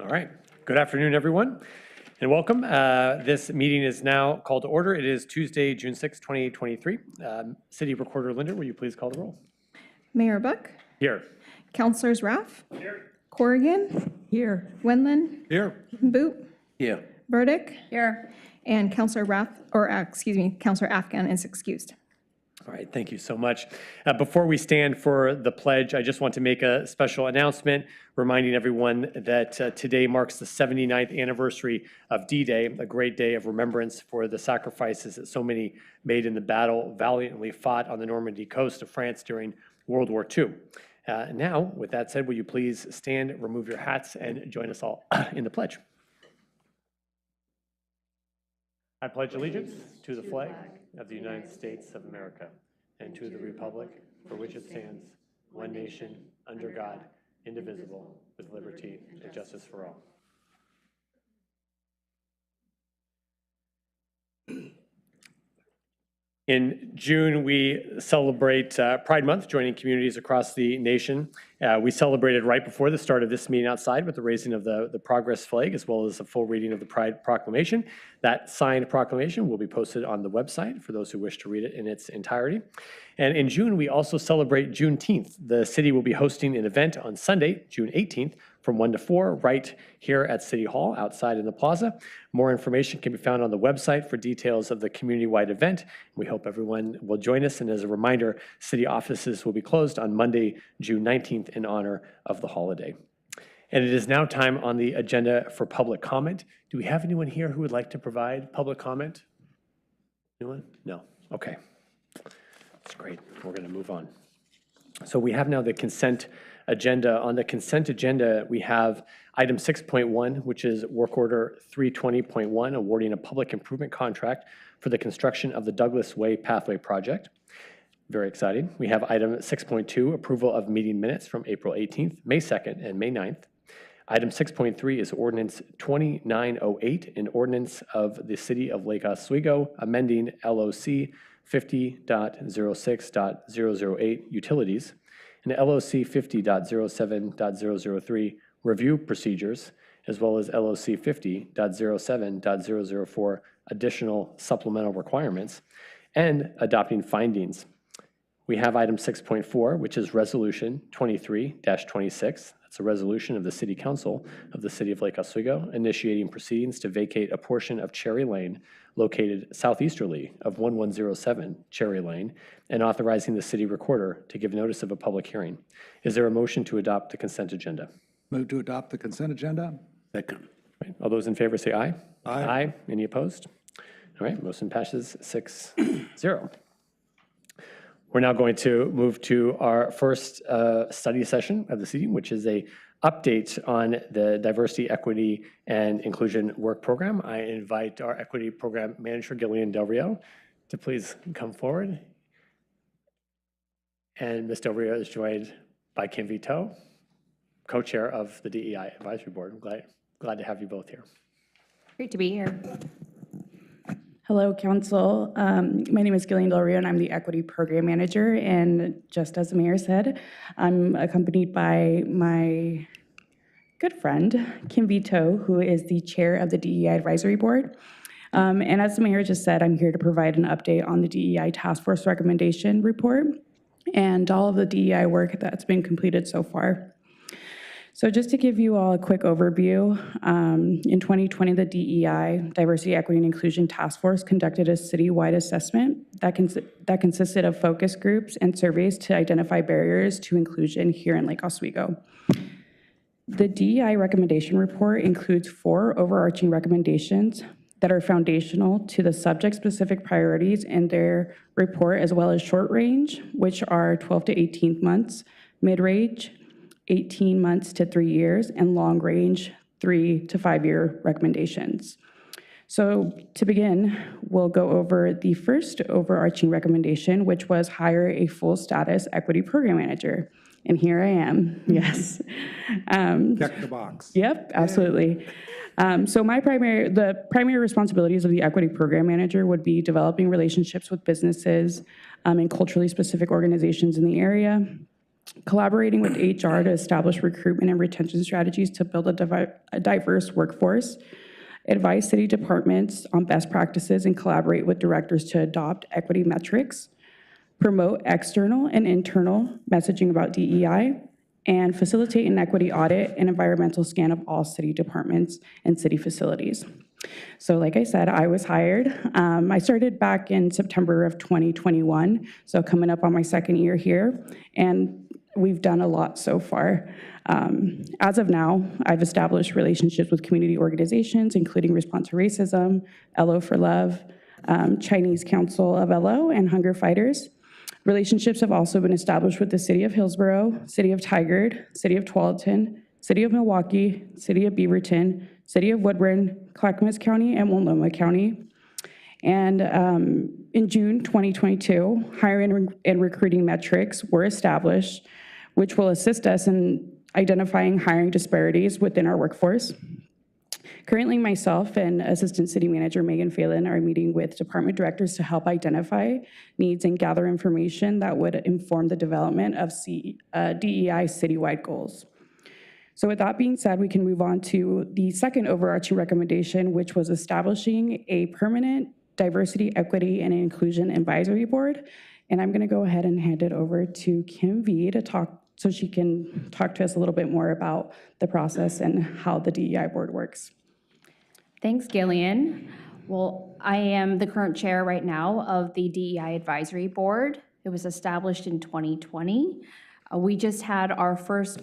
All right. Good afternoon, everyone, and welcome. This meeting is now called to order. It is Tuesday, June 6, 2023. City Recorder Linder, will you please call the roll? Mayor Buck. Here. Councilors Raff. Here. Corrigan. Here. Wendland. Here. Boot. Here. Burdick. Here. And Councilor Councilor Afghan is excused. All right, thank you so much. Before we stand for the pledge, I just want to make a special announcement reminding everyone that today marks the 79th anniversary of D-Day, a great day of remembrance for the sacrifices that so many made in the battle valiantly fought on the Normandy coast of France during World War II. Now, with that said, will you please stand, remove your hats, and join us all in the pledge. I pledge allegiance to the flag of the United States of America and to the republic for which it stands, one nation, under God, indivisible, with liberty and justice for all. In June, we celebrate Pride Month, joining communities across the nation. We celebrated right before the start of this meeting outside with the raising of the progress flag, as well as a full reading of the Pride Proclamation. That signed proclamation will be posted on the website for those who wish to read it in its entirety. And in June, we also celebrate Juneteenth. The city will be hosting an event on Sunday, June 18th, from 1 to 4, right here at City Hall, outside in the plaza. More information can be found on the website for details of the community-wide event. We hope everyone will join us. And as a reminder, city offices will be closed on Monday, June 19th, in honor of the holiday. And it is now time on the agenda for public comment. Do we have anyone here who would like to provide public comment? Anyone? No? Okay. That's great. We're going to move on. So we have now the consent agenda. On the consent agenda, we have item 6.1, which is work order 320.1, awarding a public improvement contract for the construction of the Douglas Way Pathway Project. Very exciting. We have item 6.2, approval of meeting minutes from April 18th, May 2nd, and May 9th. Item 6.3 is Ordinance 2908, an ordinance of the City of Lake Oswego amending LOC 50.06.008 utilities and LOC 50.07.003 review procedures, as well as LOC 50.07.004 additional supplemental requirements, and adopting findings. We have item 6.4, which is Resolution 23-26. That's a resolution of the City Council of the City of Lake Oswego initiating proceedings to vacate a portion of Cherry Lane located southeasterly of 1107 Cherry Lane and authorizing the city recorder to give notice of a public hearing. Is there a motion to adopt the consent agenda? Move to adopt the consent agenda. Second. Right. All those in favor say aye. Aye. Aye. Any opposed? All right, motion passes 6-0. We're now going to move to our first study session of the meeting, which is a update on the Diversity, Equity, and Inclusion Work Program. I invite our Equity Program Manager, Gillian Del Rio, to please come forward. And Ms. Del Rio is joined by Kim Vito, co-chair of the DEI Advisory Board. I'm glad to have you both here. Great to be here. Hello, Council. My name is Gillian Del Rio, and I'm the Equity Program Manager. And just as the Mayor said, I'm accompanied by my good friend, Kim Vito, who is the Chair of the DEI Advisory Board. And as the Mayor just said, I'm here to provide an update on the DEI Task Force Recommendation Report and all of the DEI work that's been completed so far. So just to give you all a quick overview, in 2020, the DEI, Diversity, Equity, and Inclusion Task Force conducted a citywide assessment that consisted of focus groups and surveys to identify barriers to inclusion here in Lake Oswego. The DEI recommendation report includes 4 overarching recommendations that are foundational to the subject-specific priorities in their report, as well as short range, which are 12 to 18 months, mid-range, 18 months to 3 years, and long range 3 to 5 year recommendations. So to begin, we'll go over the first overarching recommendation, which was hire a full status equity program manager. And here I am, yes. Check the box. Yep, absolutely. So the primary responsibilities of the equity program manager would be developing relationships with businesses and culturally specific organizations in the area, collaborating with HR to establish recruitment and retention strategies to build a diverse workforce, advise city departments on best practices and collaborate with directors to adopt equity metrics, promote external and internal messaging about DEI, and facilitate an equity audit and environmental scan of all city departments and city facilities. So like I said, I was hired. I started back in September of 2021, so coming up on my second year here, and we've done a lot so far. As of now, I've established relationships with community organizations, including Response to Racism, LO for Love, Chinese Council of LO, and Hunger Fighters. Relationships have also been established with the City of Hillsborough, City of Tigard, City of Tualatin, City of Milwaukee, City of Beaverton, City of Woodburn, Clackamas County, and Multnomah County. And in June 2022, hiring and recruiting metrics were established, which will assist us in identifying hiring disparities within our workforce. Currently, myself and Assistant City Manager Megan Phelan are meeting with department directors to help identify needs and gather information that would inform the development of DEI citywide goals. So with that being said, we can move on to the second overarching recommendation, which was establishing a permanent diversity, equity, and inclusion advisory board. And I'm going to go ahead and hand it over to Kim V to talk, so she can talk to us a little bit more about the process and how the DEI board works. Thanks, Gillian. Well, I am the current chair right now of the DEI Advisory Board. It was established in 2020. We just had our first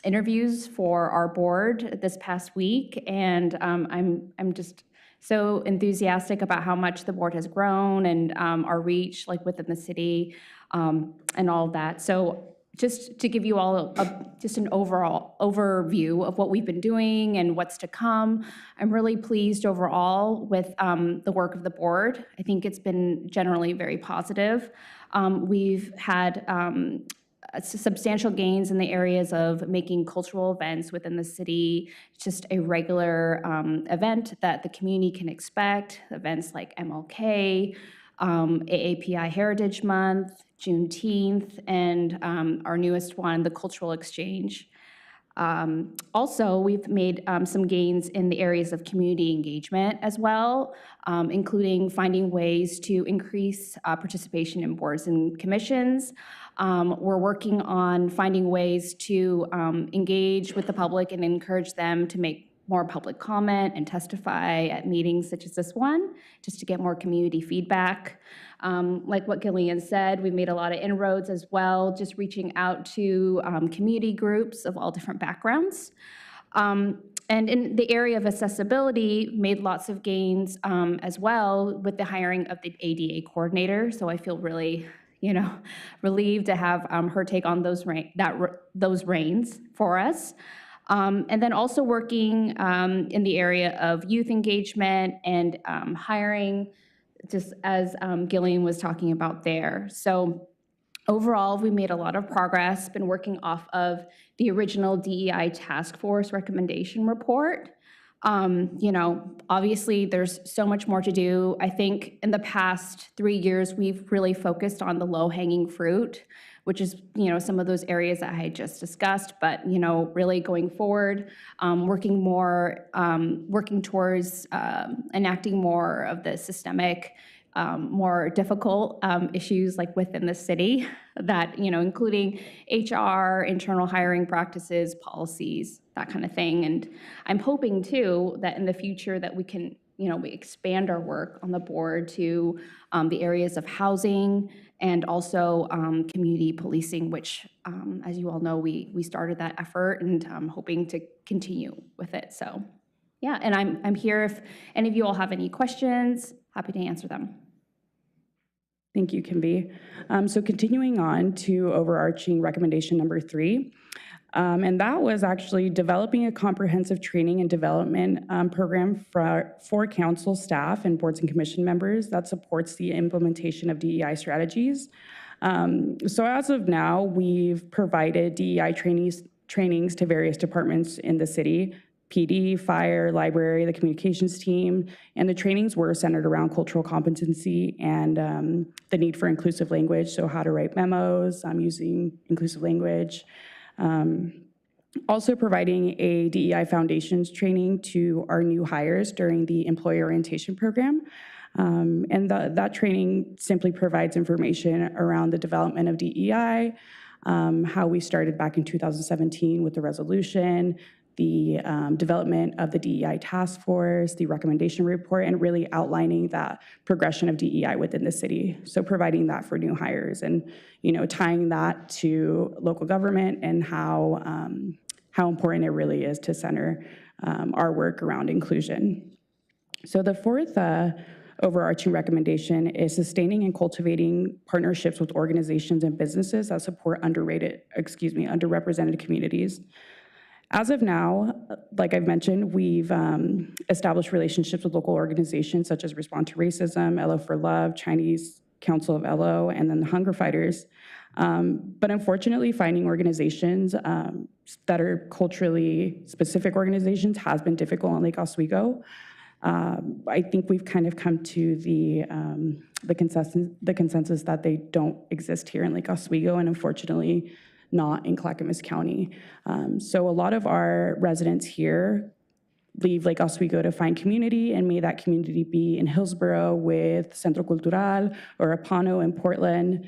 interviews for our board this past week, and I'm just so enthusiastic about how much the board has grown and our reach, like within the city, and all of that. So just to give you all just an overall overview of what we've been doing and what's to come, I'm really pleased overall with the work of the board. I think it's been generally very positive. We've had substantial gains in the areas of making cultural events within the city just a regular event that the community can expect, events like MLK, AAPI Heritage Month, Juneteenth, and our newest one, the Cultural Exchange. Also, we've made some gains in the areas of community engagement as well, including finding ways to increase participation in boards and commissions. We're working on finding ways to engage with the public and encourage them to make more public comment and testify at meetings such as this one, just to get more community feedback. Like what Gillian said, we made a lot of inroads as well, just reaching out to community groups of all different backgrounds. And in the area of accessibility, made lots of gains as well with the hiring of the ADA coordinator. So I feel really, relieved to have her take on those reins for us. And then also working in the area of youth engagement and hiring, just as Gillian was talking about there. So overall, we made a lot of progress, been working off of the original DEI task force recommendation report. Obviously there's so much more to do. I think in the past 3 years, we've really focused on the low-hanging fruit, which is, some of those areas that I had just discussed, but, really going forward, working towards enacting more of the systemic, more difficult issues like within the city that, including HR, internal hiring practices, policies, that kind of thing. And I'm hoping too that in the future that we can, we expand our work on the board to the areas of housing and also community policing, which, as you all know, we started that effort, and I'm hoping to continue with it. So, yeah, and I'm here if any of you all have any questions, happy to answer them. Thank you, Kimby. So continuing on to overarching recommendation number 3, and that was actually developing a comprehensive training and development program for council staff and boards and commission members that supports the implementation of DEI strategies. So as of now, we've provided DEI trainings to various departments in the city PD, fire, library, the communications team, and the trainings were centered around cultural competency and the need for inclusive language, so how to write memos, using inclusive language. Also providing a DEI foundations training to our new hires during the employee orientation program. And that training simply provides information around the development of DEI, how we started back in 2017 with the resolution, the development of the DEI task force, the recommendation report, and really outlining that progression of DEI within the city. So providing that for new hires and, tying that to local government and how important it really is to center our work around inclusion. So the fourth overarching recommendation is sustaining and cultivating partnerships with organizations and businesses that support underrepresented communities. As of now, like I've mentioned, we've established relationships with local organizations such as Respond to Racism, LO for Love, Chinese Council of LO, and then the Hunger Fighters. But unfortunately, finding organizations that are culturally specific organizations has been difficult in Lake Oswego. I think we've kind of come to the consensus that they don't exist here in Lake Oswego, and unfortunately not in Clackamas County. So a lot of our residents here leave Lake Oswego to find community, and may that community be in Hillsborough with Centro Cultural or Apano in Portland,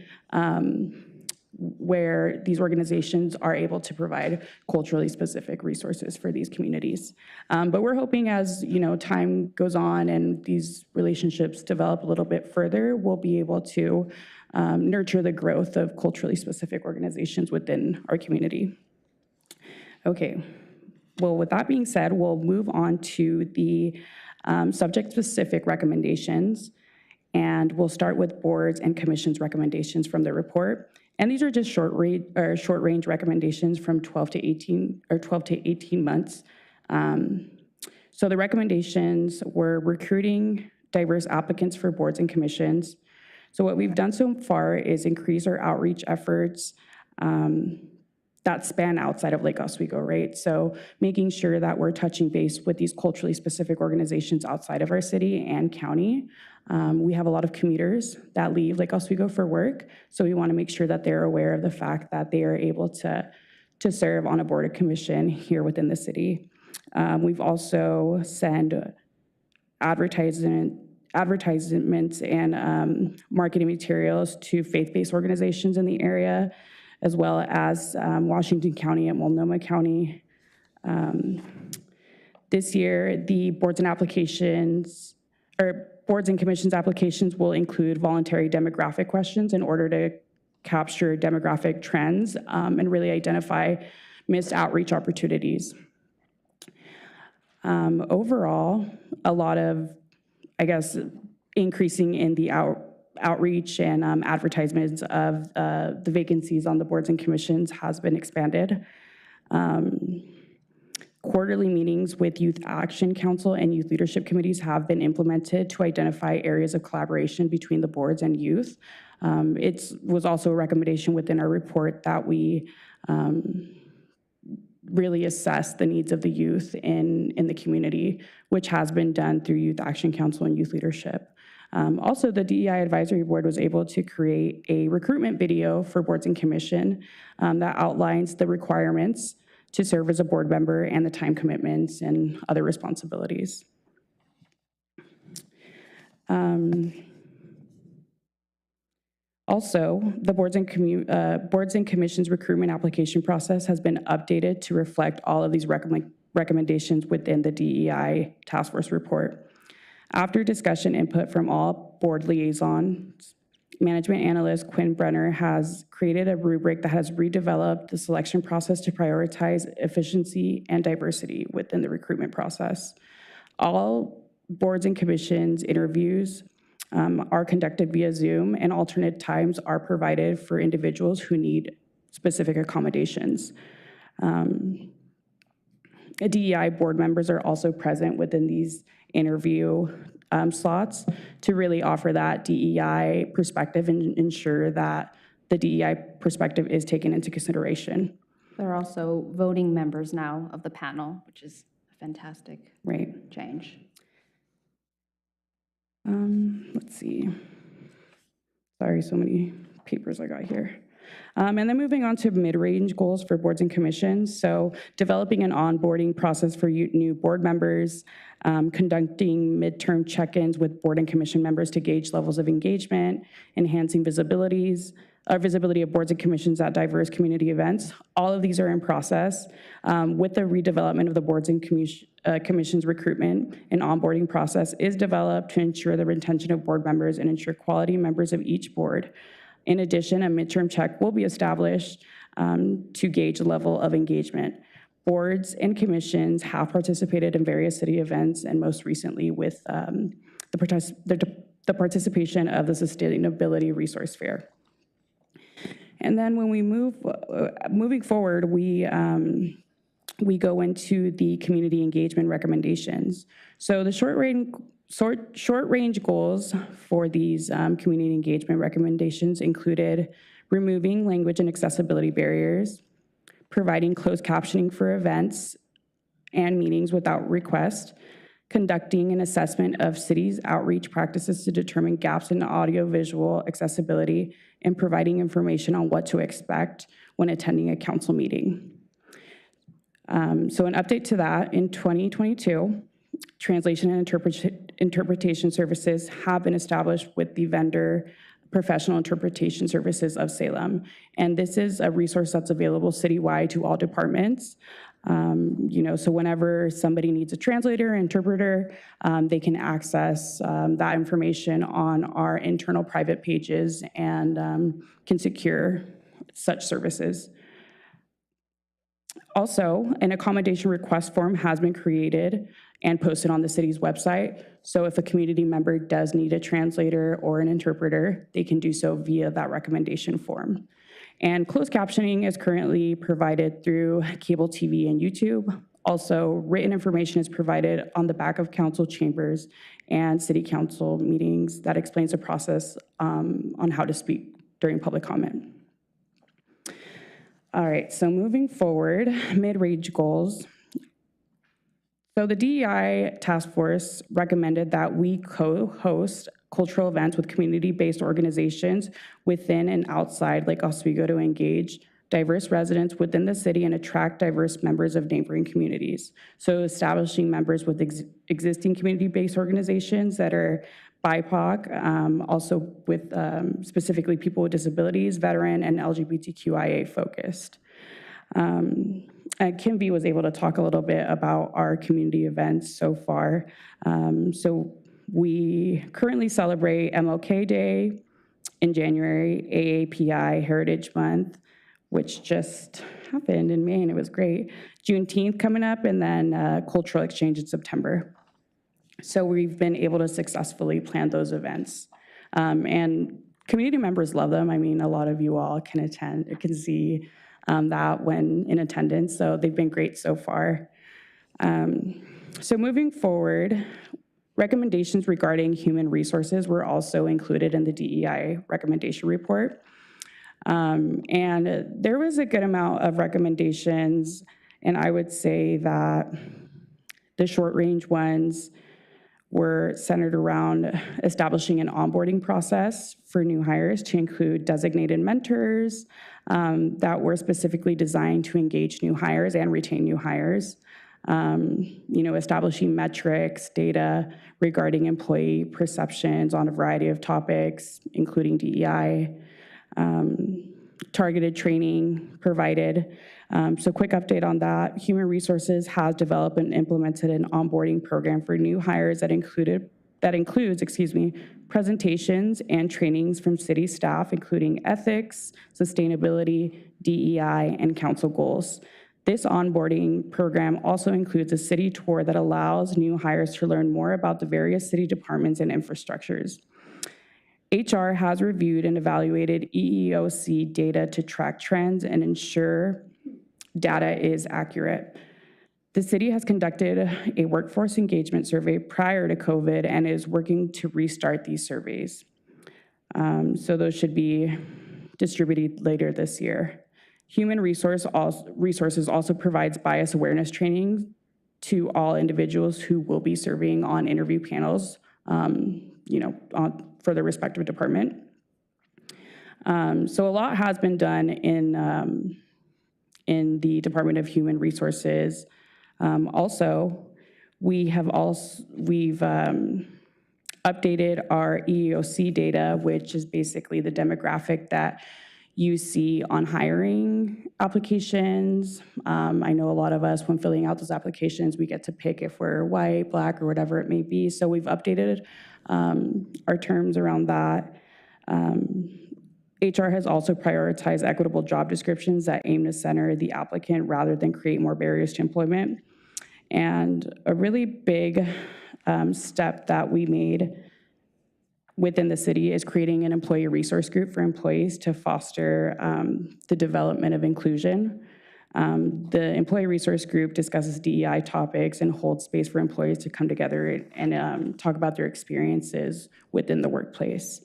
where these organizations are able to provide culturally specific resources for these communities. But we're hoping as time goes on and these relationships develop a little bit further, we'll be able to nurture the growth of culturally specific organizations within our community. Okay, well, with that being said, we'll move on to the subject-specific recommendations, and we'll start with boards and commissions recommendations from the report. And these are just short-range recommendations from 12 to 18 months. So the recommendations were recruiting diverse applicants for boards and commissions. So what we've done so far is increase our outreach efforts that span outside of Lake Oswego, right? So making sure that we're touching base with these culturally specific organizations outside of our city and county. We have a lot of commuters that leave Lake Oswego for work, so we want to make sure that they're aware of the fact that they are able to serve on a board or commission here within the city. We've also sent advertisements and marketing materials to faith-based organizations in the area, as well as Washington County and Multnomah County. This year, the boards and commissions applications will include voluntary demographic questions in order to capture demographic trends and really identify missed outreach opportunities. Overall, a lot of, increasing in the outreach and advertisements of the vacancies on the boards and commissions has been expanded. Quarterly meetings with Youth Action Council and youth leadership committees have been implemented to identify areas of collaboration between the boards and youth. It was also a recommendation within our report that we really assess the needs of the youth in the community, which has been done through Youth Action Council and youth leadership. Also, the DEI Advisory Board was able to create a recruitment video for boards and commission that outlines the requirements to serve as a board member and the time commitments and other responsibilities. Also, the boards and commissions recruitment application process has been updated to reflect all of these recommendations within the DEI task force report. After discussion input from all board liaisons, management analyst Quinn Brenner has created a rubric that has redeveloped the selection process to prioritize efficiency and diversity within the recruitment process. All boards and commissions interviews are conducted via Zoom, and alternate times are provided for individuals who need specific accommodations. DEI board members are also present within these interview slots to really offer that DEI perspective and ensure that the DEI perspective is taken into consideration. There are also voting members now of the panel, which is fantastic Right. change. Let's see. Sorry, so many papers I got here. And then moving on to mid-range goals for boards and commissions. So developing an onboarding process for new board members, conducting midterm check-ins with board and commission members to gauge levels of engagement, enhancing visibility of boards and commissions at diverse community events. All of these are in process. With the redevelopment of the boards and commissions recruitment and onboarding process is developed to ensure the retention of board members and ensure quality members of each board. In addition, a midterm check will be established to gauge the level of engagement. Boards and commissions have participated in various city events, and most recently with the participation of the Sustainability Resource Fair. And then when we moving forward, we go into the community engagement recommendations. So the short range goals for these community engagement recommendations included removing language and accessibility barriers, providing closed captioning for events and meetings without request, conducting an assessment of cities' outreach practices to determine gaps in audiovisual accessibility, and providing information on what to expect when attending a council meeting. So an update to that, in 2022, translation and interpretation services have been established with the vendor Professional Interpretation Services of Salem. And this is a resource that's available citywide to all departments. So whenever somebody needs a translator or interpreter, they can access that information on our internal private pages and can secure such services. Also, an accommodation request form has been created and posted on the city's website. So if a community member does need a translator or an interpreter, they can do so via that recommendation form. And closed captioning is currently provided through cable TV and YouTube. Also, written information is provided on the back of council chambers and city council meetings that explains the process on how to speak during public comment. All right, so moving forward, mid-range goals. So the DEI task force recommended that we co-host cultural events with community-based organizations within and outside Lake Oswego to engage diverse residents within the city and attract diverse members of neighboring communities. So establishing members with existing community-based organizations that are BIPOC, also with specifically people with disabilities, veteran, and LGBTQIA focused. Kim V was able to talk a little bit about our community events so far. So we currently celebrate MLK Day in January, AAPI Heritage Month, which just happened in May and it was great. Juneteenth coming up, and then Cultural Exchange in September. So we've been able to successfully plan those events. And community members love them. I mean, a lot of you all can see that when in attendance. So they've been great so far. So moving forward, recommendations regarding human resources were also included in the DEI recommendation report. And there was a good amount of recommendations, and I would say that the short range ones were centered around establishing an onboarding process for new hires to include designated mentors that were specifically designed to engage new hires and retain new hires. Establishing metrics, data regarding employee perceptions on a variety of topics, including DEI, targeted training provided. So quick update on that. Human Resources has developed and implemented an onboarding program for new hires that includes presentations and trainings from city staff, including ethics, sustainability, DEI, and council goals. This onboarding program also includes a city tour that allows new hires to learn more about the various city departments and infrastructures. HR has reviewed and evaluated EEOC data to track trends and ensure data is accurate. The city has conducted a workforce engagement survey prior to COVID and is working to restart these surveys. So those should be distributed later this year. Human Resources also provides bias awareness training to all individuals who will be serving on interview panels, for their respective department. So a lot has been done in the Department of Human Resources. Also, we've updated our EEOC data, which is basically the demographic that you see on hiring applications. I know a lot of us, when filling out those applications, we get to pick if we're white, black, or whatever it may be. So we've updated our terms around that. HR has also prioritized equitable job descriptions that aim to center the applicant rather than create more barriers to employment. And a really big step that we made within the city is creating an employee resource group for employees to foster the development of inclusion. The employee resource group discusses DEI topics and holds space for employees to come together and talk about their experiences within the workplace.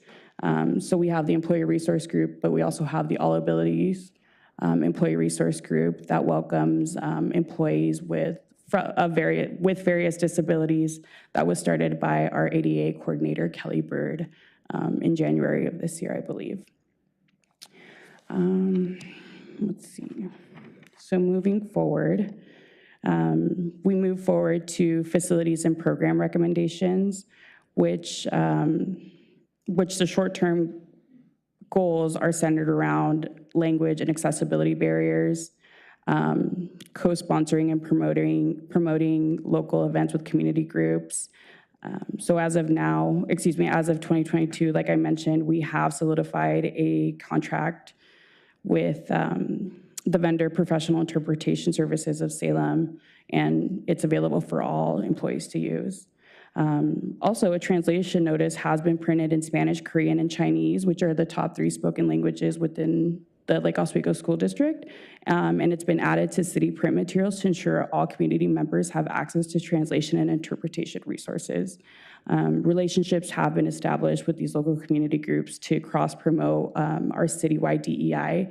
So we have the employee resource group, but we also have the All Abilities employee resource group that welcomes employees with various disabilities. That was started by our ADA coordinator, Kelly Bird, in January of this year, I believe. Let's see. So moving forward, we move forward to facilities and program recommendations, which the short-term goals are centered around language and accessibility barriers, co-sponsoring and promoting local events with community groups. So as of 2022, like I mentioned, we have solidified a contract with the vendor Professional Interpretation Services of Salem, and it's available for all employees to use. Also, a translation notice has been printed in Spanish, Korean, and Chinese, which are the top 3 spoken languages within the Lake Oswego School District, and it's been added to city print materials to ensure all community members have access to translation and interpretation resources. Relationships have been established with these local community groups to cross-promote our citywide DEI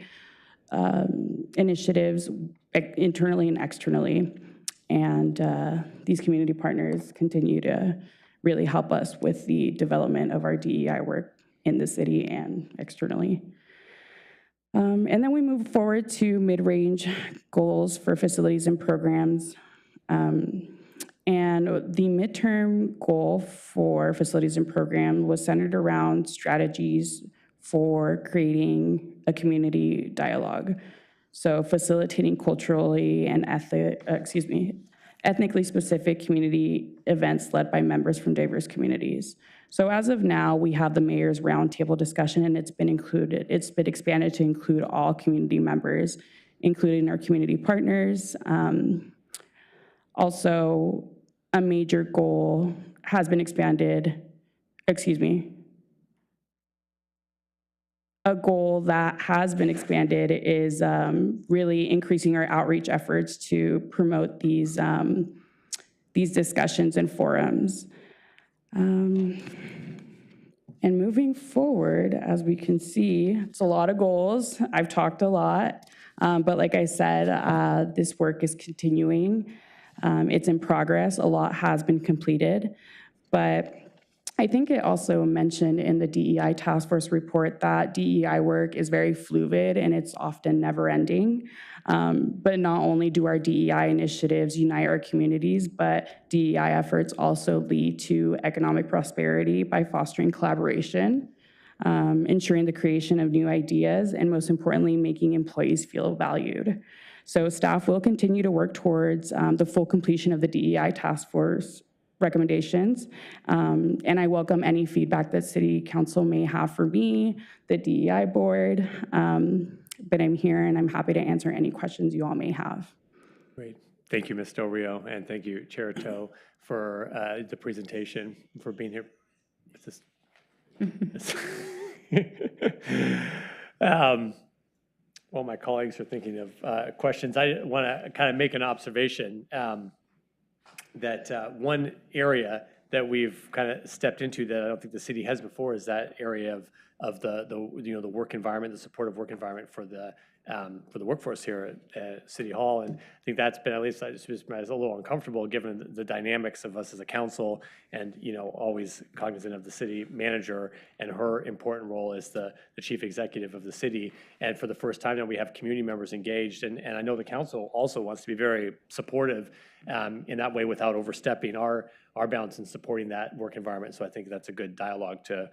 initiatives internally and externally. And these community partners continue to really help us with the development of our DEI work in the city and externally. And then we move forward to mid-range goals for facilities and programs. And the midterm goal for facilities and programs was centered around strategies for creating a community dialogue. So facilitating culturally and ethnically specific community events led by members from diverse communities. So as of now, we have the mayor's roundtable discussion, and it's been expanded to include all community members, including our community partners. Also, a major goal has been expanded, a goal that has been expanded is really increasing our outreach efforts to promote these discussions and forums. And moving forward, as we can see, it's a lot of goals. I've talked a lot, but like I said, this work is continuing. It's in progress. A lot has been completed, but I think it also mentioned in the DEI task force report that DEI work is very fluid and it's often never ending. But not only do our DEI initiatives unite our communities, but DEI efforts also lead to economic prosperity by fostering collaboration, ensuring the creation of new ideas, and most importantly, making employees feel valued. So staff will continue to work towards the full completion of the DEI task force recommendations, and I welcome any feedback that City Council may have for me, the DEI board, but I'm here and I'm happy to answer any questions you all may have. Great. Thank you, Ms. Del Rio, and thank you, Chair Toe, for the presentation, for being here. While my colleagues are thinking of questions, I want to kind of make an observation. That one area that we've kind of stepped into that I don't think the city has before is that area of the work environment, the supportive work environment for the for the workforce here at City Hall. And I think that's been, at least I was a little uncomfortable given the dynamics of us as a council and, always cognizant of the city manager and her important role as the chief executive of the city. And for the first time now, we have community members engaged. And I know the council also wants to be very supportive in that way without overstepping our bounds in supporting that work environment. So I think that's a good dialogue to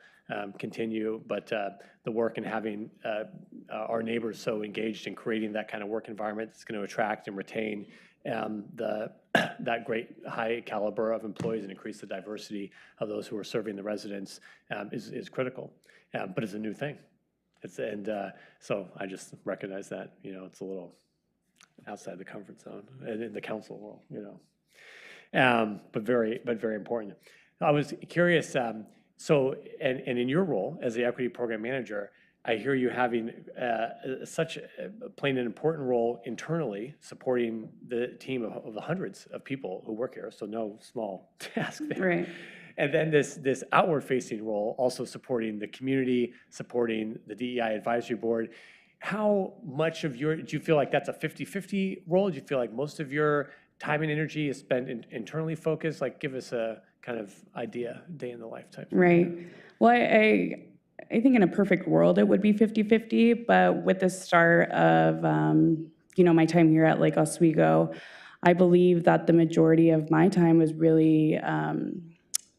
continue. But the work in having our neighbors so engaged in creating that kind of work environment that's going to attract and retain that great high caliber of employees and increase the diversity of those who are serving the residents is critical. But it's a new thing. So I just recognize that, it's a little outside the comfort zone and in the council world, but very important. I was curious, so in your role as the equity program manager, I hear you having playing an important role internally, supporting the team of the hundreds of people who work here, so no small task there. Right. And then this outward-facing role, also supporting the community, supporting the DEI Advisory Board. How much of do you feel like that's a 50-50 role? Do you feel like most of your time and energy is spent internally focused? Like, give us a kind of idea, day in the life type. Right. Well, I think in a perfect world, it would be 50-50, but with the start of, my time here at Lake Oswego, I believe that the majority of my time was really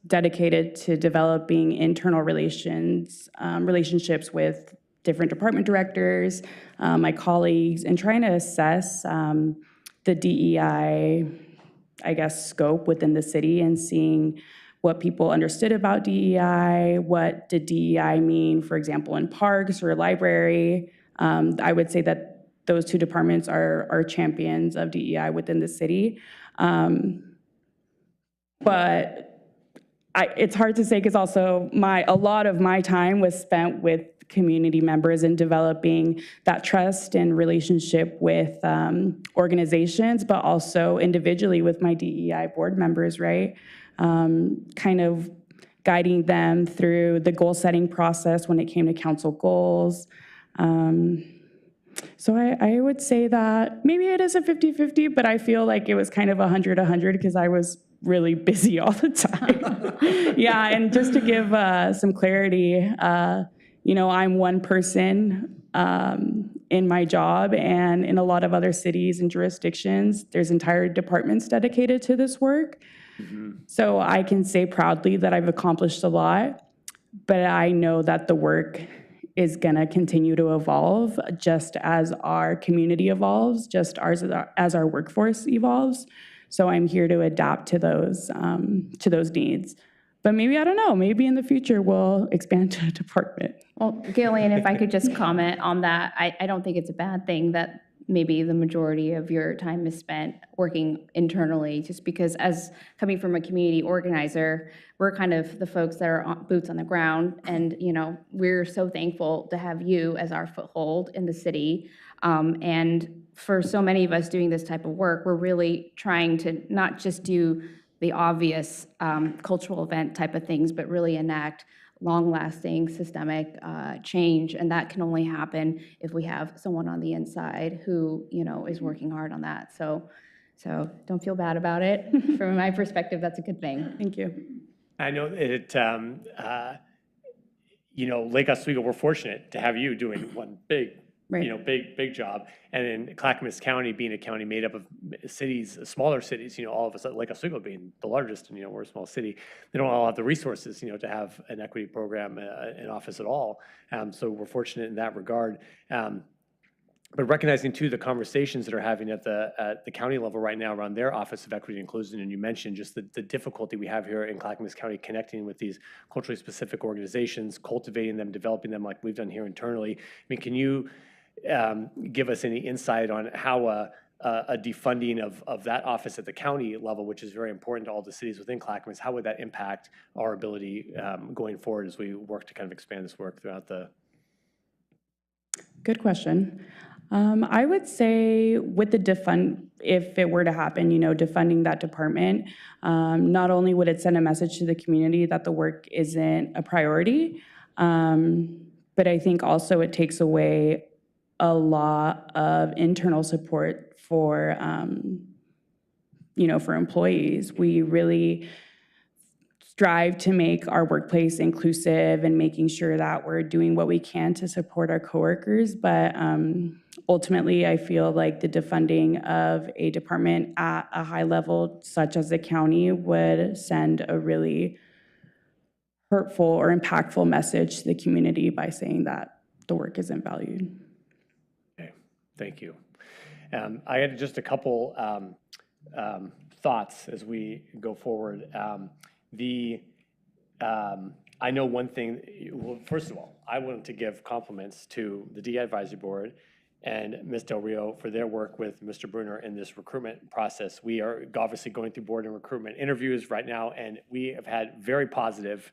dedicated to developing internal relationships with different department directors, my colleagues, and trying to assess the DEI, scope within the city and seeing what people understood about DEI, what did DEI mean, for example, in parks or library. I would say that those two departments are champions of DEI within the city. But it's hard to say because also a lot of my time was spent with community members and developing that trust and relationship with organizations, but also individually with my DEI board members, right? Kind of guiding them through the goal setting process when it came to council goals. So I would say that maybe it is a 50-50, but I feel like it was kind of 100-100 because I was really busy all the time. Yeah, and just to give some clarity, I'm one person in my job, and in a lot of other cities and jurisdictions, there's entire departments dedicated to this work. Mm-hmm. So I can say proudly that I've accomplished a lot, but I know that the work is going to continue to evolve just as our community evolves, just as our workforce evolves. So I'm here to adapt to those needs. But maybe, I don't know, maybe in the future we'll expand to a department. Well, Gillian, if I could just comment on that, I don't think it's a bad thing that maybe the majority of your time is spent working internally, just because as coming from a community organizer, we're kind of the folks that are boots on the ground, and we're so thankful to have you as our foothold in the city. And for so many of us doing this type of work, we're really trying to not just do the obvious cultural event type of things, but really enact long-lasting systemic change, and that can only happen if we have someone on the inside who is working hard on that. So don't feel bad about it. From my perspective, that's a good thing. Thank you. I know it. Lake Oswego, we're fortunate to have you doing one big. Right. Big job. And in Clackamas County being a county made up of cities, smaller cities, all of us, Lake Oswego being the largest, and, we're a small city, they don't all have the resources, to have an equity program in office at all. So we're fortunate in that regard. But recognizing too the conversations that are having at the county level right now around their Office of Equity and Inclusion, and you mentioned just the difficulty we have here in Clackamas County connecting with these culturally specific organizations, cultivating them, developing them like we've done here internally. I mean, can you give us any insight on how a defunding of that office at the county level, which is very important to all the cities within Clackamas, how would that impact our ability going forward as we work to kind of expand this work throughout the... Good question. I would say with the defund, if it were to happen, defunding that department, not only would it send a message to the community that the work isn't a priority, but I think also it takes away a lot of internal support for, for employees. We really strive to make our workplace inclusive and making sure that we're doing what we can to support our coworkers. But ultimately, I feel like the defunding of a department at a high level, such as the county, would send a really hurtful or impactful message to the community by saying that the work isn't valued. Okay, thank you. I had just a couple thoughts as we go forward. I know one thing, well, first of all, I wanted to give compliments to the DEI Advisory Board and Ms. Del Rio for their work with Mr. Bruner in this recruitment process. We are obviously going through board and recruitment interviews right now, and we have had very positive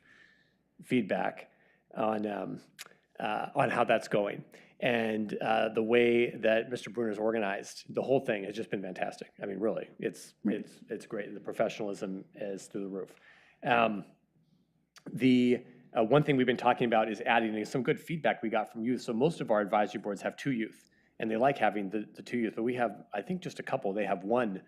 feedback on how that's going. And the way that Mr. Bruner's organized, the whole thing has just been fantastic. I mean, really, it's great. The professionalism is through the roof. One thing we've been talking about is adding some good feedback we got from youth. So most of our advisory boards have 2 youth, and they like having the 2 youth. But we have, I think, just a couple. They have one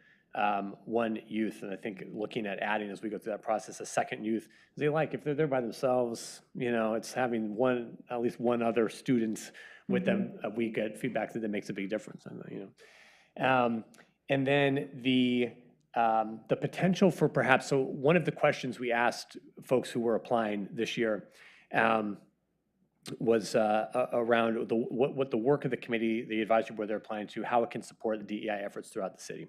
youth, and I think looking at adding as we go through that process a second youth. They like if they're there by themselves, it's having at least one other student with them. We get feedback that makes a big difference. And then the potential for perhaps, so one of the questions we asked folks who were applying this year was around what the work of the committee, the advisory board they're applying to, how it can support the DEI efforts throughout the city.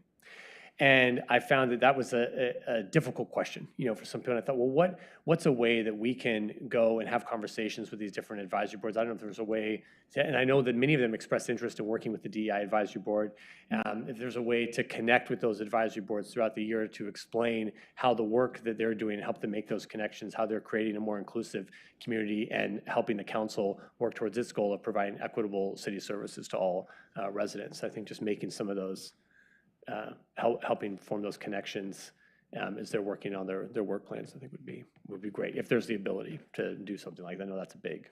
And I found that was a difficult question, for some people. And I thought, well, what's a way that we can go and have conversations with these different advisory boards? I don't know if there's a way and I know that many of them expressed interest in working with the DEI advisory board. If there's a way to connect with those advisory boards throughout the year to explain how the work that they're doing, help them make those connections, how they're creating a more inclusive community and helping the council work towards its goal of providing equitable city services to all residents. I think just making some of those helping form those connections as they're working on their work plans, I think would be great if there's the ability to do something like that. I know that's a big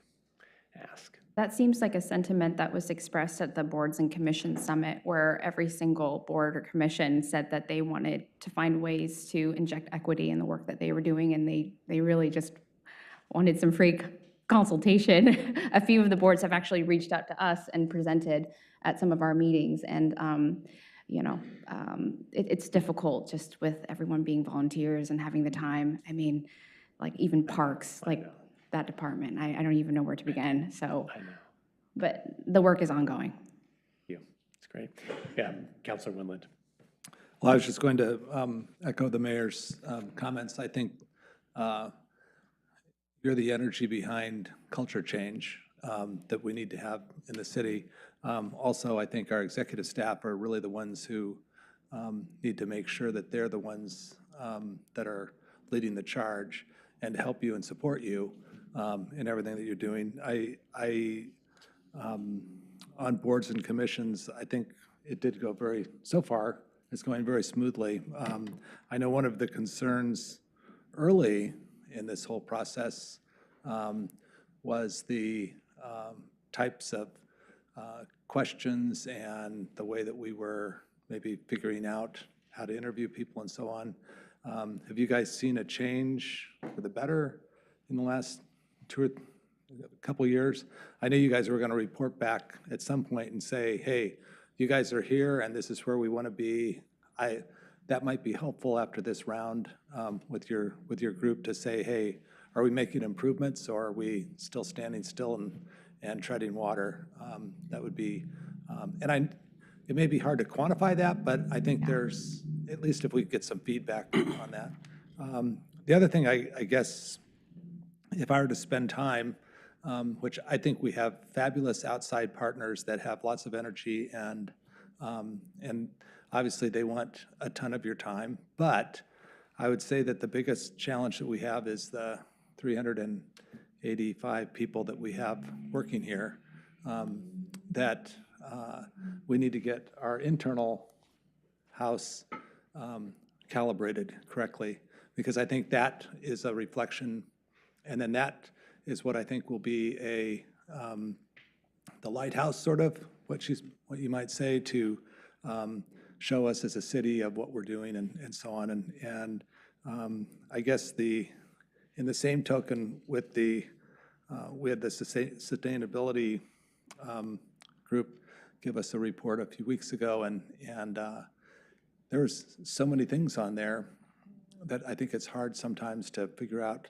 ask. That seems like a sentiment that was expressed at the Boards and Commissions Summit, where every single board or commission said that they wanted to find ways to inject equity in the work that they were doing, and they really just wanted some free consultation. A few of the boards have actually reached out to us and presented at some of our meetings, and it's difficult just with everyone being volunteers and having the time. I mean, like even parks, like that department, I don't even know where to begin. So, but the work is ongoing. Thank you. It's great. Yeah, Councilor Winland. Well, I was just going to echo the mayor's comments. I think you're the energy behind culture change that we need to have in the city. Also, I think our executive staff are really the ones who need to make sure that they're the ones that are leading the charge and help you and support you in everything that you're doing. On boards and commissions, I think it did go so far, it's going very smoothly. I know one of the concerns early in this whole process was the types of questions and the way that we were maybe figuring out how to interview people and so on. Have you guys seen a change for the better in the last couple years? I know you guys were going to report back at some point and say, hey, you guys are here and this is where we want to be. That might be helpful after this round with your group to say, hey, are we making improvements or are we still standing still and treading water? That would be, it may be hard to quantify that, but I think there's, at least if we get some feedback on that. The other thing, I guess, if I were to spend time, which I think we have fabulous outside partners that have lots of energy and obviously they want a ton of your time, but I would say that the biggest challenge that we have is the 385 people that we have working here, that we need to get our internal house calibrated correctly, because I think that is a reflection, and then that is what I think will be the lighthouse sort of what you might say to show us as a city of what we're doing and so on. And I guess in the same token with we had the sustainability group give us a report a few weeks ago, and there's so many things on there that I think it's hard sometimes to figure out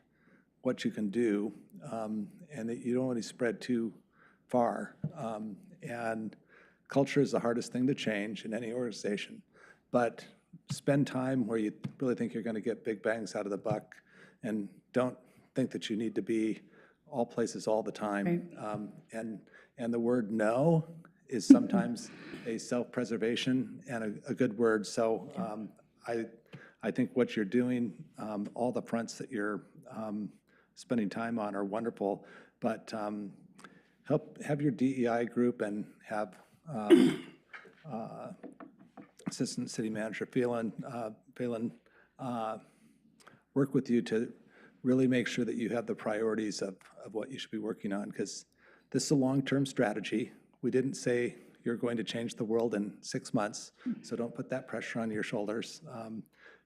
what you can do, and that you don't want to spread too far. And culture is the hardest thing to change in any organization, but spend time where you really think you're going to get big bangs out of the buck, and don't think that you need to be all places all the time. And the word no is sometimes a self-preservation and a good word. So I think what you're doing, all the fronts that you're spending time on are wonderful, but have your DEI group and have Assistant City Manager Phelan work with you to really make sure that you have the priorities of what you should be working on, because this is a long-term strategy. We didn't say you're going to change the world in 6 months, so don't put that pressure on your shoulders.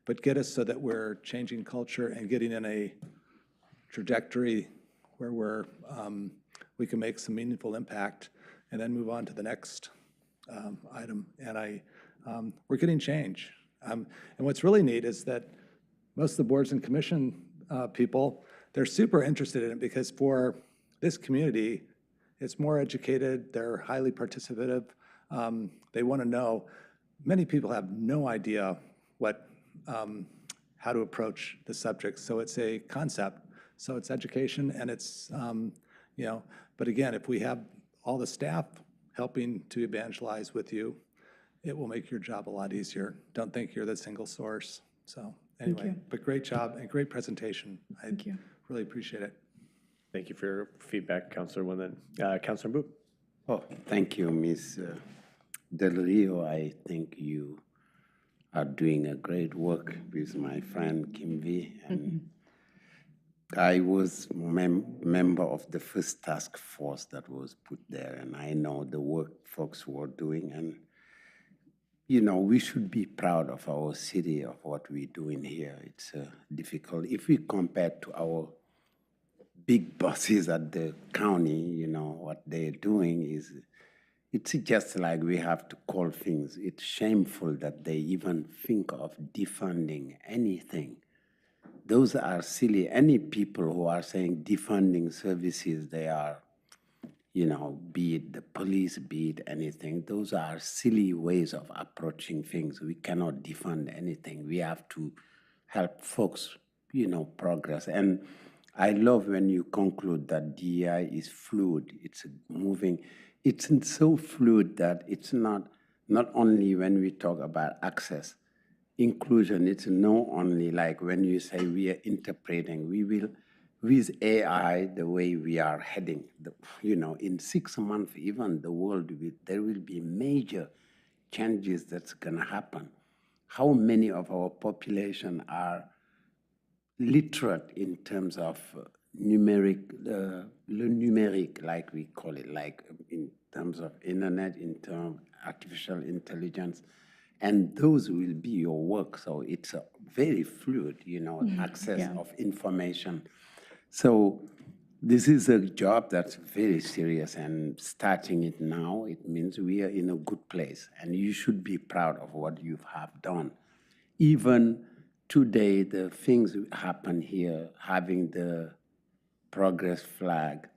But get us so that we're changing culture and getting in a trajectory where we can make some meaningful impact, and then move on to the next item. And we're getting change. And what's really neat is that most of the boards and commission people, they're super interested in it, because for this community, it's more educated, they're highly participative, they want to know. Many people have no idea how to approach the subject, so it's a concept, so it's education, and it's, but again, if we have all the staff helping to evangelize with you, it will make your job a lot easier. Don't think you're the single source. So anyway, but great job and great presentation. Thank you. Really appreciate it. Thank you for your feedback, Councilor Wendland. Councilor Boop. Oh, thank you, Ms. Del Rio. I think you are doing a great work with my friend Kimvi. And I was member of the first task force that was put there, and I know the work folks were doing. And, we should be proud of our city, of what we're doing here. It's difficult. If we compare to our big bosses at the county, what they're doing it's just like we have to call things. It's shameful that they even think of defunding anything. Those are silly. Any people who are saying defunding services, they are, be it the police, be it anything, those are silly ways of approaching things. We cannot defund anything. We have to help folks, progress. And I love when you conclude that DEI is fluid. It's moving. It's so fluid that it's not only when we talk about access, inclusion, it's not only like when you say we are interpreting, we will, with AI, the way we are heading, in 6 months, even the world, there will be major changes that's gonna happen. How many of our population are literate in terms of numeric, like we call it, like in terms of internet, in terms of artificial intelligence, and those will be your work. So it's a very fluid, access of information. So this is a job that's very serious, and starting it now, it means we are in a good place, and you should be proud of what you have done. Even today, the things happen here, having the progress flag,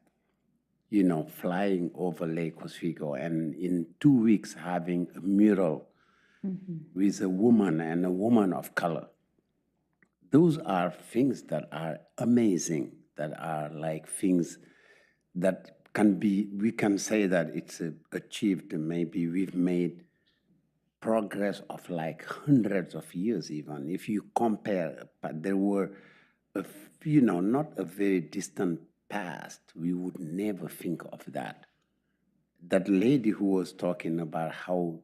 flying over Lake Oswego, and in 2 weeks having a mural with a woman and a woman of color. Those are things that are amazing, that are like things that we can say that it's achieved. Maybe we've made progress of like hundreds of years even. If you compare, but there were, not a very distant past, we would never think of that. That lady who was talking about how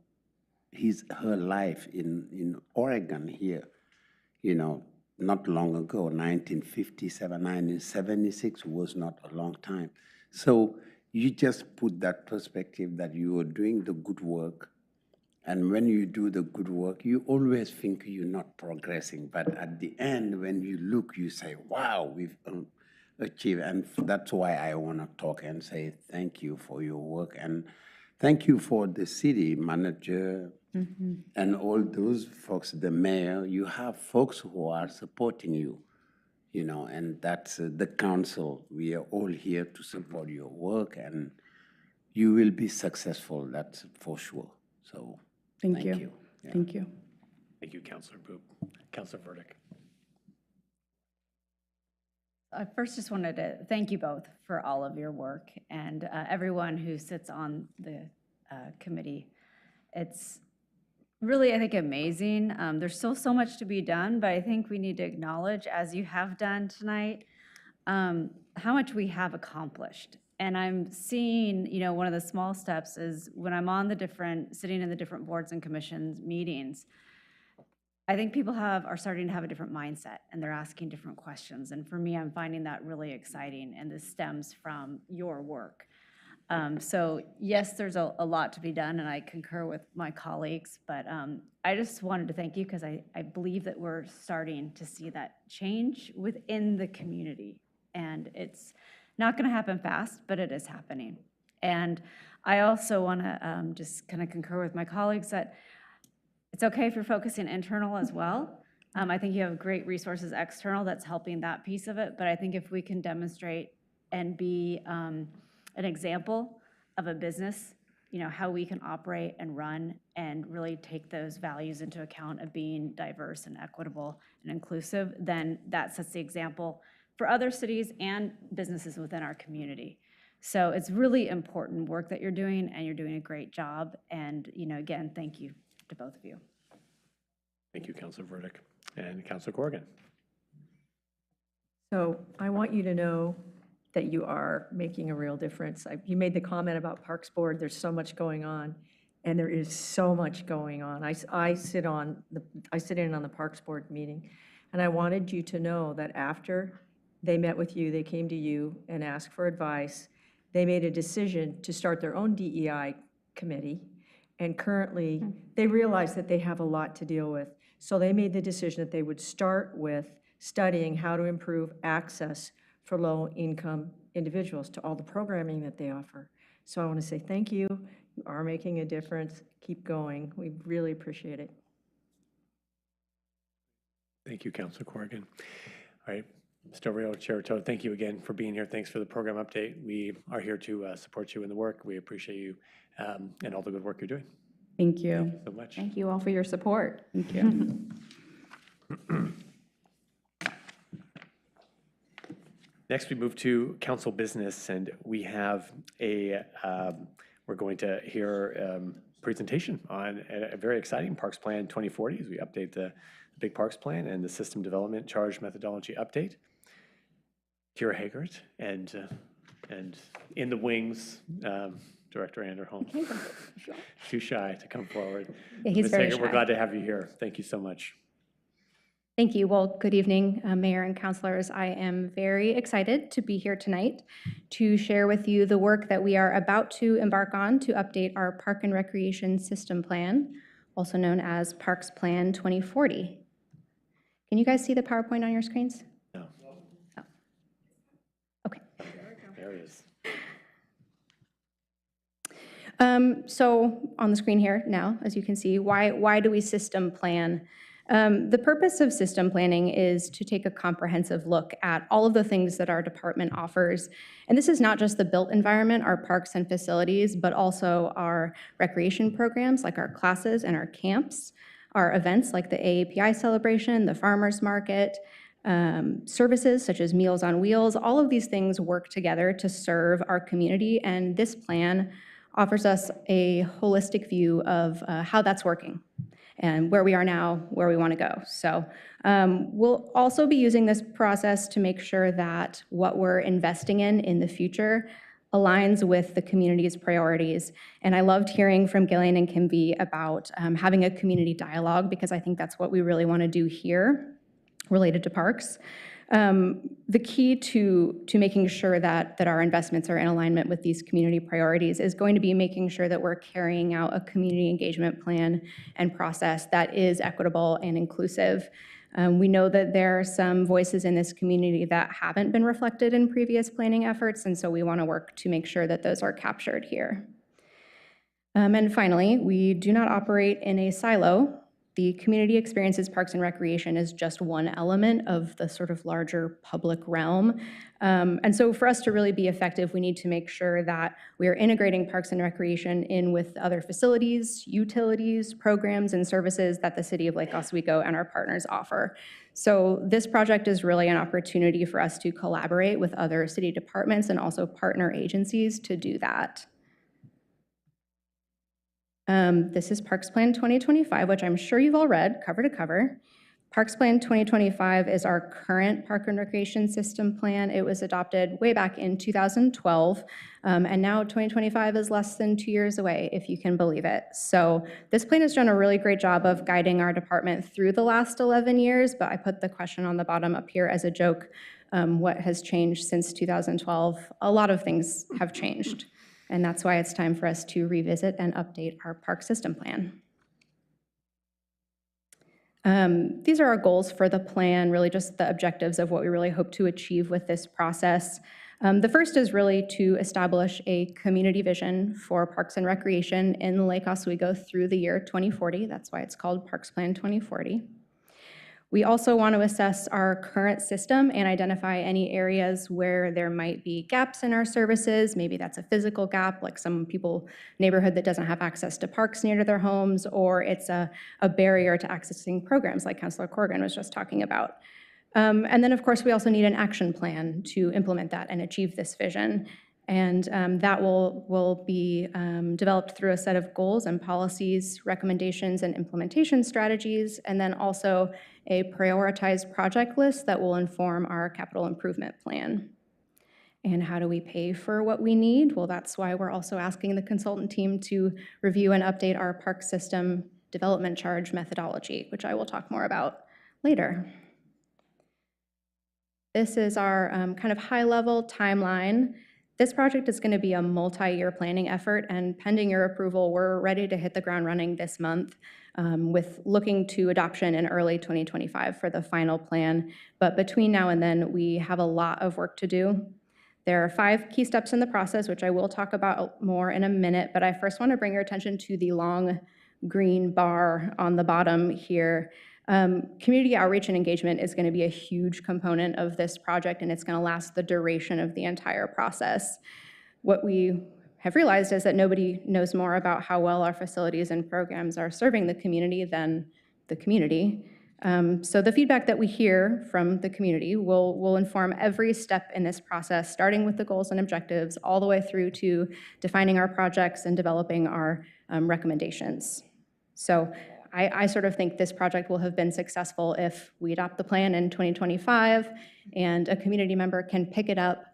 her life in Oregon here, not long ago, 1957, 1976 was not a long time. So you just put that perspective that you are doing the good work. And when you do the good work, you always think you're not progressing. But at the end, when you look, you say, wow, we've achieved. And that's why I want to talk and say thank you for your work. And thank you for the city manager and all those folks, the mayor. You have folks who are supporting you, you know, and that's the council. We are all here to support your work, and you will be successful, that's for sure. So. Thank you. Yeah. Thank you. Thank you, Councilor Boop. Councilor Burdick. I first just wanted to thank you both for all of your work and everyone who sits on the committee. It's really, I think, amazing. There's still so much to be done, but I think we need to acknowledge, as you have done tonight, how much we have accomplished. And I'm seeing, you know, one of the small steps is when I'm on sitting in the different boards and commissions meetings, I think people are starting to have a different mindset and they're asking different questions. And for me, I'm finding that really exciting, and this stems from your work. So yes, there's a lot to be done, and I concur with my colleagues, but I just wanted to thank you because I believe that we're starting to see that change within the community. And it's not going to happen fast, but it is happening. And I also want to just kind of concur with my colleagues that it's okay if you're focusing internal as well. I think you have great resources external that's helping that piece of it, but I think if we can demonstrate and be an example of a business, you know, how we can operate and run and really take those values into account of being diverse and equitable and inclusive, then that sets the example for other cities and businesses within our community. So it's really important work that you're doing, and you're doing a great job. And, you know, again, thank you to both of you. Thank you, Councilor Burdick. And Councilor Corrigan. So I want you to know that you are making a real difference. You made the comment about Parks Board, there's so much going on, and there is so much going on. I sit in on the Parks Board meeting, and I wanted you to know that after they met with you, they came to you and asked for advice. They made a decision to start their own DEI committee, and currently they realize that they have a lot to deal with. So they made the decision that they would start with studying how to improve access for low-income individuals to all the programming that they offer. So I want to say thank you. You are making a difference. Keep going. We really appreciate it. Thank you, Councilor Corrigan. All right. Mr. Rio, Chair Toad, thank you again for being here. Thanks for the program update. We are here to support you in the work. We appreciate you and all the good work you're doing. Thank you. Thank you so much. Thank you all for your support. Thank you. Next, we move to council business, and we have we're going to hear a presentation on a very exciting Parks Plan 2040 as we update the big Parks Plan and the System Development Charge Methodology Update. Kira Hagert and in the wings, Director Anderholm. Too shy to come forward. Yeah, he's Ms. very Hagert, we're shy. glad to have you here. Thank you so much. Thank you. Well, good evening, Mayor and councilors. I am very excited to be here tonight to share with you the work that we are about to embark on to update our Park and Recreation System Plan, also known as Parks Plan 2040. Can you guys see the PowerPoint on your screens? No. Oh. Okay. There it is. So on the screen here now, as you can see, why do we system plan? The purpose of system planning is to take a comprehensive look at all of the things that our department offers. And this is not just the built environment, our parks and facilities, but also our recreation programs like our classes and our camps, our events like the AAPI celebration, the farmers market, services such as Meals on Wheels. All of these things work together to serve our community, and this plan offers us a holistic view of how that's working and where we are now, where we want to go. So we'll also be using this process to make sure that what we're investing in the future aligns with the community's priorities. And I loved hearing from Gillian and Kim V about having a community dialogue, because I think that's what we really want to do here related to parks. The key to making sure that our investments are in alignment with these community priorities is going to be making sure that we're carrying out a community engagement plan and process that is equitable and inclusive. We know that there are some voices in this community that haven't been reflected in previous planning efforts, and so we want to work to make sure that those are captured here. And finally, we do not operate in a silo. The community experiences parks and recreation is just one element of the sort of larger public realm. And so for us to really be effective, we need to make sure that we are integrating parks and recreation in with other facilities, utilities, programs, and services that the City of Lake Oswego and our partners offer. So this project is really an opportunity for us to collaborate with other city departments and also partner agencies to do that. This is Parks Plan 2025, which I'm sure you've all read cover to cover. Parks Plan 2025 is our current park and recreation system plan. It was adopted way back in 2012, and now 2025 is less than 2 years away, if you can believe it. So this plan has done a really great job of guiding our department through the last 11 years, but I put the question on the bottom up here as a joke. What has changed since 2012? A lot of things have changed. And that's why it's time for us to revisit and update our park system plan. These are our goals for the plan, really just the objectives of what we really hope to achieve with this process. The first is really to establish a community vision for parks and recreation in Lake Oswego through the year 2040. That's why it's called Parks Plan 2040. We also want to assess our current system and identify any areas where there might be gaps in our services. Maybe that's a physical gap, like some neighborhood that doesn't have access to parks near to their homes, or it's a barrier to accessing programs like Councilor Corrigan was just talking about. And then, of course, we also need an action plan to implement that and achieve this vision. And that will be developed through a set of goals and policies, recommendations, and implementation strategies, and then also a prioritized project list that will inform our capital improvement plan. And how do we pay for what we need? Well, that's why we're also asking the consultant team to review and update our park system development charge methodology, which I will talk more about later. This is our kind of high-level timeline. This project is going to be a multi-year planning effort, and pending your approval, we're ready to hit the ground running this month with looking to adoption in early 2025 for the final plan. But between now and then, we have a lot of work to do. There are 5 key steps in the process, which I will talk about more in a minute, but I first want to bring your attention to the long green bar on the bottom here. Community outreach and engagement is going to be a huge component of this project, and it's going to last the duration of the entire process. What we have realized is that nobody knows more about how well our facilities and programs are serving the community than the community. So the feedback that we hear from the community will inform every step in this process, starting with the goals and objectives, all the way through to defining our projects and developing our recommendations. So I sort of think this project will have been successful if we adopt the plan in 2025 and a community member can pick it up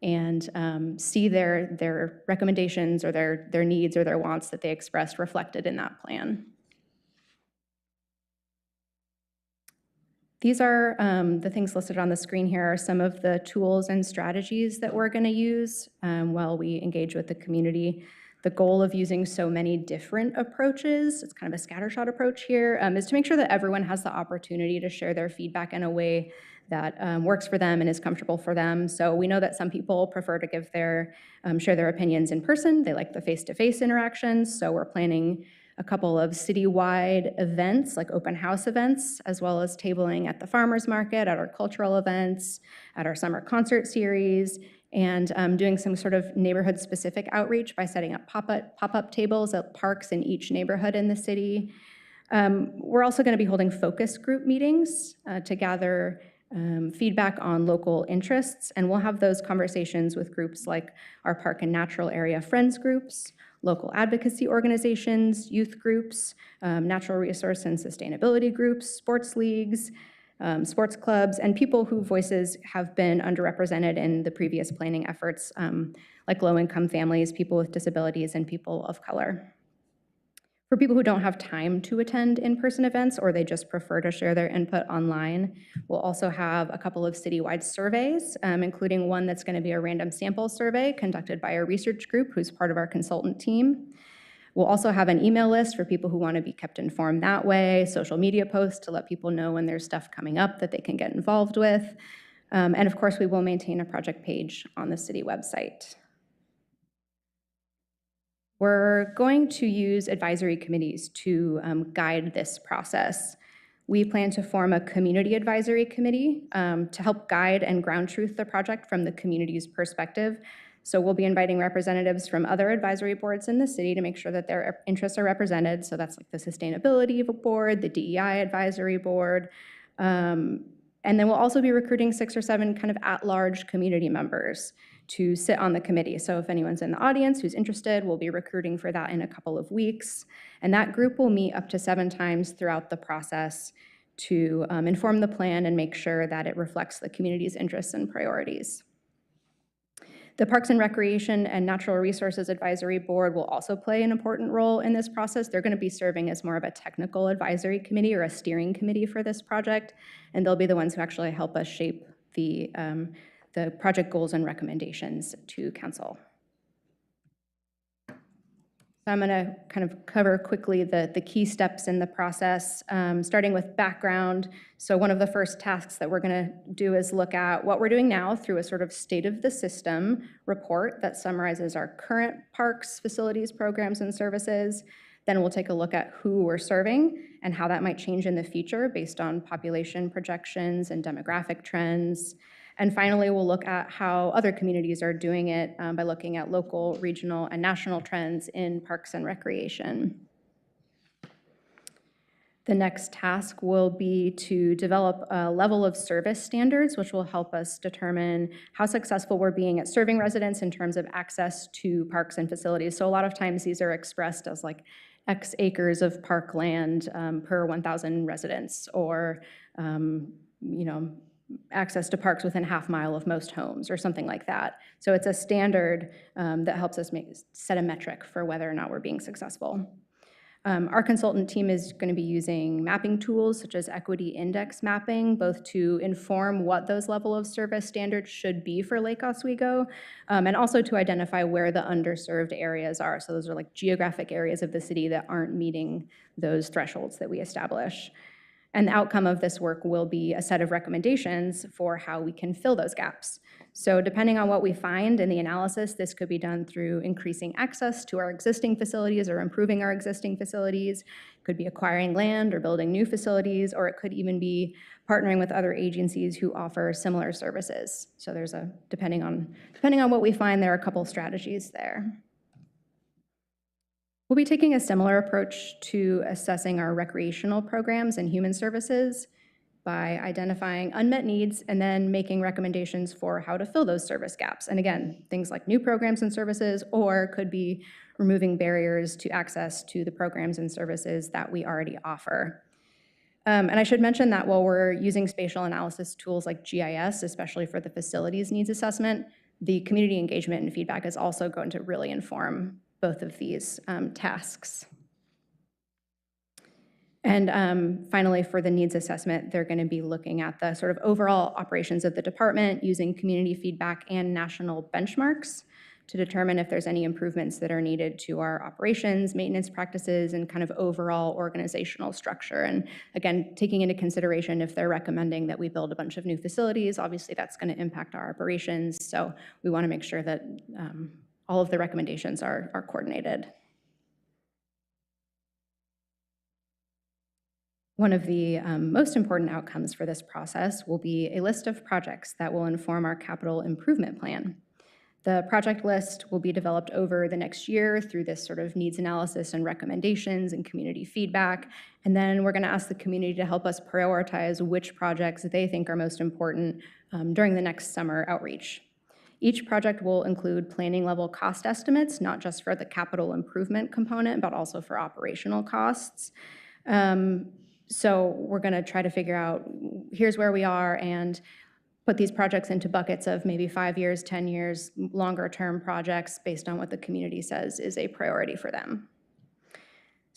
and see their recommendations or their needs or their wants that they expressed reflected in that plan. These are the things listed on the screen here are some of the tools and strategies that we're going to use while we engage with the community. The goal of using so many different approaches, it's kind of a scattershot approach here, is to make sure that everyone has the opportunity to share their feedback in a way that works for them and is comfortable for them. So we know that some people prefer to give share their opinions in person. They like the face-to-face interactions. So we're planning a couple of citywide events, like open house events, as well as tabling at the farmers market, at our cultural events, at our summer concert series, and doing some sort of neighborhood-specific outreach by setting up pop-up tables at parks in each neighborhood in the city. We're also going to be holding focus group meetings to gather feedback on local interests, and we'll have those conversations with groups like our Park and Natural Area Friends groups, local advocacy organizations, youth groups, natural resource and sustainability groups, sports leagues, sports clubs, and people whose voices have been underrepresented in the previous planning efforts, like low-income families, people with disabilities, and people of color. For people who don't have time to attend in-person events or they just prefer to share their input online, we'll also have a couple of citywide surveys, including one that's going to be a random sample survey conducted by a research group who's part of our consultant team. We'll also have an email list for people who want to be kept informed that way, social media posts to let people know when there's stuff coming up that they can get involved with. And of course, we will maintain a project page on the city website. We're going to use advisory committees to guide this process. We plan to form a community advisory committee to help guide and ground truth the project from the community's perspective. So we'll be inviting representatives from other advisory boards in the city to make sure that their interests are represented. So that's like the Sustainability Board, the DEI Advisory Board. And then we'll also be recruiting 6 or 7 kind of at-large community members to sit on the committee. So if anyone's in the audience who's interested, we'll be recruiting for that in a couple of weeks. And that group will meet up to 7 times throughout the process to inform the plan and make sure that it reflects the community's interests and priorities. The Parks and Recreation and Natural Resources Advisory Board will also play an important role in this process. They're going to be serving as more of a technical advisory committee or a steering committee for this project, and they'll be the ones who actually help us shape the project goals and recommendations to council. So I'm going to kind of cover quickly the key steps in the process, starting with background. So one of the first tasks that we're going to do is look at what we're doing now through a sort of state of the system report that summarizes our current parks, facilities, programs, and services. Then we'll take a look at who we're serving and how that might change in the future based on population projections and demographic trends. And finally, we'll look at how other communities are doing it by looking at local, regional, and national trends in parks and recreation. The next task will be to develop a level of service standards, which will help us determine how successful we're being at serving residents in terms of access to parks and facilities. So a lot of times these are expressed as like X acres of parkland per 1,000 residents, or access to parks within half mile of most homes or something like that. So it's a standard that helps us set a metric for whether or not we're being successful. Our consultant team is going to be using mapping tools such as equity index mapping, both to inform what those level of service standards should be for Lake Oswego, and also to identify where the underserved areas are. So those are like geographic areas of the city that aren't meeting those thresholds that we establish. And the outcome of this work will be a set of recommendations for how we can fill those gaps. So depending on what we find in the analysis, this could be done through increasing access to our existing facilities or improving our existing facilities. It could be acquiring land or building new facilities, or it could even be partnering with other agencies who offer similar services. So there's depending on what we find, there are a couple strategies there. We'll be taking a similar approach to assessing our recreational programs and human services by identifying unmet needs and then making recommendations for how to fill those service gaps. And again, things like new programs and services, or could be removing barriers to access to the programs and services that we already offer. And I should mention that while we're using spatial analysis tools like GIS, especially for the facilities needs assessment, the community engagement and feedback is also going to really inform both of these tasks. And finally, for the needs assessment, they're going to be looking at the sort of overall operations of the department using community feedback and national benchmarks to determine if there's any improvements that are needed to our operations, maintenance practices, and kind of overall organizational structure. And again, taking into consideration if they're recommending that we build a bunch of new facilities, obviously that's going to impact our operations. So we want to make sure that all of the recommendations are coordinated. One of the most important outcomes for this process will be a list of projects that will inform our capital improvement plan. The project list will be developed over the next year through this sort of needs analysis and recommendations and community feedback. And then we're going to ask the community to help us prioritize which projects they think are most important during the next summer outreach. Each project will include planning level cost estimates, not just for the capital improvement component, but also for operational costs. So we're going to try to figure out, here's where we are, and put these projects into buckets of maybe 5 years, 10 years, longer term projects based on what the community says is a priority for them.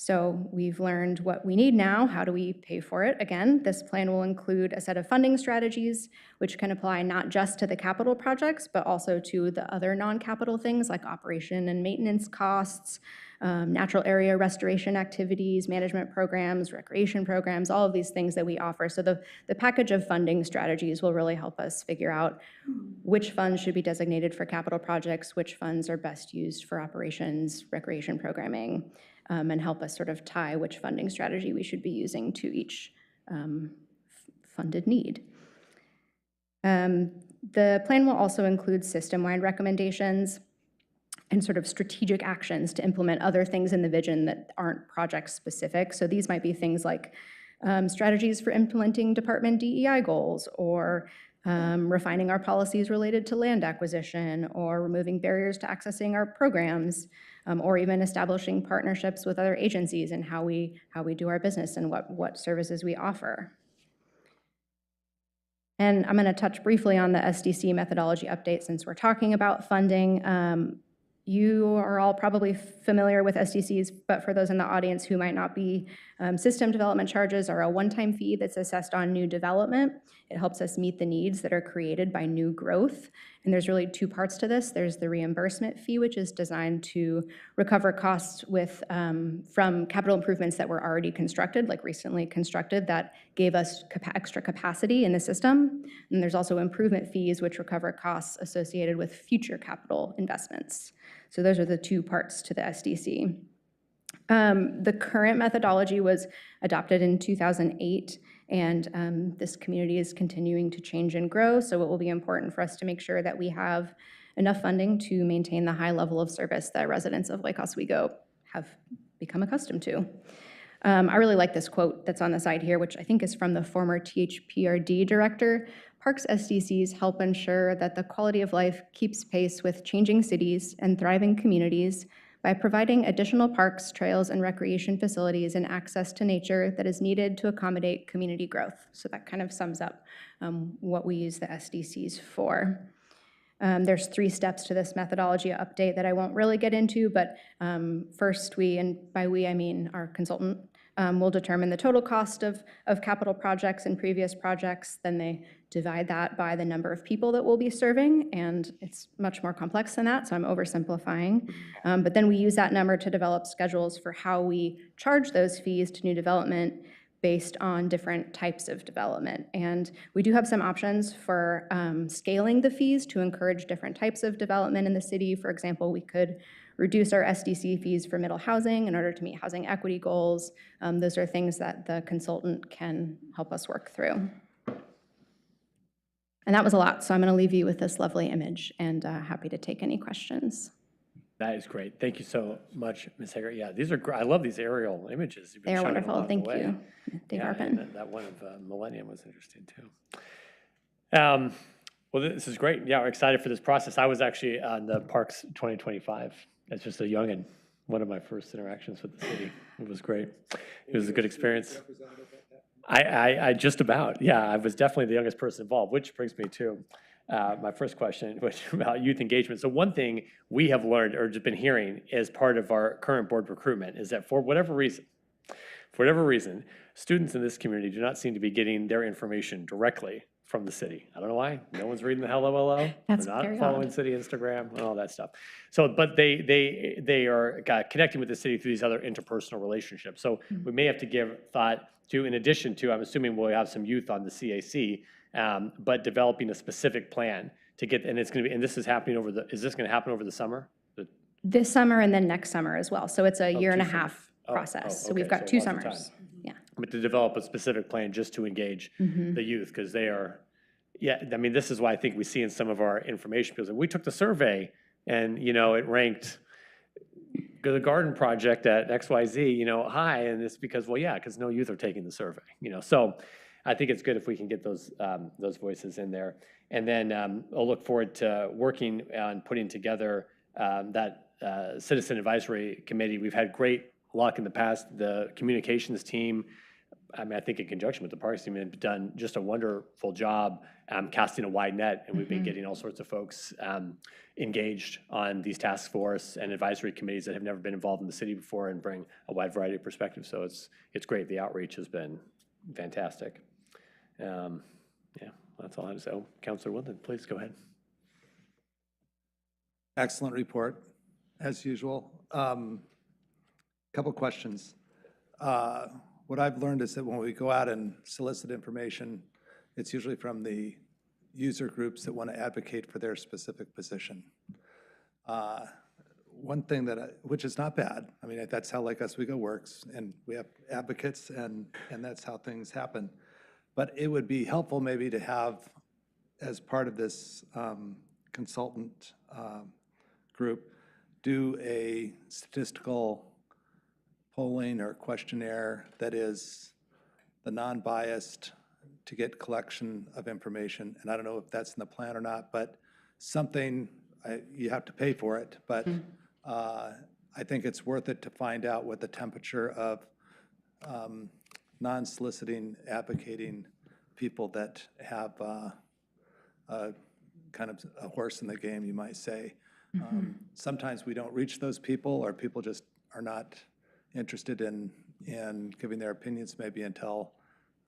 So we've learned what we need now. How do we pay for it? Again, this plan will include a set of funding strategies, which can apply not just to the capital projects, but also to the other non-capital things like operation and maintenance costs, natural area restoration activities, management programs, recreation programs, all of these things that we offer. So the package of funding strategies will really help us figure out which funds should be designated for capital projects, which funds are best used for operations, recreation programming, and help us sort of tie which funding strategy we should be using to each funded need. The plan will also include system-wide recommendations and sort of strategic actions to implement other things in the vision that aren't project-specific. So these might be things like strategies for implementing department DEI goals, or refining our policies related to land acquisition, or removing barriers to accessing our programs, or even establishing partnerships with other agencies and how we do our business and what services we offer. And I'm going to touch briefly on the SDC methodology update since we're talking about funding. You are all probably familiar with SDCs, but for those in the audience who might not be, system development charges are a one-time fee that's assessed on new development. It helps us meet the needs that are created by new growth. And there's really two parts to this. There's the reimbursement fee, which is designed to recover costs from capital improvements that were already constructed, like recently constructed, that gave us extra capacity in the system. And there's also improvement fees, which recover costs associated with future capital investments. So those are the two parts to the SDC. The current methodology was adopted in 2008, and this community is continuing to change and grow, so it will be important for us to make sure that we have enough funding to maintain the high level of service that residents of Lake Oswego have become accustomed to. I really like this quote that's on the side here, which I think is from the former THPRD director. Parks SDCs help ensure that the quality of life keeps pace with changing cities and thriving communities by providing additional parks, trails, and recreation facilities and access to nature that is needed to accommodate community growth. So that kind of sums up what we use the SDCs for. There's 3 steps to this methodology update that I won't really get into, but first we, and by we I mean our consultant, will determine the total cost of capital projects and previous projects. Then they divide that by the number of people that we'll be serving, and it's much more complex than that, so I'm oversimplifying. But then we use that number to develop schedules for how we charge those fees to new development based on different types of development. And we do have some options for scaling the fees to encourage different types of development in the city. For example, we could reduce our SDC fees for middle housing in order to meet housing equity goals. Those are things that the consultant can help us work through. And that was a lot, so I'm going to leave you with this lovely image, and happy to take any questions. That is great. Thank you so much, Ms. Hager. Yeah, these are I love these aerial images. You've been They are showing wonderful. along the Thank way. you, Dave Yeah, Arpin. and that one of Millennium was interesting too. Well, this is great. Yeah, we're excited for this process. I was actually on the Parks 2025 as just a youngin', one of my first interactions with the city. It was great. It was a good experience. I just about, yeah, I was definitely the youngest person involved, which brings me to my first question, which is about youth engagement. So one thing we have learned or just been hearing as part of our current board recruitment is that for whatever reason, students in this community do not seem to be getting their information directly from the city. I don't know why. No one's reading the hello. That's They're not very following odd. city Instagram and all that stuff. So, but they are connecting with the city through these other interpersonal relationships. So we may have to give thought to, in addition to, I'm assuming we'll have some youth on the CAC, but developing a specific plan to get, and it's going to be, and this is happening is this going to happen over the summer? This summer and then next summer as well. So it's a year and a 2 half summers. process. So okay, we've got so 2 lots of summers. time. Yeah. But to develop a specific plan just to engage the youth, because they are, yeah, I mean, this is why I think we see in some of our information, because we took the survey and, you know, it ranked the garden project at XYZ, you know, high, and it's because, well, yeah, because no youth are taking the survey, you know. So I think it's good if we can get those voices in there. And then I'll look forward to working on putting together that Citizen Advisory Committee. We've had great luck in the past. The communications team I mean, I think in conjunction with the Parks team, have done just a wonderful job casting a wide net, and we've been getting all sorts of folks engaged on these task force and advisory committees that have never been involved in the city before and bring a wide variety of perspectives. So it's great. The outreach has been fantastic. Yeah, that's all I have to say. Oh, Councilor Woodland, please go ahead. Excellent report, as usual. Couple questions. What I've learned is that when we go out and solicit information, it's usually from the user groups that want to advocate for their specific position. One thing which is not bad, I mean, that's how Lake Oswego works, and we have advocates, and that's how things happen. But it would be helpful maybe to have, as part of this consultant group, do a statistical polling or questionnaire that is the non-biased to get collection of information. And I don't know if that's in the plan or not, but something, you have to pay for it, but I think it's worth it to find out what the temperature of non-soliciting, advocating people that have kind of a horse in the game, you might say. Sometimes we don't reach those people, or people just are not interested in giving their opinions maybe until,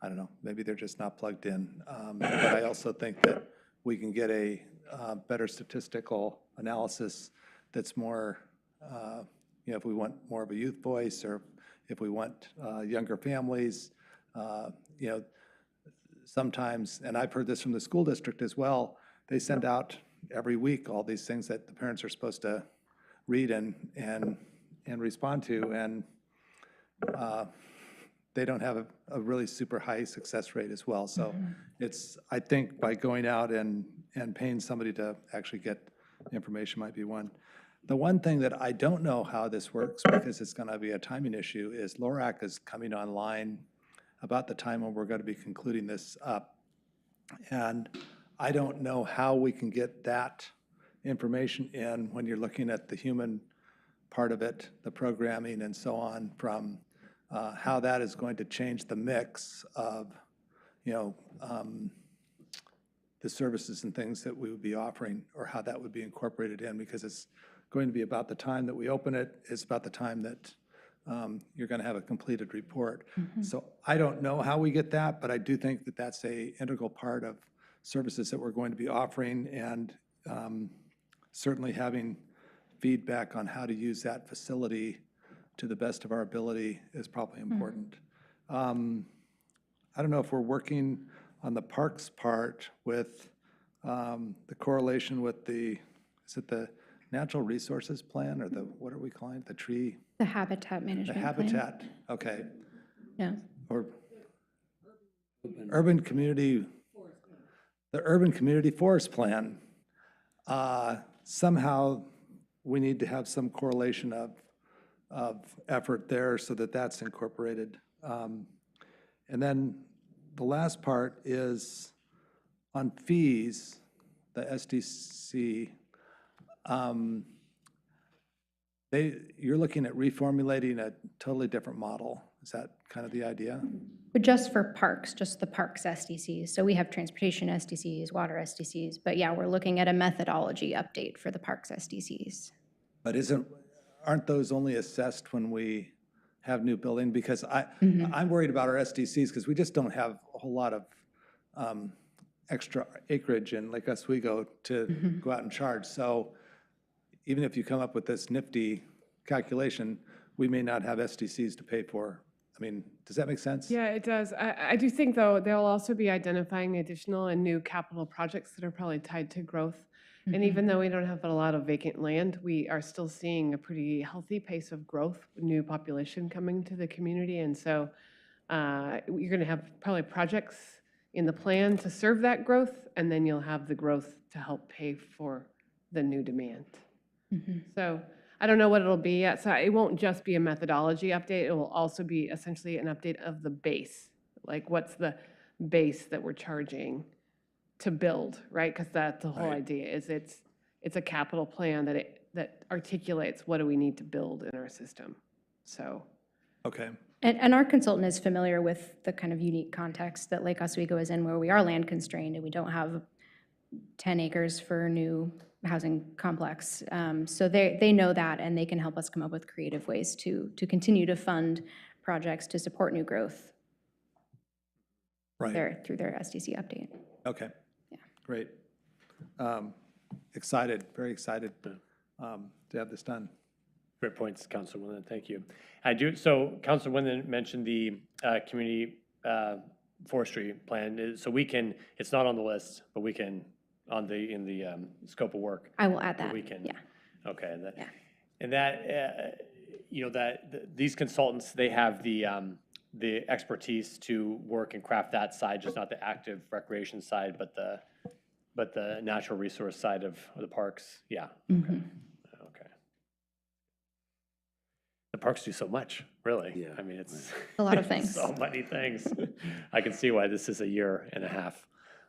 I don't know, maybe they're just not plugged in. But I also think that we can get a better statistical analysis that's more, you know, if we want more of a youth voice, or if we want younger families, you know, sometimes, and I've heard this from the school district as well, they send out every week all these things that the parents are supposed to read and respond to, and they don't have a really super high success rate as well. So it's, I think by going out and paying somebody to actually get information might be one. The one thing that I don't know how this works, because it's going to be a timing issue, is LORAC is coming online about the time when we're going to be concluding this up. And I don't know how we can get that information in when you're looking at the human part of it, the programming and so on, from how that is going to change the mix of, you know, the services and things that we would be offering, or how that would be incorporated in, because it's going to be about the time that we open it. It's about the time that you're going to have a completed report. So I don't know how we get that, but I do think that that's a integral part of services that we're going to be offering, and certainly having feedback on how to use that facility to the best of our ability is probably important. I don't know if we're working on the parks part with the correlation with the, is it the natural resources plan, or the, what are we calling it, the tree? The habitat The management plan. habitat, okay. Yeah. Or urban community, the urban community forest plan. Somehow we need to have some correlation of effort there so that that's incorporated. And then the last part is on fees, the SDC. You're looking at reformulating a totally different model. Is that kind of the idea? But just for parks, just the parks SDCs. So we have transportation SDCs, water SDCs, but yeah, we're looking at a methodology update for the parks SDCs. But aren't those only assessed when we have new building? Because I'm worried about our SDCs, because we just don't have a whole lot of extra acreage in Lake Oswego to go out and charge. So even if you come up with this nifty calculation, we may not have SDCs to pay for. I mean, does that make sense? Yeah, it does. I do think, though, they'll also be identifying additional and new capital projects that are probably tied to growth. And even though we don't have a lot of vacant land, we are still seeing a pretty healthy pace of growth, new population coming to the community. And so you're going to have probably projects in the plan to serve that growth, and then you'll have the growth to help pay for the new demand. So I don't know what it'll be yet. So it won't just be a methodology update. It will also be essentially an update of the base. Like, what's the base that we're charging to build, right? Because that's the whole idea, is it's a capital plan that articulates what do we need to build in our system. So. Okay. And our consultant is familiar with the kind of unique context that Lake Oswego is in, where we are land constrained and we don't have 10 acres for a new housing complex. So they know that, and they can help us come up with creative ways to continue to fund projects to support new growth Right. through their SDC update. Okay. Yeah. Great. Excited, very excited to have this done. Great points, Councilor Winland, thank you. I do, so Councilor Winland mentioned the community forestry plan, so we can, it's not on the list, but we can, in the scope of work. I will add that, We can. yeah. Okay, and that, Yeah. and that, you know, these consultants, they have the expertise to work and craft that side, just not the active recreation side, but the natural resource side of the parks, yeah. Okay. Okay. The parks do so much, really. Yeah. I mean, it's A lot of things. so many things. I can see why this is a 1.5-year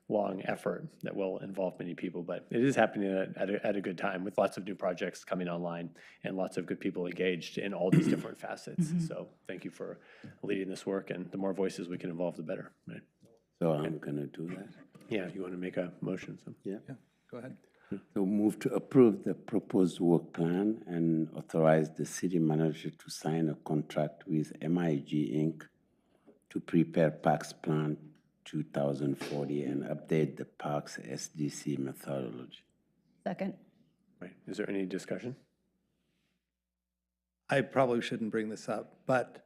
long effort that will involve many people, but it is happening at a good time with lots of new projects coming online and lots of good people engaged in all these different facets. So thank you for leading this work, and the more voices we can involve, the better, right? So I'm gonna do that. Yeah, you want to make a motion? So. Yeah. Yeah, go ahead. So move to approve the proposed work plan and authorize the city manager to sign a contract with MIG Inc. to prepare Parks Plan 2040 and update the Parks SDC methodology. Second. Right. Is there any discussion? I probably shouldn't bring this up, but,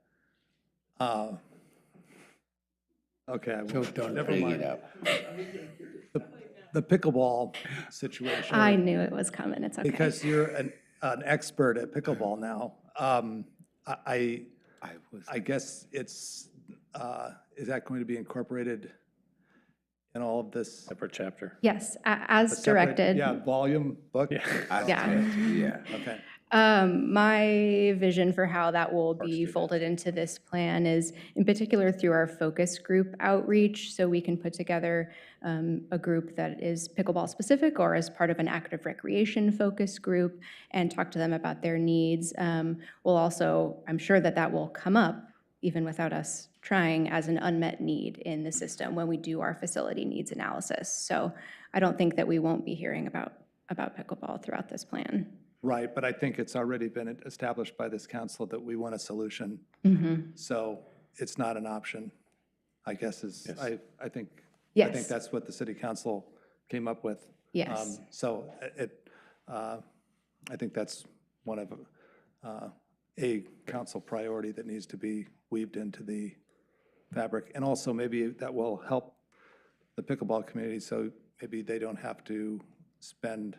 okay, I So won't. don't Never bring mind. it up. The pickleball situation. I knew it was coming, it's okay. Because you're an expert at pickleball now. I guess it's, is that going to be incorporated in all of this? Separate chapter. Yes, as Separate- directed. Yeah, volume, book? Yeah. Yeah. Okay. My vision for how that will be folded into this plan is in particular through our focus group outreach, so we can put together a group that is pickleball specific or as part of an active recreation focus group and talk to them about their needs. We'll also, I'm sure that will come up even without us trying as an unmet need in the system when we do our facility needs analysis. So I don't think that we won't be hearing about pickleball throughout this plan. Right, but I think it's already been established by this council that we want a solution. So it's not an option, I guess is, I think Yes. that's what the city council came up with. Yes. So I think that's one of a council priority that needs to be weaved into the fabric. And also maybe that will help the pickleball community, so maybe they don't have to spend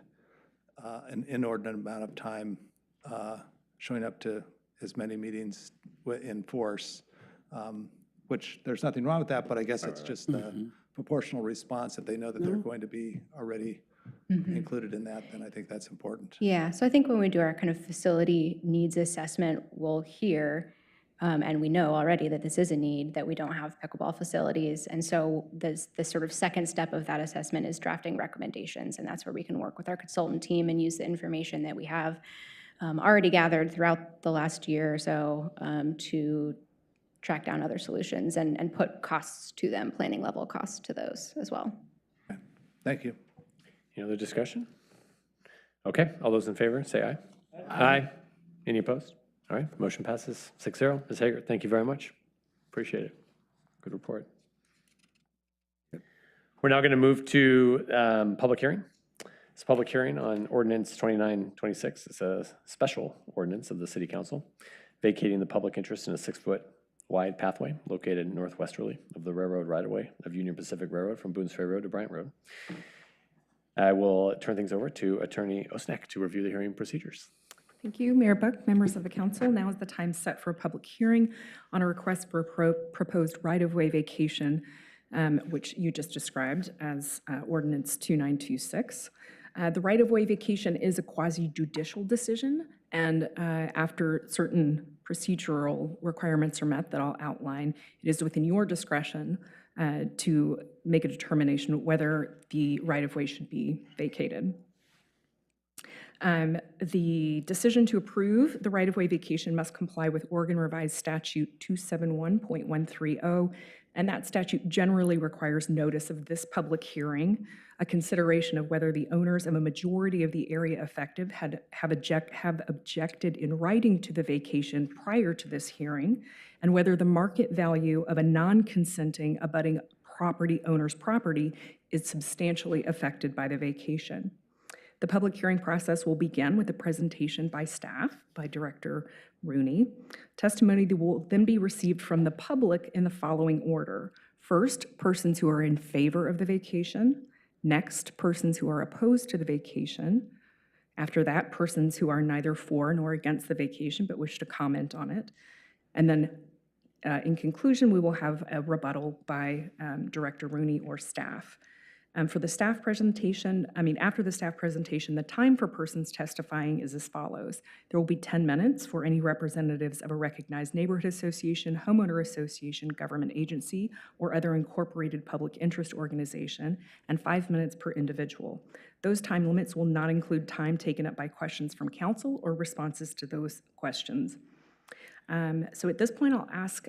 an inordinate amount of time showing up to as many meetings in force, which there's nothing wrong with that, but I guess it's just the proportional response. If they know that they're going to be already included in that, then I think that's important. Yeah, so I think when we do our kind of facility needs assessment, we'll hear, and we know already that this is a need, that we don't have pickleball facilities. And so the sort of second step of that assessment is drafting recommendations. And that's where we can work with our consultant team and use the information that we have already gathered throughout the last year or so to track down other solutions and put costs to them, planning level costs to those as well. Thank you. Any other discussion? Okay, all those in favor, say aye. Aye. Any opposed? All right, motion passes 6-0. Ms. Hager, thank you very much. Appreciate it. Good report. We're now going to move to public hearing. It's a public hearing on Ordinance 2926. It's a special ordinance of the City Council vacating the public interest in a 6-foot wide pathway located northwesterly of the railroad right-of-way of Union Pacific Railroad from Boones Ferry Road to Bryant Road. I will turn things over to Attorney Osnek to review the hearing procedures. Thank you, Mayor Buck, members of the council. Now is the time set for a public hearing on a request for a proposed right-of-way vacation, which you just described as Ordinance 2926. The right-of-way vacation is a quasi-judicial decision, and after certain procedural requirements are met that I'll outline, it is within your discretion to make a determination whether the right-of-way should be vacated. The decision to approve the right-of-way vacation must comply with Oregon Revised Statute 271.130, and that statute generally requires notice of this public hearing, a consideration of whether the owners of a majority of the area affected have objected in writing to the vacation prior to this hearing, and whether the market value of a non-consenting abutting property owner's property is substantially affected by the vacation. The public hearing process will begin with a presentation by staff, by Director Rooney. Testimony that will then be received from the public in the following order. First, persons who are in favor of the vacation. Next, persons who are opposed to the vacation. After that, persons who are neither for nor against the vacation but wish to comment on it. And then in conclusion, we will have a rebuttal by Director Rooney or staff. For the staff presentation, after the staff presentation, the time for persons testifying is as follows. There will be 10 minutes for any representatives of a recognized neighborhood association, homeowner association, government agency, or other incorporated public interest organization, and 5 minutes per individual. Those time limits will not include time taken up by questions from council or responses to those questions. So at this point, I'll ask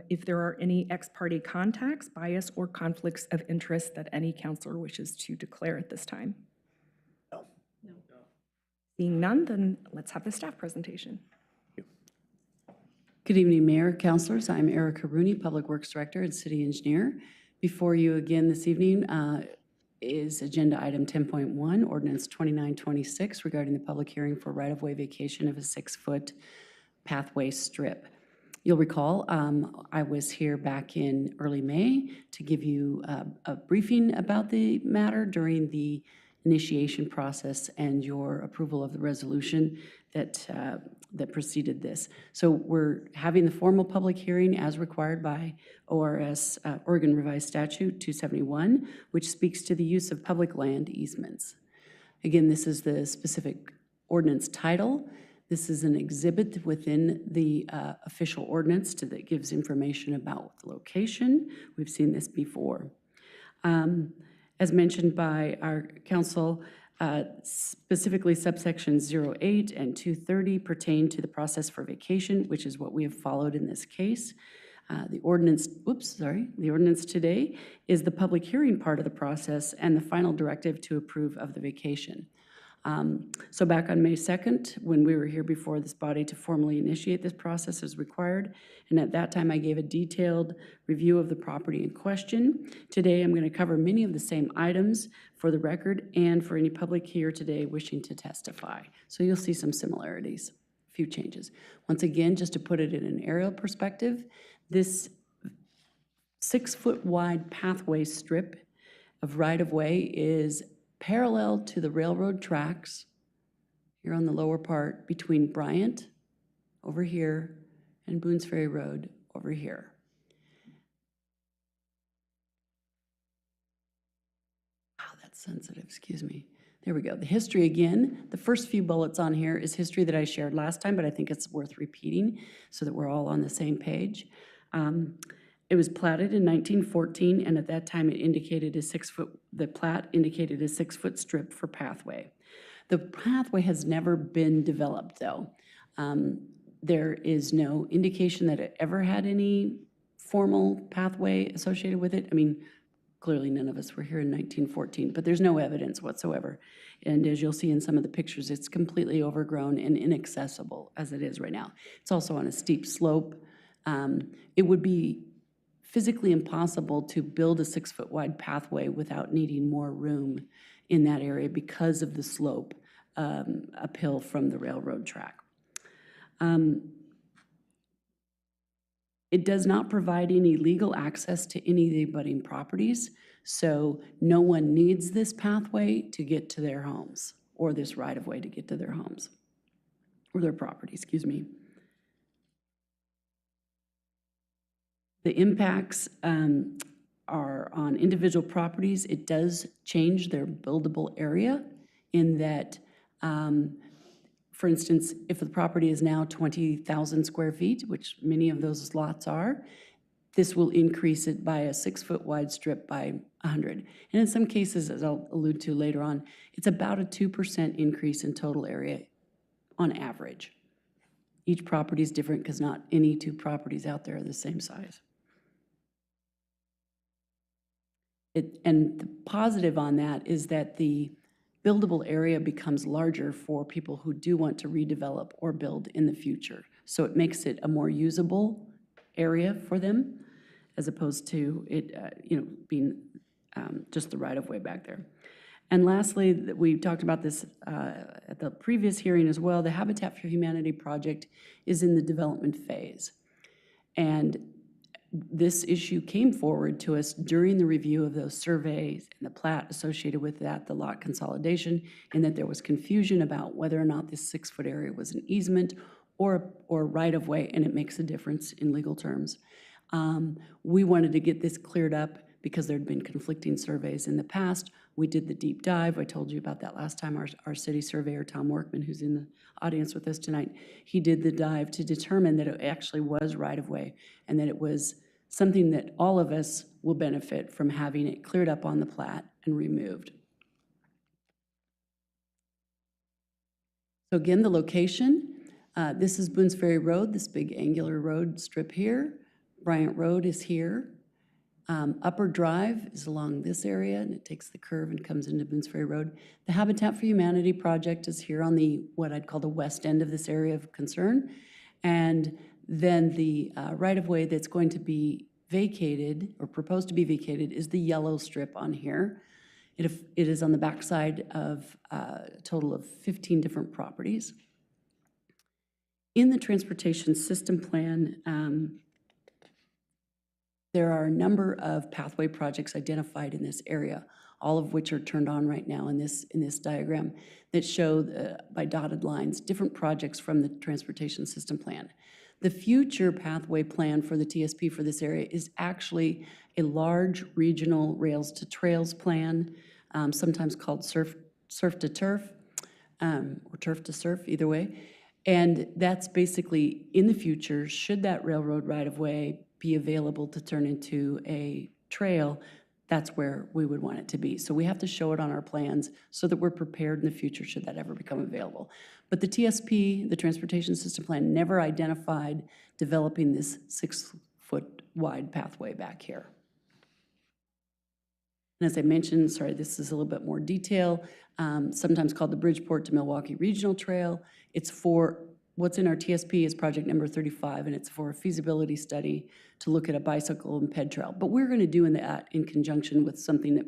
if there are any ex parte contacts, bias, or conflicts of interest that any counselor wishes to declare at this time. No. Seeing none, then let's have the staff presentation. Good evening, Mayor, councilors. I'm Erica Rooney, Public Works Director and City Engineer. Before you again this evening is Agenda Item 10.1, Ordinance 2926, regarding the public hearing for right-of-way vacation of a 6-foot pathway strip. You'll recall I was here back in early May to give you a briefing about the matter during the initiation process and your approval of the resolution that preceded this. So we're having the formal public hearing as required by ORS, Oregon Revised Statute 271, which speaks to the use of public land easements. Again, this is the specific ordinance title. This is an exhibit within the official ordinance that gives information about the location. We've seen this before. As mentioned by our council, specifically subsections 08 and 230 pertain to the process for vacation, which is what we have followed in this case. The ordinance today is the public hearing part of the process and the final directive to approve of the vacation. So back on May 2nd, when we were here before this body to formally initiate this process as required, and at that time I gave a detailed review of the property in question. Today I'm going to cover many of the same items for the record and for any public here today wishing to testify. So you'll see some similarities, a few changes. Once again, just to put it in an aerial perspective, this 6-foot wide pathway strip of right-of-way is parallel to the railroad tracks here on the lower part between Bryant over here and Boones Ferry Road over here. Wow, that's sensitive, excuse me. There we go. The history again, the first few bullets on here is history that I shared last time, but I think it's worth repeating so that we're all on the same page. It was platted in 1914, and at that time it indicated a 6-foot, the plat indicated a 6-foot strip for pathway. The pathway has never been developed though. There is no indication that it ever had any formal pathway associated with it. I mean, clearly none of us were here in 1914, but there's no evidence whatsoever. And as you'll see in some of the pictures, it's completely overgrown and inaccessible as it is right now. It's also on a steep slope. It would be physically impossible to build a 6-foot wide pathway without needing more room in that area because of the slope uphill from the railroad track. It does not provide any legal access to any of the abutting properties, so no one needs this pathway to get to their homes, or this right-of-way to get to their homes, or their property, excuse me. The impacts are on individual properties. It does change their buildable area in that, for instance, if the property is now 20,000 square feet, which many of those lots are, this will increase it by a 6-foot wide strip by 100. And in some cases, as I'll allude to later on, it's about a 2% increase in total area on average. Each property is different because not any two properties out there are the same size. And the positive on that is that the buildable area becomes larger for people who do want to redevelop or build in the future. So it makes it a more usable area for them, as opposed to it, being just the right-of-way back there. And lastly, we talked about this at the previous hearing as well. The Habitat for Humanity project is in the development phase. And this issue came forward to us during the review of those surveys and the plat associated with that, the lot consolidation, and that there was confusion about whether or not this 6-foot area was an easement or right-of-way, and it makes a difference in legal terms. We wanted to get this cleared up because there had been conflicting surveys in the past. We did the deep dive. I told you about that last time. Our city surveyor, Tom Workman, who's in the audience with us tonight, he did the dive to determine that it actually was right-of-way and that it was something that all of us will benefit from having it cleared up on the plat and removed. So again, the location, this is Boones Ferry Road, this big angular road strip here. Bryant Road is here. Upper Drive is along this area, and it takes the curve and comes into Boones Ferry Road. The Habitat for Humanity project is here on the, what I'd call the west end of this area of concern. And then the right-of-way that's going to be vacated, or proposed to be vacated, is the yellow strip on here. It is on the backside of a total of 15 different properties. In the transportation system plan, there are a number of pathway projects identified in this area, all of which are turned on right now in this diagram that show by dotted lines different projects from the transportation system plan. The future pathway plan for the TSP for this area is actually a large regional rails to trails plan, sometimes called surf to turf, or turf to surf, either way. And that's basically in the future, should that railroad right-of-way be available to turn into a trail, that's where we would want it to be. So we have to show it on our plans so that we're prepared in the future should that ever become available. But the TSP, the Transportation System Plan, never identified developing this 6-foot wide pathway back here. And as I mentioned, sorry, this is a little bit more detail, sometimes called the Bridgeport to Milwaukee Regional Trail. It's for, what's in our TSP is project number 35, and it's for a feasibility study to look at a bicycle and ped trail. But we're going to do that in conjunction with something that,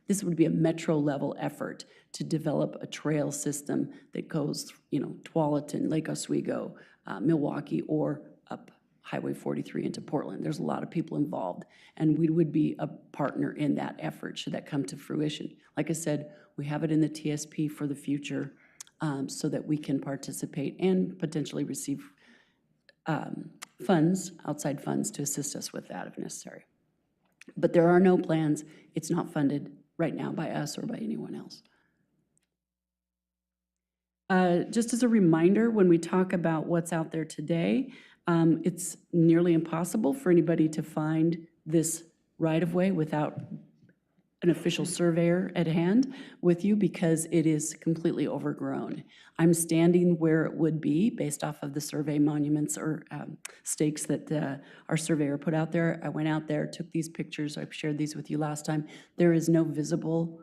this would be a metro level effort to develop a trail system that goes, Tualatin, Lake Oswego, Milwaukee, or up Highway 43 into Portland. There's a lot of people involved, and we would be a partner in that effort should that come to fruition. Like I said, we have it in the TSP for the future so that we can participate and potentially receive funds, outside funds, to assist us with that if necessary. But there are no plans. It's not funded right now by us or by anyone else. Just as a reminder, when we talk about what's out there today, it's nearly impossible for anybody to find this right-of-way without an official surveyor at hand with you because it is completely overgrown. I'm standing where it would be based off of the survey monuments or stakes that our surveyor put out there. I went out there, took these pictures. I've shared these with you last time. There is no visible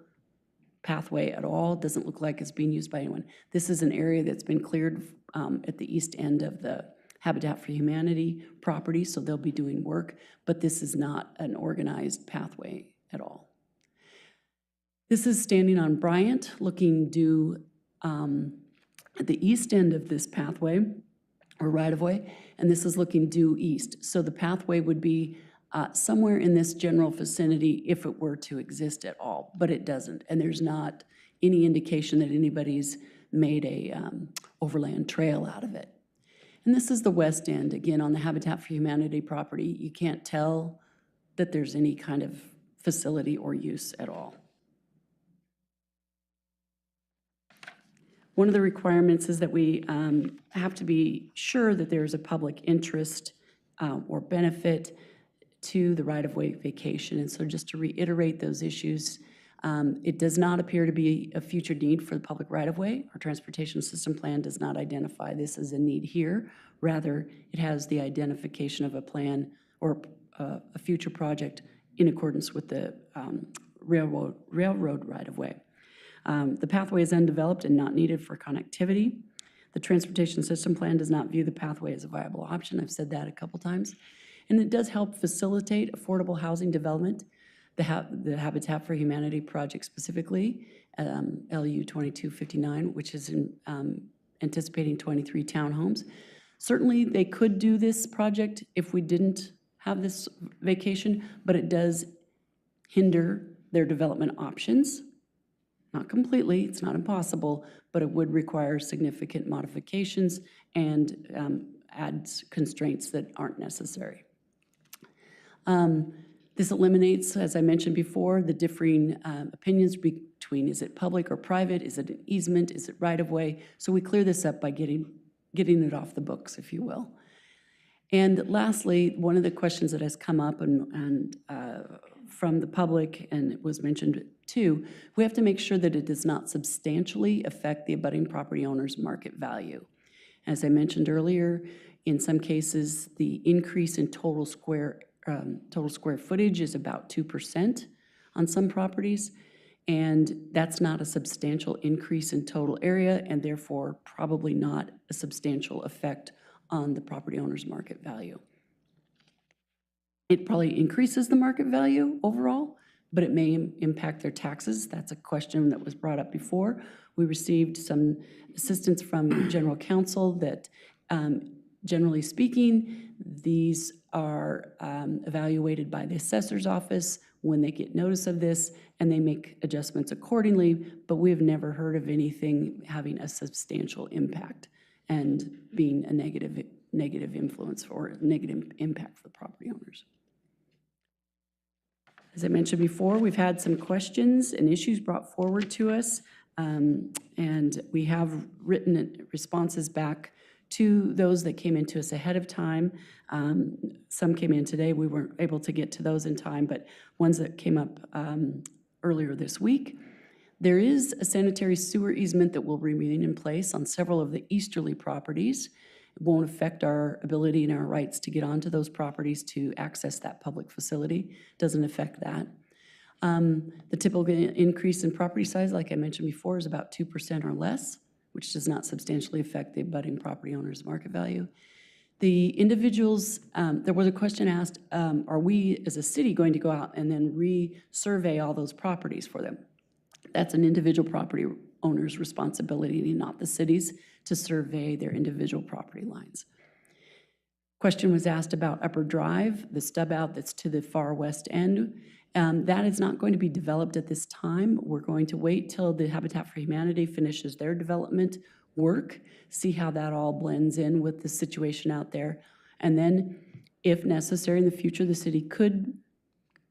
pathway at all. It doesn't look like it's being used by anyone. This is an area that's been cleared at the east end of the Habitat for Humanity property, so they'll be doing work, but this is not an organized pathway at all. This is standing on Bryant, looking due at the east end of this pathway, or right-of-way, and this is looking due east. So the pathway would be somewhere in this general vicinity if it were to exist at all, but it doesn't, and there's not any indication that anybody's made a overland trail out of it. And this is the west end, again, on the Habitat for Humanity property. You can't tell that there's any kind of facility or use at all. One of the requirements is that we have to be sure that there's a public interest or benefit to the right-of-way vacation. And so just to reiterate those issues, it does not appear to be a future need for the public right-of-way. Our transportation system plan does not identify this as a need here. Rather, it has the identification of a plan or a future project in accordance with the railroad right-of-way. The pathway is undeveloped and not needed for connectivity. The transportation system plan does not view the pathway as a viable option. I've said that a couple times. And it does help facilitate affordable housing development. The Habitat for Humanity project specifically, LU 2259, which is anticipating 23 townhomes. Certainly, they could do this project if we didn't have this vacation, but it does hinder their development options. Not completely, it's not impossible, but it would require significant modifications and adds constraints that aren't necessary. This eliminates, as I mentioned before, the differing opinions between is it public or private, is it an easement, is it right-of-way? So we clear this up by getting it off the books, if you will. And lastly, one of the questions that has come up and from the public, and it was mentioned too, we have to make sure that it does not substantially affect the abutting property owner's market value. As I mentioned earlier, in some cases, the increase in total square footage is about 2% on some properties, and that's not a substantial increase in total area, and therefore probably not a substantial effect on the property owner's market value. It probably increases the market value overall, but it may impact their taxes. That's a question that was brought up before. We received some assistance from General Counsel that, generally speaking, these are evaluated by the assessor's office when they get notice of this, and they make adjustments accordingly, but we've never heard of anything having a substantial impact and being a negative influence or negative impact for the property owners. As I mentioned before, we've had some questions and issues brought forward to us, and we have written responses back to those that came into us ahead of time. Some came in today. We weren't able to get to those in time, but ones that came up earlier this week. There is a sanitary sewer easement that will remain in place on several of the easterly properties. It won't affect our ability and our rights to get onto those properties to access that public facility. Doesn't affect that. The typical increase in property size, like I mentioned before, is about 2% or less, which does not substantially affect the abutting property owner's market value. The individuals, there was a question asked, are we as a city going to go out and then re-survey all those properties for them? That's an individual property owner's responsibility, not the city's, to survey their individual property lines. Question was asked about Upper Drive, the stub out that's to the far west end. That is not going to be developed at this time. We're going to wait till the Habitat for Humanity finishes their development work, see how that all blends in with the situation out there. And then, if necessary in the future, the city could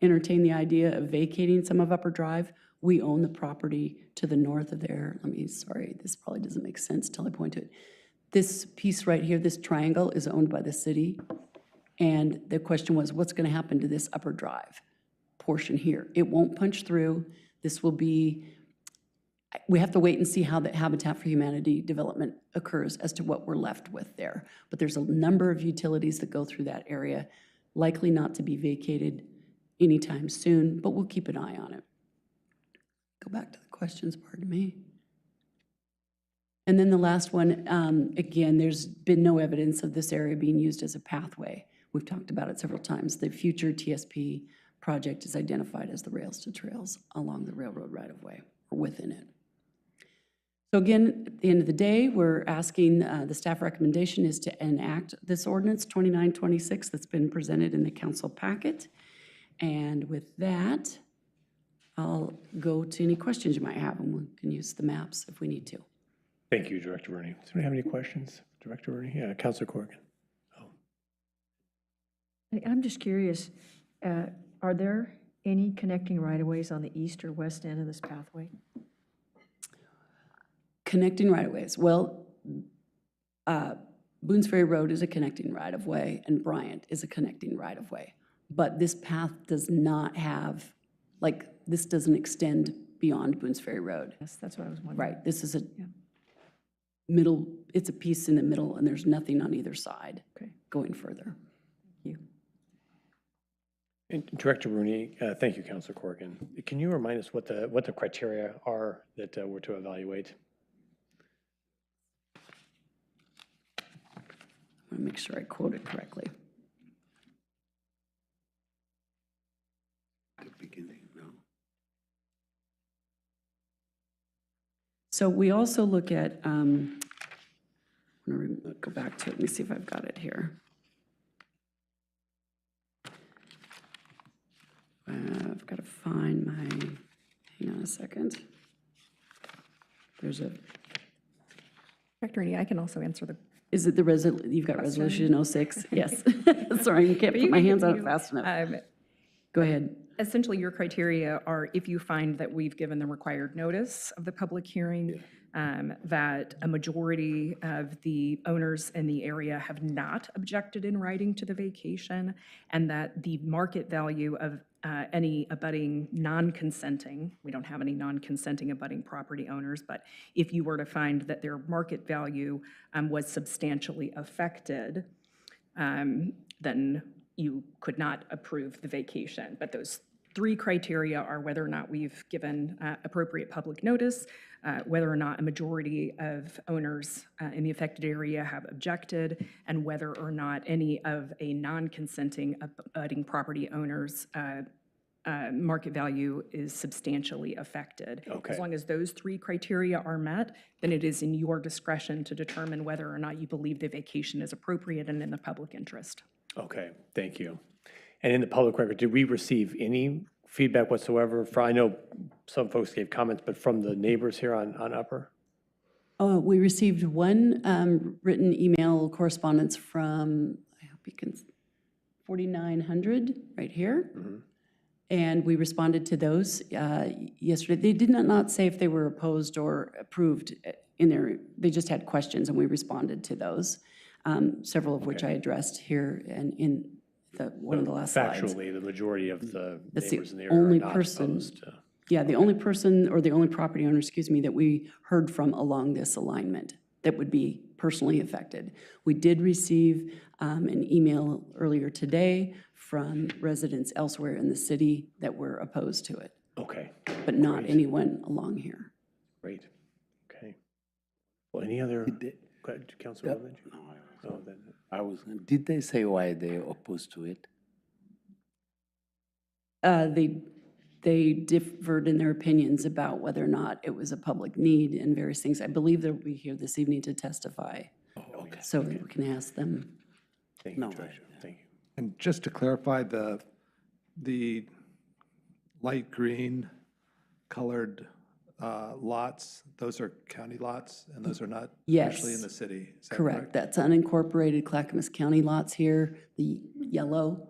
entertain the idea of vacating some of Upper Drive. We own the property to the north of there. Sorry, this probably doesn't make sense till I point to it. This piece right here, this triangle, is owned by the city. And the question was, what's going to happen to this Upper Drive portion here? It won't punch through. This will be, we have to wait and see how the Habitat for Humanity development occurs as to what we're left with there. But there's a number of utilities that go through that area, likely not to be vacated anytime soon, but we'll keep an eye on it. Go back to the questions, pardon me. And then the last one, again, there's been no evidence of this area being used as a pathway. We've talked about it several times. The future TSP project is identified as the rails to trails along the railroad right-of-way or within it. So again, at the end of the day, we're asking, the staff recommendation is to enact this ordinance 2926 that's been presented in the council packet. And with that, I'll go to any questions you might have, and we can use the maps if we need to. Thank you, Director Rooney. Does anybody have any questions? Director Rooney? Yeah, Councilor Corrigan. I'm just curious, are there any connecting right-of-ways on the east or west end of this pathway? Connecting right-of-ways. Well, Boones Ferry Road is a connecting right-of-way, and Bryant is a connecting right-of-way. but this path does not have, like, this doesn't extend beyond Boones Ferry Road. Yes, that's what I was wondering. Right, this is a middle, it's a piece in the middle, and there's nothing on either side Okay. going further. Thank you. And Director Rooney, thank you, Councilor Corrigan. Can you remind us what the criteria are that we're to evaluate? I want to make sure I quote it correctly. The beginning, no? So we also look at, I'm going to go back to it. Let me see if I've got it here. I've got to find my, hang on a second. There's a, Director Rooney, I can also answer the is it the you've got Resolution 06? Yes. Sorry, I can't put my hands on it fast enough. Go ahead. Essentially, your criteria are if you find that we've given the required notice of the public hearing, that a majority of the owners in the area have not objected in writing to the vacation, and that the market value of any abutting non-consenting, we don't have any non-consenting abutting property owners, but if you were to find that their market value was substantially affected, then you could not approve the vacation. But those three criteria are whether or not we've given appropriate public notice, whether or not a majority of owners in the affected area have objected, and whether or not any of a non-consenting abutting property owners' market value is substantially affected. Okay. As long as those three criteria are met, then it is in your discretion to determine whether or not you believe the vacation is appropriate and in the public interest. Okay, thank you. And in the public record, did we receive any feedback whatsoever from, I know some folks gave comments, but from the neighbors here on Upper? Oh, we received one written email correspondence from, I hope you can, 4900 right here. And we responded to those yesterday. They did not say if they were opposed or approved in there. They just had questions, and we responded to those, several of which I addressed here and in one of the last slides. Factually, the majority of the That's neighbors in the the area are only not person. opposed. Yeah, the only person, or the only property owner, excuse me, that we heard from along this alignment that would be personally affected. We did receive an email earlier today from residents elsewhere in the city that were opposed to it, Okay, but not anyone along here. great. Okay. Well, any other, go ahead, Councilor Lynch? No, I was, did they say why they're opposed to it? They differed in their opinions about whether or not it was a public need and various things. I believe they'll be here this evening to testify. Okay. So we can ask them. Thank you, No, Director. Thank you. And just to clarify, the light green colored lots, those are county lots, and those are not Yes. actually in the city? Is that Correct. That's unincorporated Clackamas County lots here. The yellow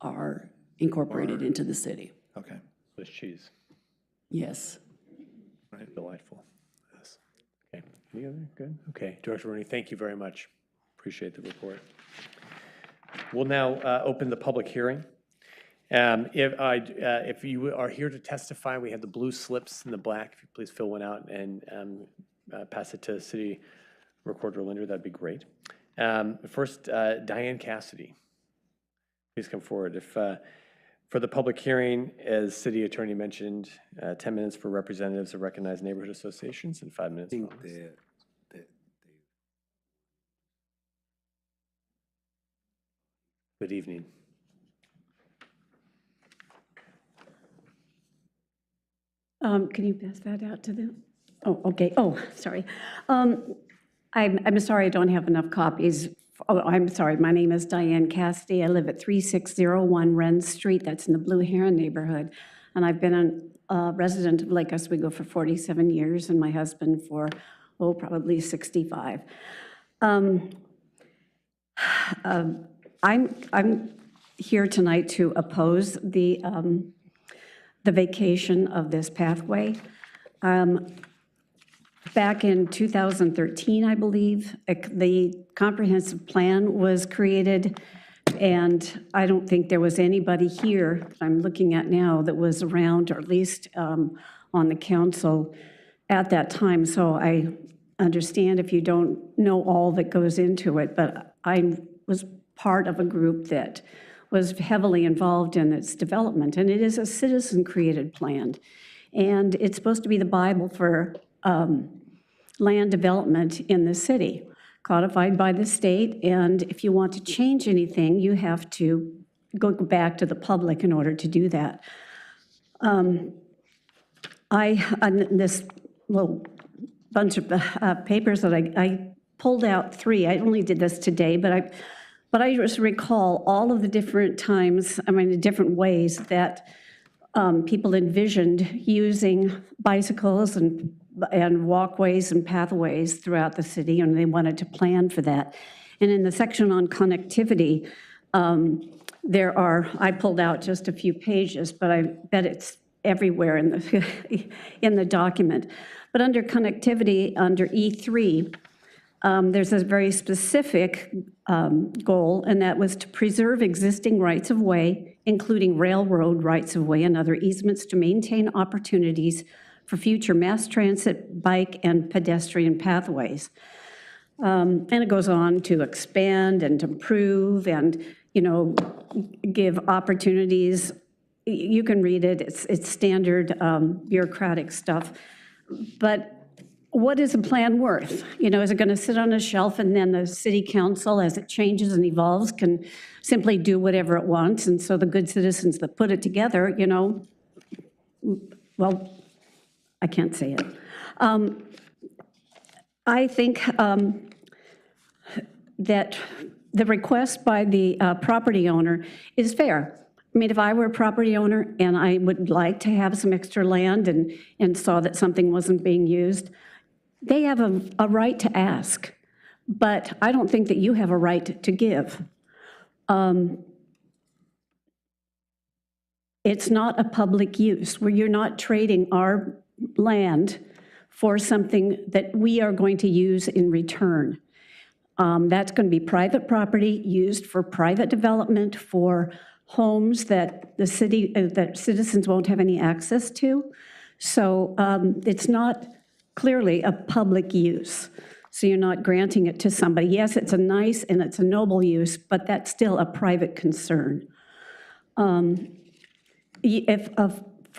are incorporated into the city. Okay. Swiss cheese, Yes. delightful. Yes. Okay, any other, good? Okay, Director Rooney, thank you very much. Appreciate the report. We'll now open the public hearing. If you are here to testify, we have the blue slips in the black. If you please fill one out and pass it to City Recorder Linder, that'd be great. First, Diane Cassidy, please come forward. For the public hearing, as City Attorney mentioned, 10 minutes for representatives of recognized neighborhood associations and 5 minutes. I think for us. Good evening. Can you pass that out to them? Oh, okay. Oh, sorry. I'm sorry I don't have enough copies. Oh, I'm sorry. My name is Diane Cassidy. I live at 3601 Wren Street. That's in the Blue Heron neighborhood. And I've been a resident of Lake Oswego for 47 years, and my husband for, probably 65. I'm here tonight to oppose the vacation of this pathway. Back in 2013, I believe, the comprehensive plan was created And I don't think there was anybody here that I'm looking at now that was around, or at least on the council at that time. So I understand if you don't know all that goes into it, but I was part of a group that was heavily involved in its development. And it is a citizen-created plan. And it's supposed to be the Bible for land development in the city, codified by the state. And if you want to change anything, you have to go back to the public in order to do that. On this little bunch of papers that I pulled out 3. I only did this today, but I just recall all of the different times, the different ways that people envisioned using bicycles and walkways and pathways throughout the city, and they wanted to plan for that. And in the section on connectivity, I pulled out just a few pages, but I bet it's everywhere in the document. But under connectivity, under E3, there's a very specific goal, and that was to preserve existing rights-of-way, including railroad rights-of-way and other easements, to maintain opportunities for future mass transit, bike, and pedestrian pathways. And it goes on to expand and improve and, give opportunities. You can read it. It's standard bureaucratic stuff. But what is a plan worth? Is it going to sit on a shelf and then the city council, as it changes and evolves, can simply do whatever it wants? And so the good citizens that put it together, well, I can't say it. I think that the request by the property owner is fair. If I were a property owner and I would like to have some extra land and saw that something wasn't being used, they have a right to ask, but I don't think that you have a right to give. It's not a public use where you're not trading our land for something that we are going to use in return. That's going to be private property used for private development, for homes that the city, that citizens won't have any access to. So it's not clearly a public use. So you're not granting it to somebody. Yes, it's a nice and it's a noble use, but that's still a private concern. For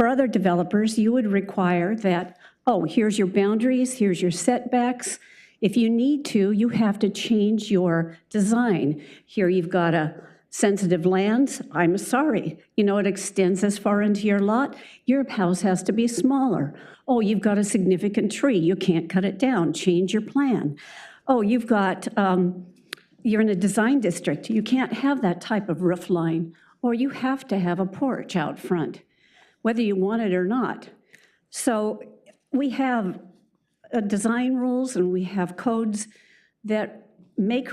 other developers, you would require that, here's your boundaries, here's your setbacks. If you need to, you have to change your design. Here you've got a sensitive lands, I'm sorry. It extends as far into your lot. Your house has to be smaller. You've got a significant tree. You can't cut it down. Change your plan. You've got, you're in a design district. You can't have that type of roof line. Or you have to have a porch out front, whether you want it or not. So we have design rules and we have codes that make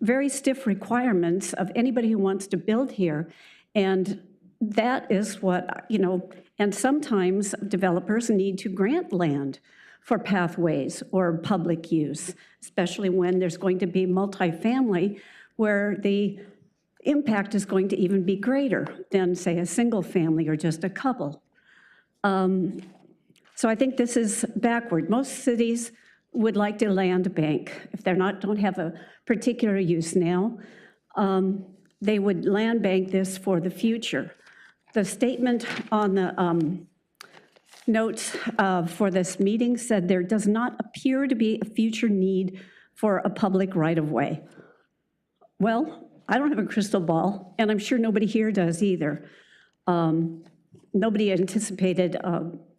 very stiff requirements of anybody who wants to build here. And that is what, and sometimes developers need to grant land for pathways or public use, especially when there's going to be multifamily where the impact is going to even be greater than, say, a single family or just a couple. So I think this is backward. Most cities would like to land bank. If they're don't have a particular use now, they would land bank this for the future. The statement on the notes for this meeting said there does not appear to be a future need for a public right-of-way. Well, I don't have a crystal ball, and I'm sure nobody here does either. Nobody anticipated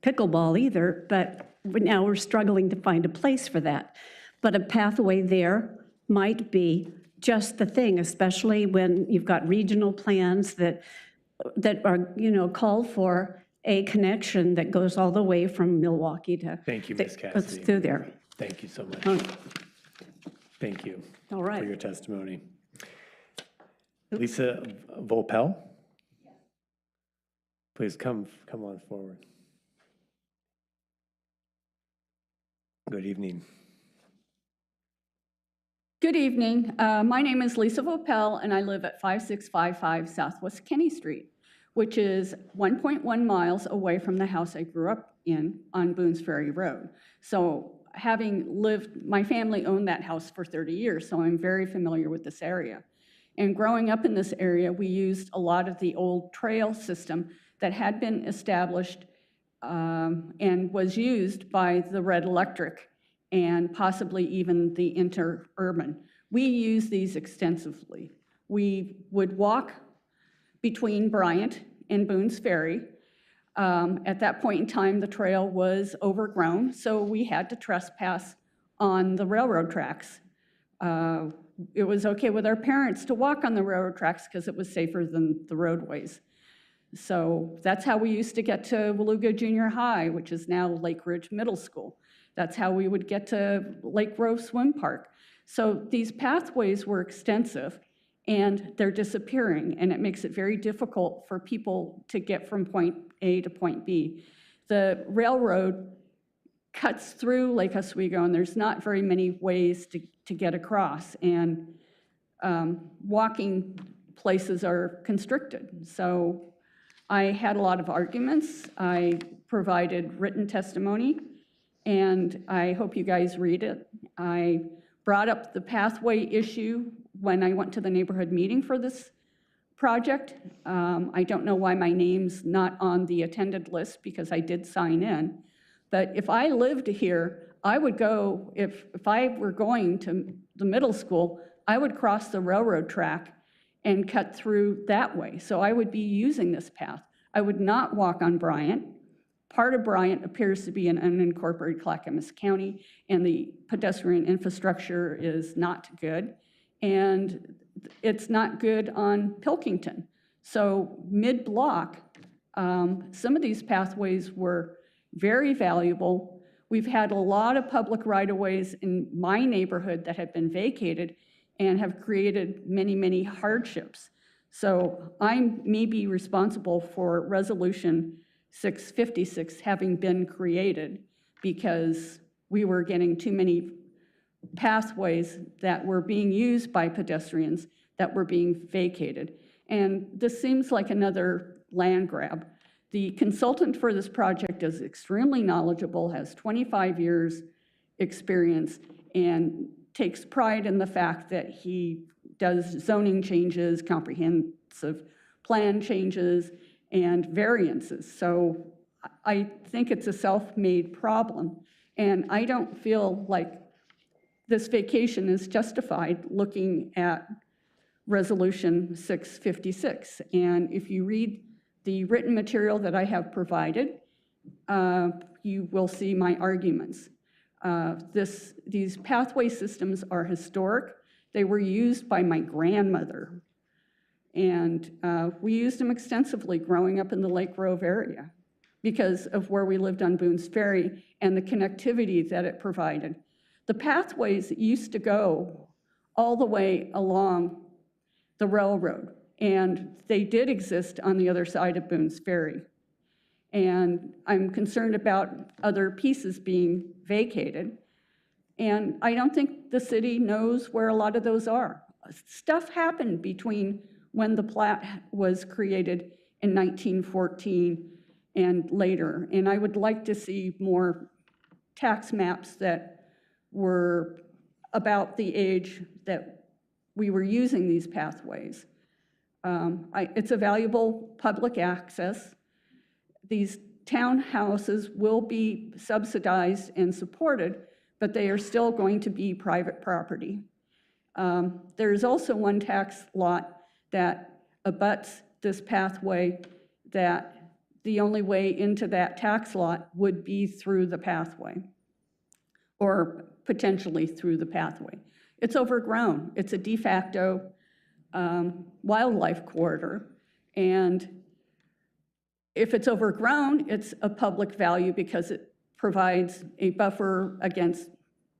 pickleball either, but now we're struggling to find a place for that. But a pathway there might be just the thing, especially when you've got regional plans that are, call for a connection that goes all the way from Milwaukee to. Thank you, Ms. Cassidy. Through there. Thank you so much. Thank you All right. for your testimony. Lisa Volpel, please come on forward. Good evening. Good evening. My name is Lisa Vopel, and I live at 5655 Southwest Kenny Street, which is 1.1 miles away from the house I grew up in on Boone's Ferry Road. So having lived, my family owned that house for 30 years, so I'm very familiar with this area. And growing up in this area, we used a lot of the old trail system that had been established and was used by the Red Electric and possibly even the interurban. We use these extensively. We would walk between Bryant and Boone's Ferry. At that point in time, the trail was overgrown, so we had to trespass on the railroad tracks. It was okay with our parents to walk on the railroad tracks because it was safer than the roadways. So that's how we used to get to Waluga Junior High, which is now Lake Ridge Middle School. That's how we would get to Lake Grove Swim Park. So these pathways were extensive, and they're disappearing, and it makes it very difficult for people to get from point A to point B. The railroad cuts through Lake Oswego, and there's not very many ways to get across, and walking places are constricted. So I had a lot of arguments. I provided written testimony, and I hope you guys read it. I brought up the pathway issue when I went to the neighborhood meeting for this project. I don't know why my name's not on the attended list because I did sign in. But if I lived here, I would go, if I were going to the middle school, I would cross the railroad track and cut through that way. So I would be using this path. I would not walk on Bryant. Part of Bryant appears to be an unincorporated Clackamas County, and the pedestrian infrastructure is not good. And it's not good on Pilkington. So mid-block, some of these pathways were very valuable. We've had a lot of public right-of-ways in my neighborhood that have been vacated and have created many, many hardships. So I may be responsible for Resolution 656 having been created because we were getting too many pathways that were being used by pedestrians that were being vacated. And this seems like another land grab. The consultant for this project is extremely knowledgeable, has 25 years experience, and takes pride in the fact that he does zoning changes, comprehensive plan changes, and variances. So I think it's a self-made problem. And I don't feel like this vacation is justified looking at Resolution 656. And if you read the written material that I have provided, you will see my arguments. These pathway systems are historic. They were used by my grandmother. And we used them extensively growing up in the Lake Grove area because of where we lived on Boone's Ferry and the connectivity that it provided. The pathways used to go all the way along the railroad, and they did exist on the other side of Boone's Ferry. And I'm concerned about other pieces being vacated, and I don't think the city knows where a lot of those are. Stuff happened between when the plat was created in 1914 and later, and I would like to see more tax maps that were about the age that we were using these pathways. It's a valuable public access. These townhouses will be subsidized and supported, but they are still going to be private property. There's also one tax lot that abuts this pathway that the only way into that tax lot would be through the pathway, or potentially through the pathway. It's overgrown. It's a de facto wildlife corridor, and if it's overgrown, it's a public value because it provides a buffer against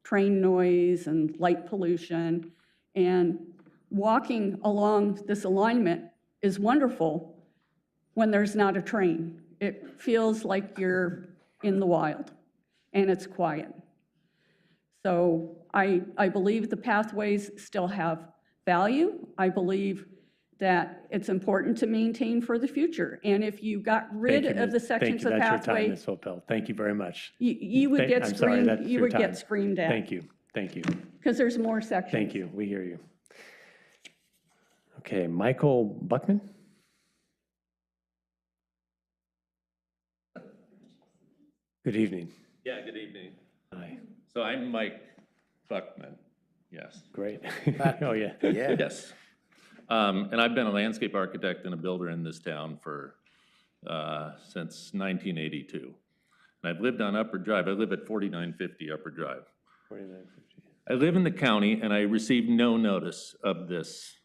train noise and light pollution, and walking along this alignment is wonderful when there's not a train. It feels like you're in the wild, and it's quiet. So I believe the pathways still have value. I believe that it's important to maintain for the future. And if you got rid Thank you, of the Ms. sections of Thank you. That's your time, pathway, Ms. Hopel. Thank you very much. you would get I'm sorry, screamed, that's you your would time. get screamed at. Thank you. Thank you. Because there's more sections. Thank you. We hear you. Okay, Michael Buckman? Good evening. Yeah, good evening. Hi. So I'm Mike Buckman, yes. Great. Oh, yeah. Yes. And I've been a landscape architect and a builder in this town for, since 1982. And I've lived on Upper Drive. I live at 4950 Upper Drive. 4950. I live in the county and I received no notice of this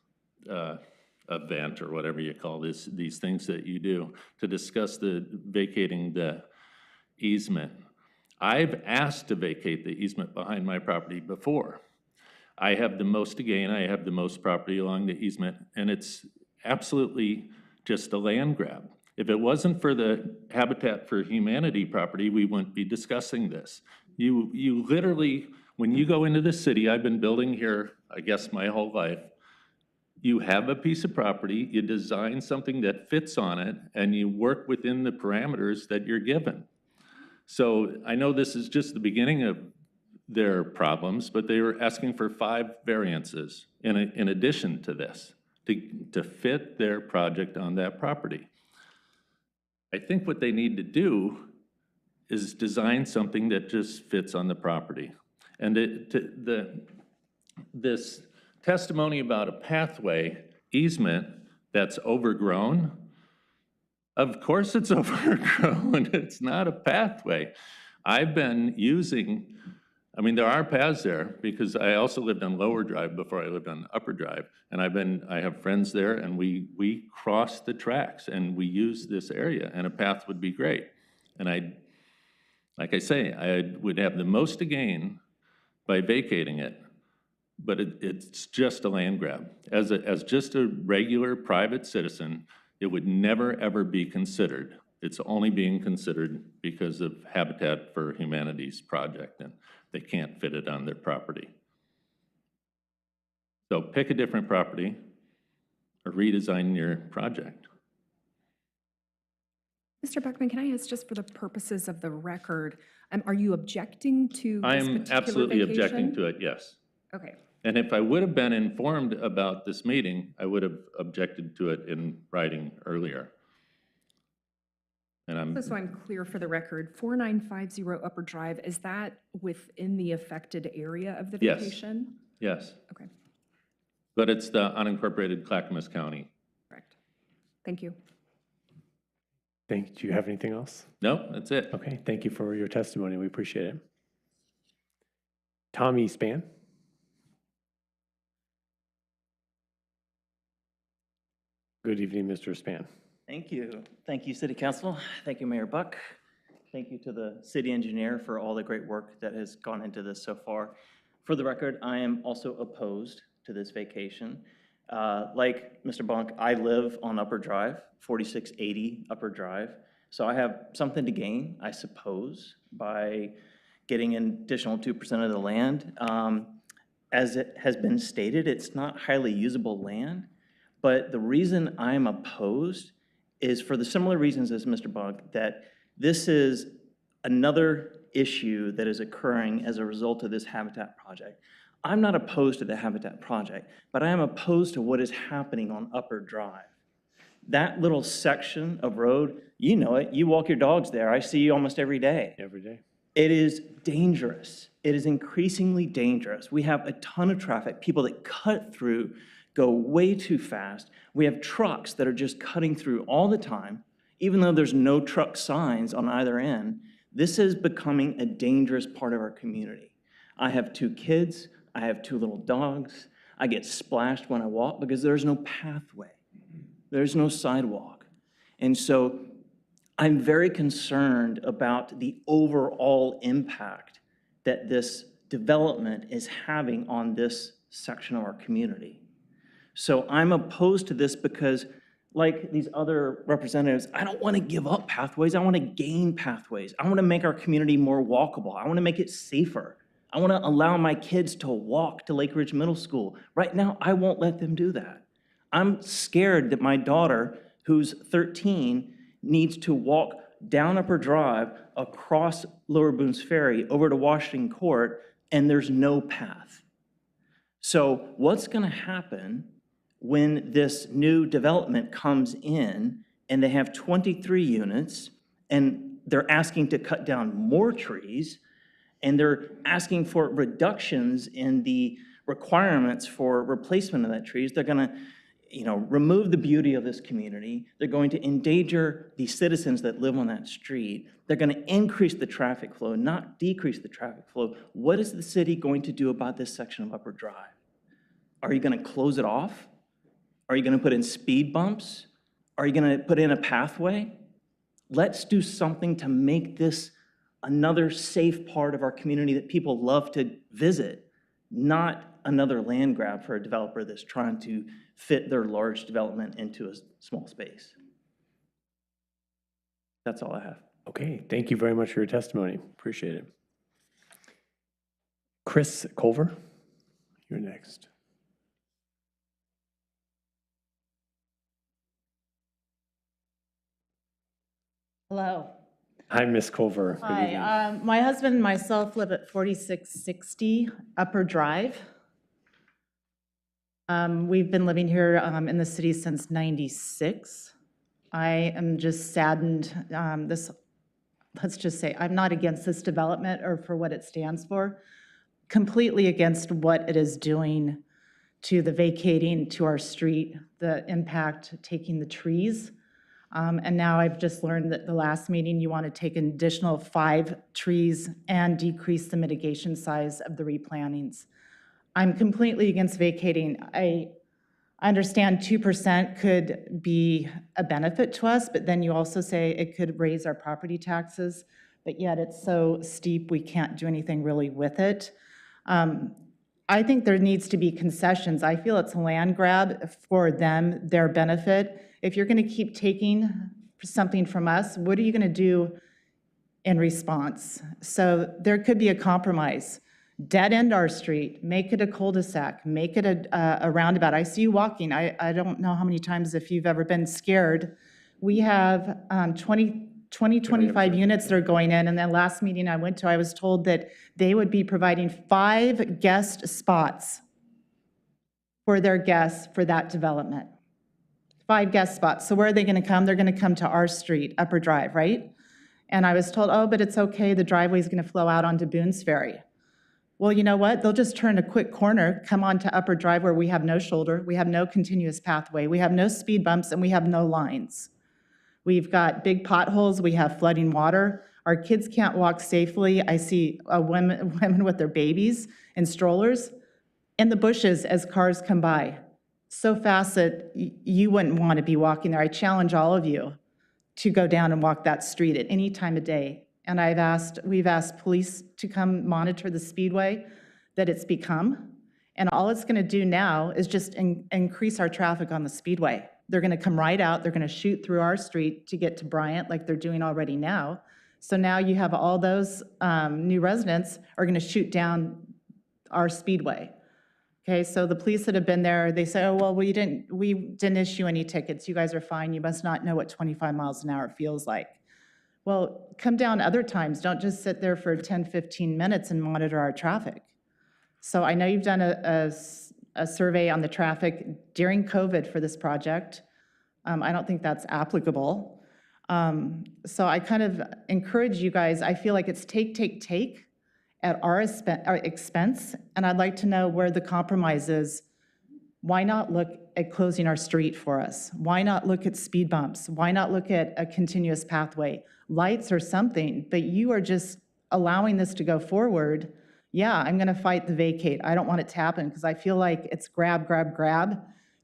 event or whatever you call these things that you do to discuss the vacating the easement. I've asked to vacate the easement behind my property before. I have the most to gain, I have the most property along the easement, and it's absolutely just a land grab. If it wasn't for the Habitat for Humanity property, we wouldn't be discussing this. You literally, when you go into the city, I've been building here, I guess, my whole life, you have a piece of property, you design something that fits on it, and you work within the parameters that you're given. So I know this is just the beginning of their problems, but they were asking for 5 variances in addition to this to fit their project on that property. I think what they need to do is design something that just fits on the property. And this testimony about a pathway easement that's overgrown, of course it's overgrown. It's not a pathway. I've been using, I mean, there are paths there because I also lived on Lower Drive before I lived on Upper Drive. And I have friends there and we cross the tracks and we use this area and a path would be great. And like I say, I would have the most to gain by vacating it, but it's just a land grab. As just a regular private citizen, it would never, ever be considered. It's only being considered because of Habitat for Humanity's project, and they can't fit it on their property. So pick a different property or redesign your project. Mr. Buckman, can I ask, just for the purposes of the record, are you objecting to this I'm particular absolutely vacation? objecting to it, yes. Okay. And if I would have been informed about this meeting, I would have objected to it in writing earlier. And So I'm clear for the record, 4950 Upper Drive, is that within the affected area of the Yes. vacation? Yes, Okay, but it's the unincorporated Clackamas County. correct. Thank you. Do you have anything else? No, that's it. Okay, thank you for your testimony. We appreciate it. Tommy Spann? Good evening, Mr. Spann. Thank you. Thank you, City Council. Thank you, Mayor Buck. Thank you to the city engineer for all the great work that has gone into this so far. For the record, I am also opposed to this vacation. Like Mr. Bonk, I live on Upper Drive, 4680 Upper Drive. So I have something to gain, I suppose, by getting an additional 2% of the land. As it has been stated, it's not highly usable land. But the reason I'm opposed is for the similar reasons as Mr. Bonk, that this is another issue that is occurring as a result of this Habitat project. I'm not opposed to the Habitat project, but I am opposed to what is happening on Upper Drive. That little section of road, you know it, you walk your dogs there. I see you almost every day. Every day. It is dangerous. It is increasingly dangerous. We have a ton of traffic, people that cut through, go way too fast. We have trucks that are just cutting through all the time, even though there's no truck signs on either end. This is becoming a dangerous part of our community. I have 2 kids. I have 2 little dogs. I get splashed when I walk because there's no pathway. There's no sidewalk. And so I'm very concerned about the overall impact that this development is having on this section of our community. So I'm opposed to this because, like these other representatives, I don't want to give up pathways. I want to gain pathways. I want to make our community more walkable. I want to make it safer. I want to allow my kids to walk to Lake Ridge Middle School. Right now, I won't let them do that. I'm scared that my daughter, who's 13, needs to walk down Upper Drive, across Lower Boones Ferry, over to Washington Court, and there's no path. So what's going to happen when this new development comes in and they have 23 units and they're asking to cut down more trees and they're asking for reductions in the requirements for replacement of that trees? They're going to remove the beauty of this community. They're going to endanger the citizens that live on that street. They're going to increase the traffic flow, not decrease the traffic flow. What is the city going to do about this section of Upper Drive? Are you going to close it off? Are you going to put in speed bumps? Are you going to put in a pathway? Let's do something to make this another safe part of our community that people love to visit, not another land grab for a developer that's trying to fit their large development into a small space. That's all I have. Okay, thank you very much for your testimony. Appreciate it. Chris Culver, you're next. Hello. Hi, Ms. Culver. Good evening. Hi. My husband and myself live at 4660 Upper Drive. We've been living here in the city since '96. I am just saddened. Let's just say, I'm not against this development or for what it stands for, completely against what it is doing to the vacating to our street, the impact taking the trees. And now I've just learned that the last meeting, you want to take an additional 5 trees and decrease the mitigation size of the replantings. I'm completely against vacating. I understand 2% could be a benefit to us, but then you also say it could raise our property taxes, but yet it's so steep we can't do anything really with it. I think there needs to be concessions. I feel it's a land grab for them, their benefit. If you're going to keep taking something from us, what are you going to do in response? So there could be a compromise. Dead end our street, make it a cul-de-sac, make it a roundabout. I see you walking. I don't know how many times, if you've ever been scared. We have 25 units that are going in, and then last meeting I went to, I was told that they would be providing 5 guest spots for their guests for that development. 5 guest spots. So where are they going to come? They're going to come to our street, Upper Drive, right? And I was told, oh, but it's okay, the driveway is going to flow out onto Boones Ferry. Well, you know what? They'll just turn a quick corner, come onto Upper Drive where we have no shoulder, we have no continuous pathway, we have no speed bumps, and we have no lines. We've got big potholes, we have flooding water. Our kids can't walk safely. I see women with their babies in strollers in the bushes as cars come by. So fast that you wouldn't want to be walking there. I challenge all of you to go down and walk that street at any time of day. And we've asked police to come monitor the speedway that it's become. And all it's going to do now is just increase our traffic on the speedway. They're going to come right out. They're going to shoot through our street to get to Bryant like they're doing already now. So now you have all those new residents are going to shoot down our speedway. Okay, so the police that have been there, they say, oh, well, we didn't issue any tickets. You guys are fine. You must not know what 25 miles an hour feels like. Well, come down other times. Don't just sit there for 10, 15 minutes and monitor our traffic. So I know you've done a survey on the traffic during COVID for this project. I don't think that's applicable. So I kind of encourage you guys, I feel like it's take at our expense, and I'd like to know where the compromise is. Why not look at closing our street for us? Why not look at speed bumps? Why not look at a continuous pathway? Lights or something, but you are just allowing this to go forward. Yeah, I'm going to fight the vacate. I don't want it to happen because I feel like it's grab,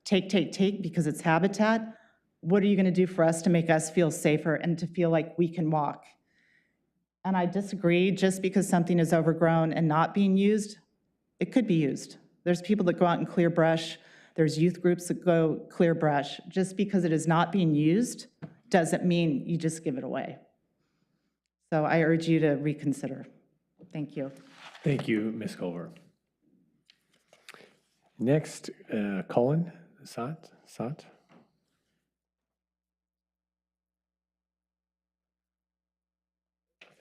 take because it's habitat. What are you going to do for us to make us feel safer and to feel like we can walk? And I disagree. Just because something is overgrown and not being used, it could be used. There's people that go out and clear brush. There's youth groups that go clear brush. Just because it is not being used doesn't mean you just give it away. So I urge you to reconsider. Thank you. Thank you, Ms. Culver. Next, Colin Sat.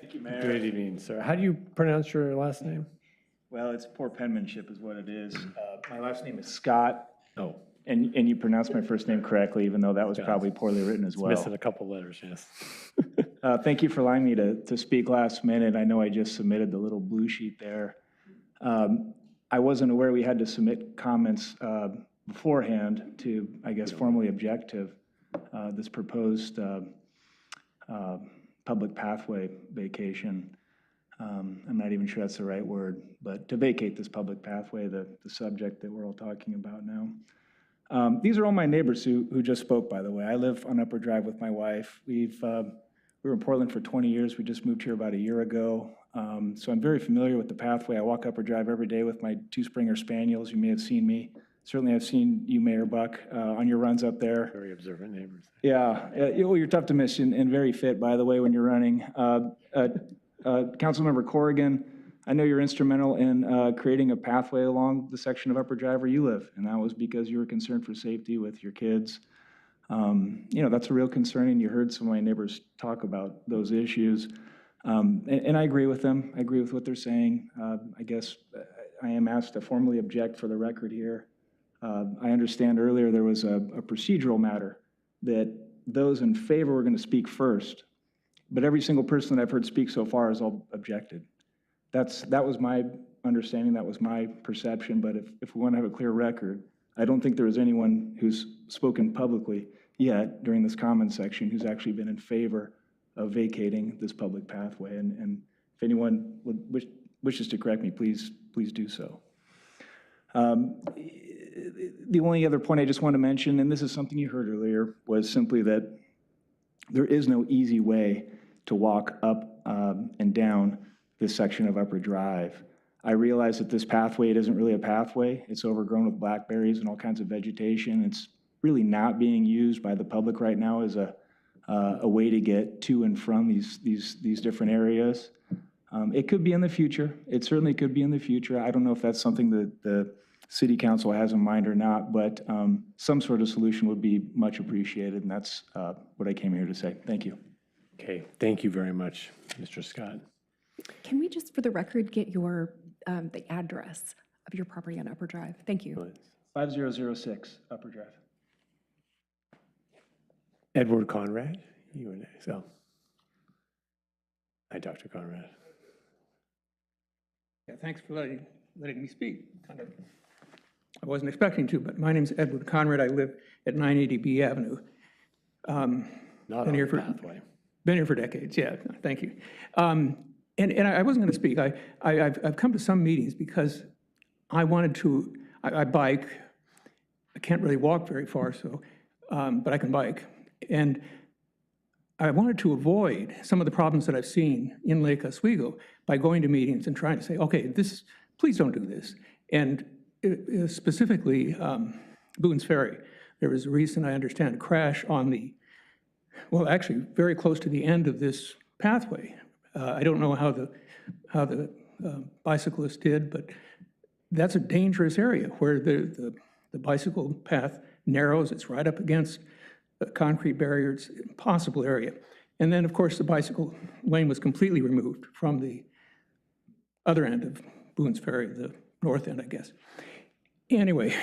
Thank you, Mayor. Good evening, sir. How do you pronounce your last name? Well, it's poor penmanship is what it is. My last name is Scott, Oh, and you pronounced my first name correctly, even though that was probably poorly written as it's well. missing a couple letters, yes. Thank you for allowing me to speak last minute. I know I just submitted the little blue sheet there. I wasn't aware we had to submit comments beforehand to, I guess, formally object to this proposed public pathway vacation. I'm not even sure that's the right word, but to vacate this public pathway, the subject that we're all talking about now. These are all my neighbors who just spoke, by the way. I live on Upper Drive with my wife. We were in Portland for 20 years. We just moved here about a year ago. So I'm very familiar with the pathway. I walk Upper Drive every day with my 2 Springer Spaniels. You may have seen me. Certainly I've seen you, Mayor Buck, on your runs up there. Very observant neighbors. Yeah, you're tough to miss and very fit, by the way, when you're running. Councilmember Corrigan, I know you're instrumental in creating a pathway along the section of Upper Drive where you live, and that was because you were concerned for safety with your kids. That's a real concern, and you heard some of my neighbors talk about those issues. And I agree with them. I agree with what they're saying. I guess I am asked to formally object for the record here. I understand earlier there was a procedural matter that those in favor were going to speak first, but every single person that I've heard speak so far has all objected. That was my understanding, that was my perception, but if we want to have a clear record, I don't think there was anyone who's spoken publicly yet during this comment section who's actually been in favor of vacating this public pathway. And if anyone wishes to correct me, please do so. The only other point I just want to mention, and this is something you heard earlier, was simply that there is no easy way to walk up and down this section of Upper Drive. I realize that this pathway, it isn't really a pathway. It's overgrown with blackberries and all kinds of vegetation. It's really not being used by the public right now as a way to get to and from these different areas. It could be in the future. It certainly could be in the future. I don't know if that's something that the City Council has in mind or not, but some sort of solution would be much appreciated, and that's what I came here to say. Thank you. Okay, thank you very much, Mr. Scott. Can we just, for the record, get your, the address of your property on Upper Drive? Thank you. 5006 Upper Drive. Edward Conrad, you were next. Oh. Hi, Dr. Conrad. Yeah, thanks for letting me speak. I wasn't expecting to, but my name's Edward Conrad. I live at 980 B Avenue. Not on the pathway. Been here for decades, yeah, thank you. And I wasn't going to speak. I've come to some meetings because I wanted to, I bike. I can't really walk very far, so, but I can bike. And I wanted to avoid some of the problems that I've seen in Lake Oswego by going to meetings and trying to say, okay, please don't do this. And specifically, Boone's Ferry. There was a recent, I understand, crash on the, well, actually very close to the end of this pathway. I don't know how the bicyclist did, but that's a dangerous area where the bicycle path narrows. It's right up against a concrete barrier. It's an impossible area. And then, of course, the bicycle lane was completely removed from the other end of Boone's Ferry, the north end, I guess. Anyway,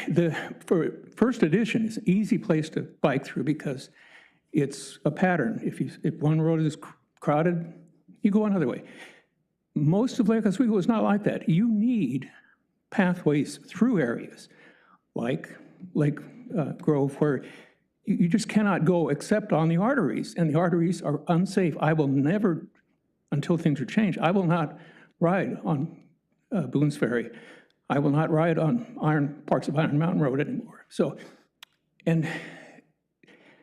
for First Edition is an easy place to bike through because it's a pattern. If one road is crowded, you go another way. Most of Lake Oswego is not like that. You need pathways through areas like Lake Grove, where you just cannot go except on the arteries, and the arteries are unsafe. I will never, until things are changed, I will not ride on Boone's Ferry. I will not ride on parts of Iron Mountain Road anymore. So, and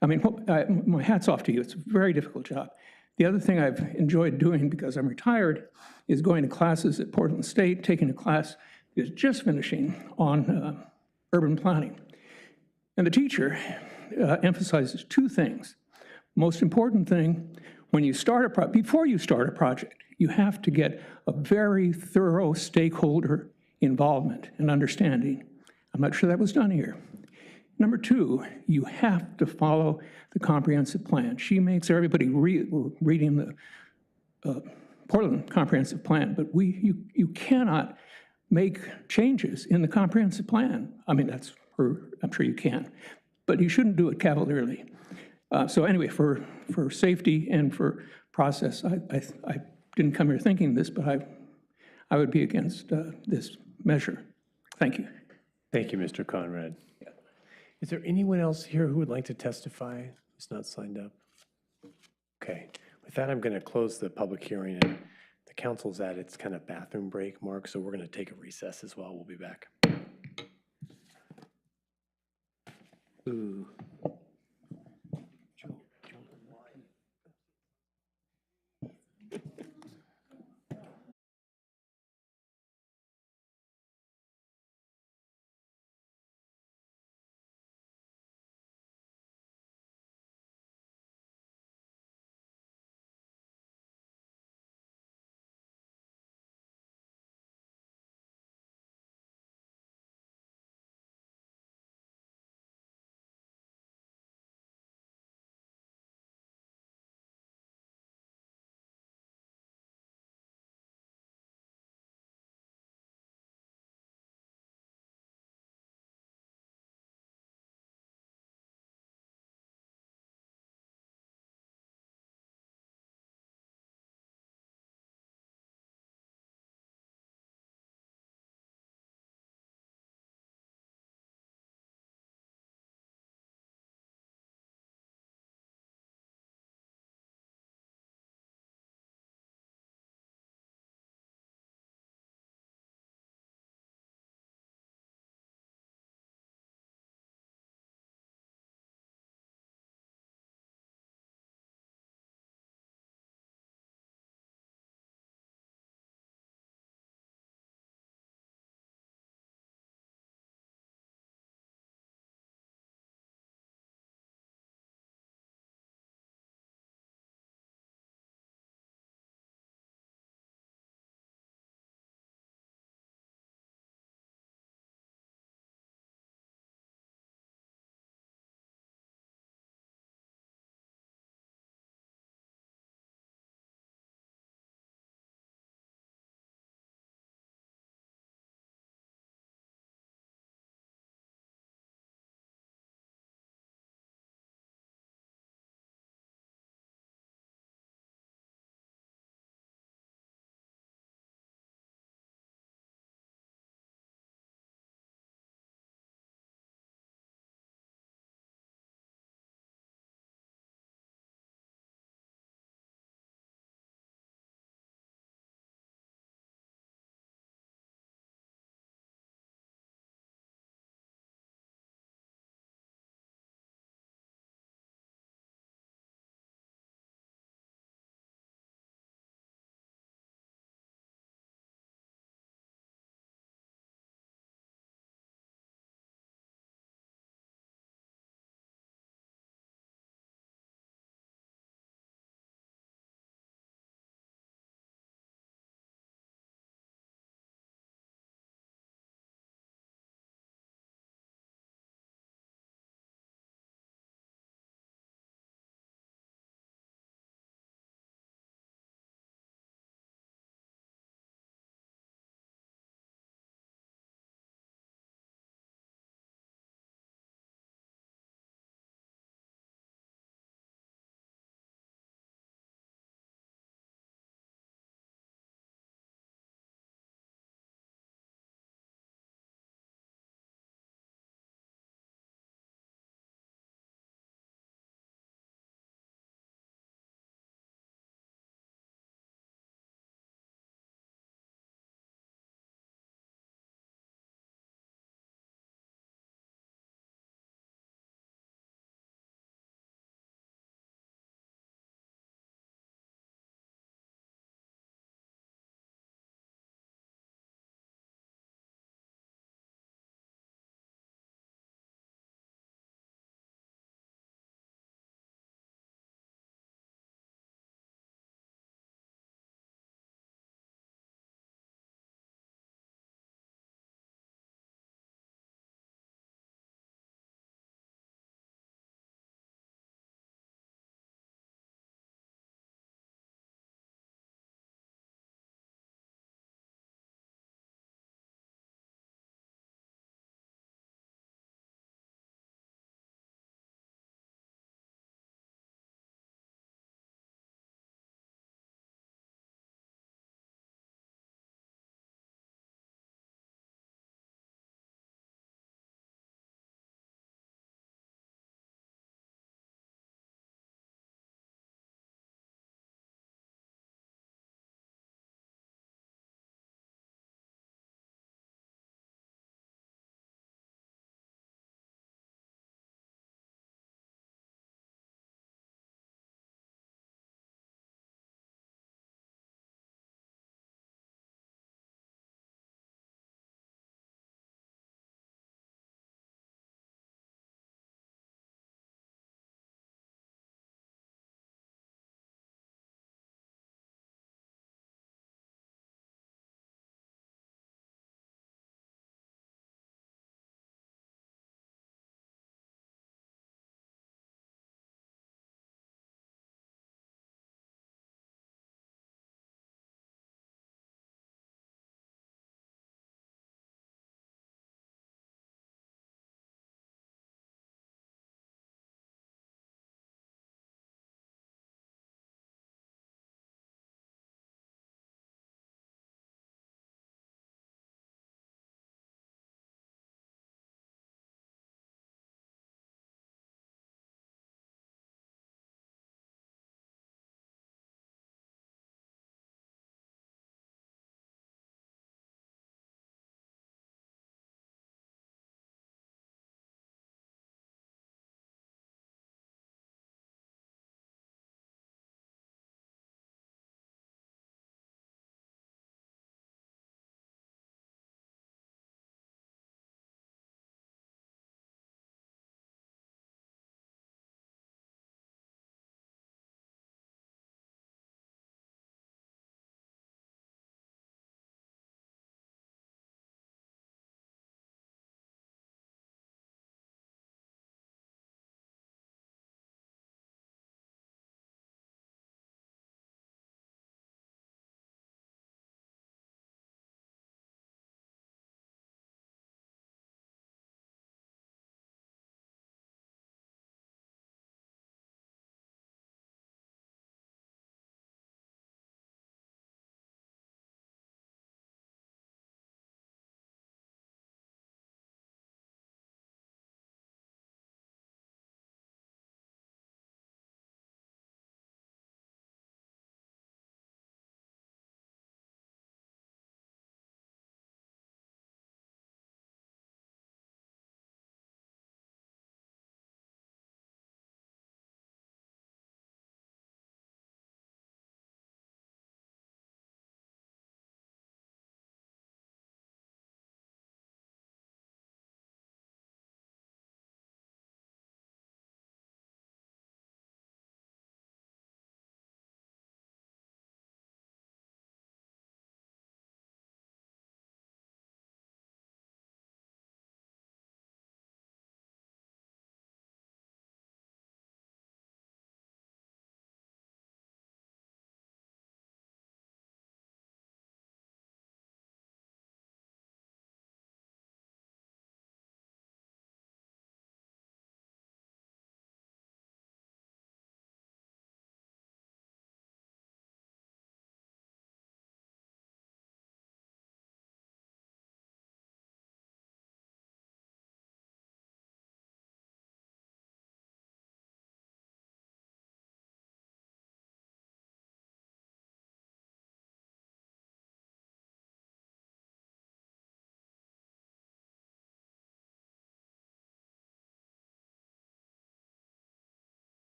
I mean, my hat's off to you. It's a very difficult job. The other thing I've enjoyed doing because I'm retired is going to classes at Portland State, taking a class that is just finishing on urban planning. And the teacher emphasizes two things. Most important thing, when you start before you start a project, you have to get a very thorough stakeholder involvement and understanding. I'm not sure that was done here. Number two, you have to follow the comprehensive plan. She makes everybody reading the Portland comprehensive plan, but you cannot make changes in the comprehensive plan. I mean, I'm sure you can, but you shouldn't do it cavalierly. So anyway, for safety and for process, I didn't come here thinking this, but I would be against this measure. Thank you. Thank you, Mr. Conrad. Is there anyone else here who would like to testify who's not signed up? Okay, with that, I'm going to close the public hearing, and the council's at its kind of bathroom break, Mark, so we're going to take a recess as well. We'll be back. Ooh.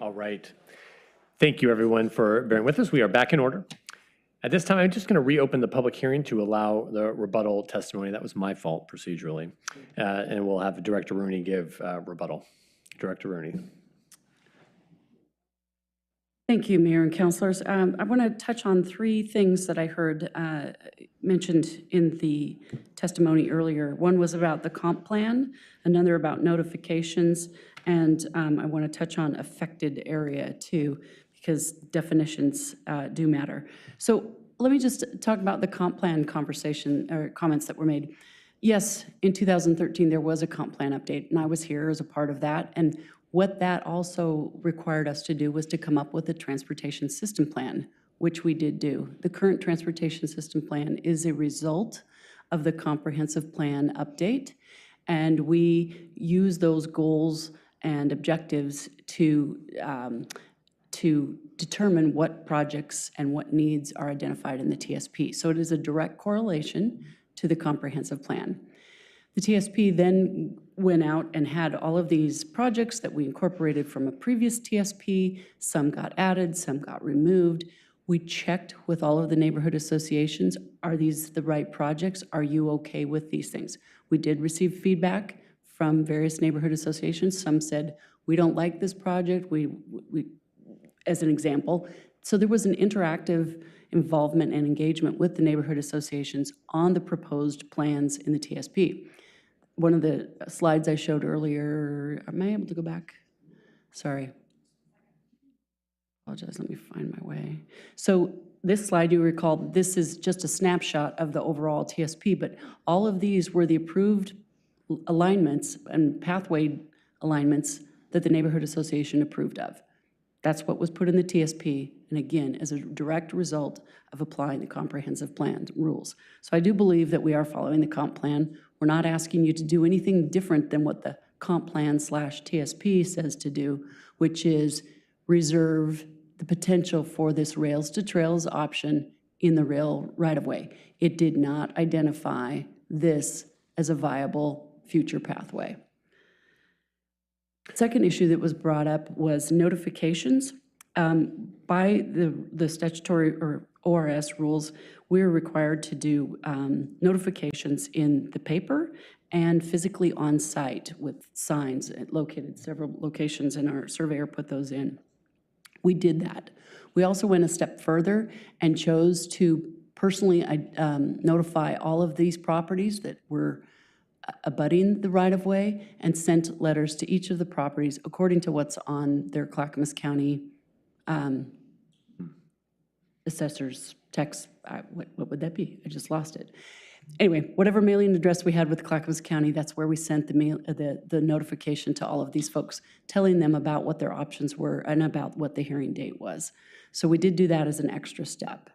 All right. Thank you, everyone, for bearing with us. We are back in order. At this time, I'm just going to reopen the public hearing to allow the rebuttal testimony. That was my fault procedurally. And we'll have Director Rooney give rebuttal. Director Rooney. Thank you, Mayor and Councilors. I want to touch on three things that I heard mentioned in the testimony earlier. One was about the comp plan, another about notifications, and I want to touch on affected area too, because definitions do matter. So let me just talk about the comp plan conversation or comments that were made. Yes, in 2013, there was a comp plan update, and I was here as a part of that. And what that also required us to do was to come up with a transportation system plan, which we did do. The current transportation system plan is a result of the comprehensive plan update, and we use those goals and objectives to determine what projects and what needs are identified in the TSP. So it is a direct correlation to the comprehensive plan. The TSP then went out and had all of these projects that we incorporated from a previous TSP. Some got added, some got removed. We checked with all of the neighborhood associations. Are these the right projects? Are you okay with these things? We did receive feedback from various neighborhood associations. Some said, we don't like this project, as an example. So there was an interactive involvement and engagement with the neighborhood associations on the proposed plans in the TSP. One of the slides I showed earlier, am I able to go back? Sorry. Apologize, let me find my way. So this slide, you recall, this is just a snapshot of the overall TSP, but all of these were the approved alignments and pathway alignments that the neighborhood association approved of. That's what was put in the TSP, and again, as a direct result of applying the comprehensive plan rules. So I do believe that we are following the comp plan. We're not asking you to do anything different than what the comp plan / TSP says to do, which is reserve the potential for this rails to trails option in the rail right-of-way. It did not identify this as a viable future pathway. Second issue that was brought up was notifications. By the statutory or ORS rules, we're required to do notifications in the paper and physically on site with signs located several locations, and our surveyor put those in. We did that. We also went a step further and chose to personally notify all of these properties that were abutting the right-of-way and sent letters to each of the properties according to what's on their Clackamas County assessor's text. What would that be? I just lost it. Anyway, whatever mailing address we had with Clackamas County, that's where we sent the notification to all of these folks, telling them about what their options were and about what the hearing date was. So we did do that as an extra step.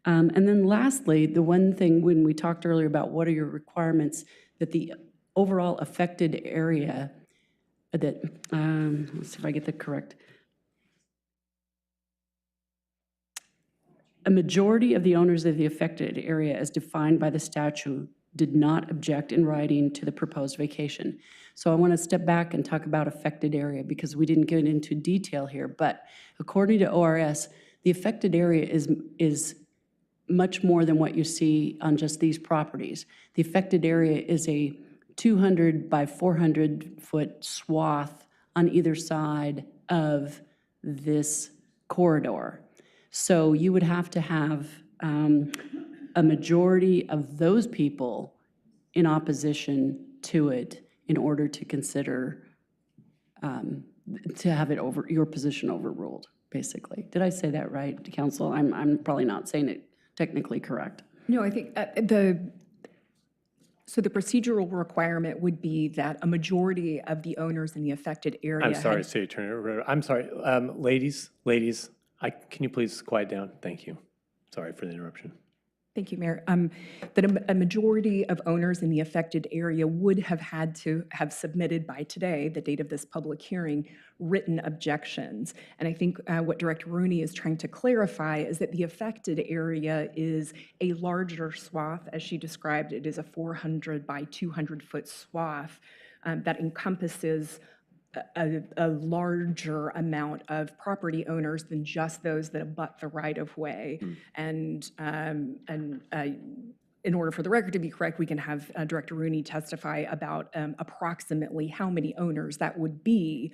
And then lastly, the one thing when we talked earlier about what are your requirements, that the overall affected area, that, let's see if I get that correct. A majority of the owners of the affected area as defined by the statute did not object in writing to the proposed vacation. So I want to step back and talk about affected area because we didn't get into detail here, but according to ORS, the affected area is much more than what you see on just these properties. The affected area is a 200 by 400 foot swath on either side of this corridor. So you would have to have a majority of those people in opposition to it in order to consider, to have it over, your position overruled, basically. Did I say that right, Council? I'm probably not saying it technically correct. No, I think so the procedural requirement would be that a majority of the owners in the affected area. I'm sorry, City Attorney. I'm sorry, ladies, can you please quiet down? Thank you. Sorry for the interruption. Thank you, Mayor. That a majority of owners in the affected area would have had to have submitted by today, the date of this public hearing, written objections. And I think what Director Rooney is trying to clarify is that the affected area is a larger swath, as she described. It is a 400 by 200 foot swath that encompasses a larger amount of property owners than just those that abut the right-of-way. And in order for the record to be correct, we can have Director Rooney testify about approximately how many owners that would be,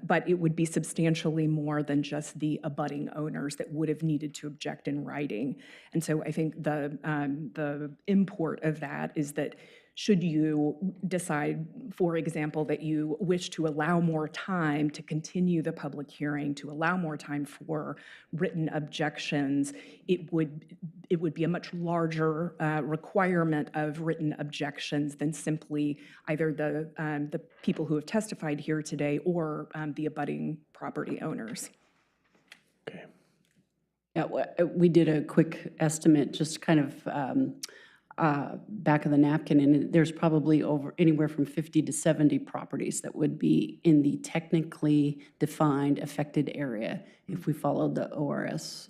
but it would be substantially more than just the abutting owners that would have needed to object in writing. And so I think the import of that is that should you decide, for example, that you wish to allow more time to continue the public hearing, to allow more time for written objections, it would be a much larger requirement of written objections than simply either the people who have testified here today or the abutting property owners. Yeah, we did a quick estimate, just kind of back of the napkin, and there's probably anywhere from 50 to 70 properties that would be in the technically defined affected area if we followed the ORS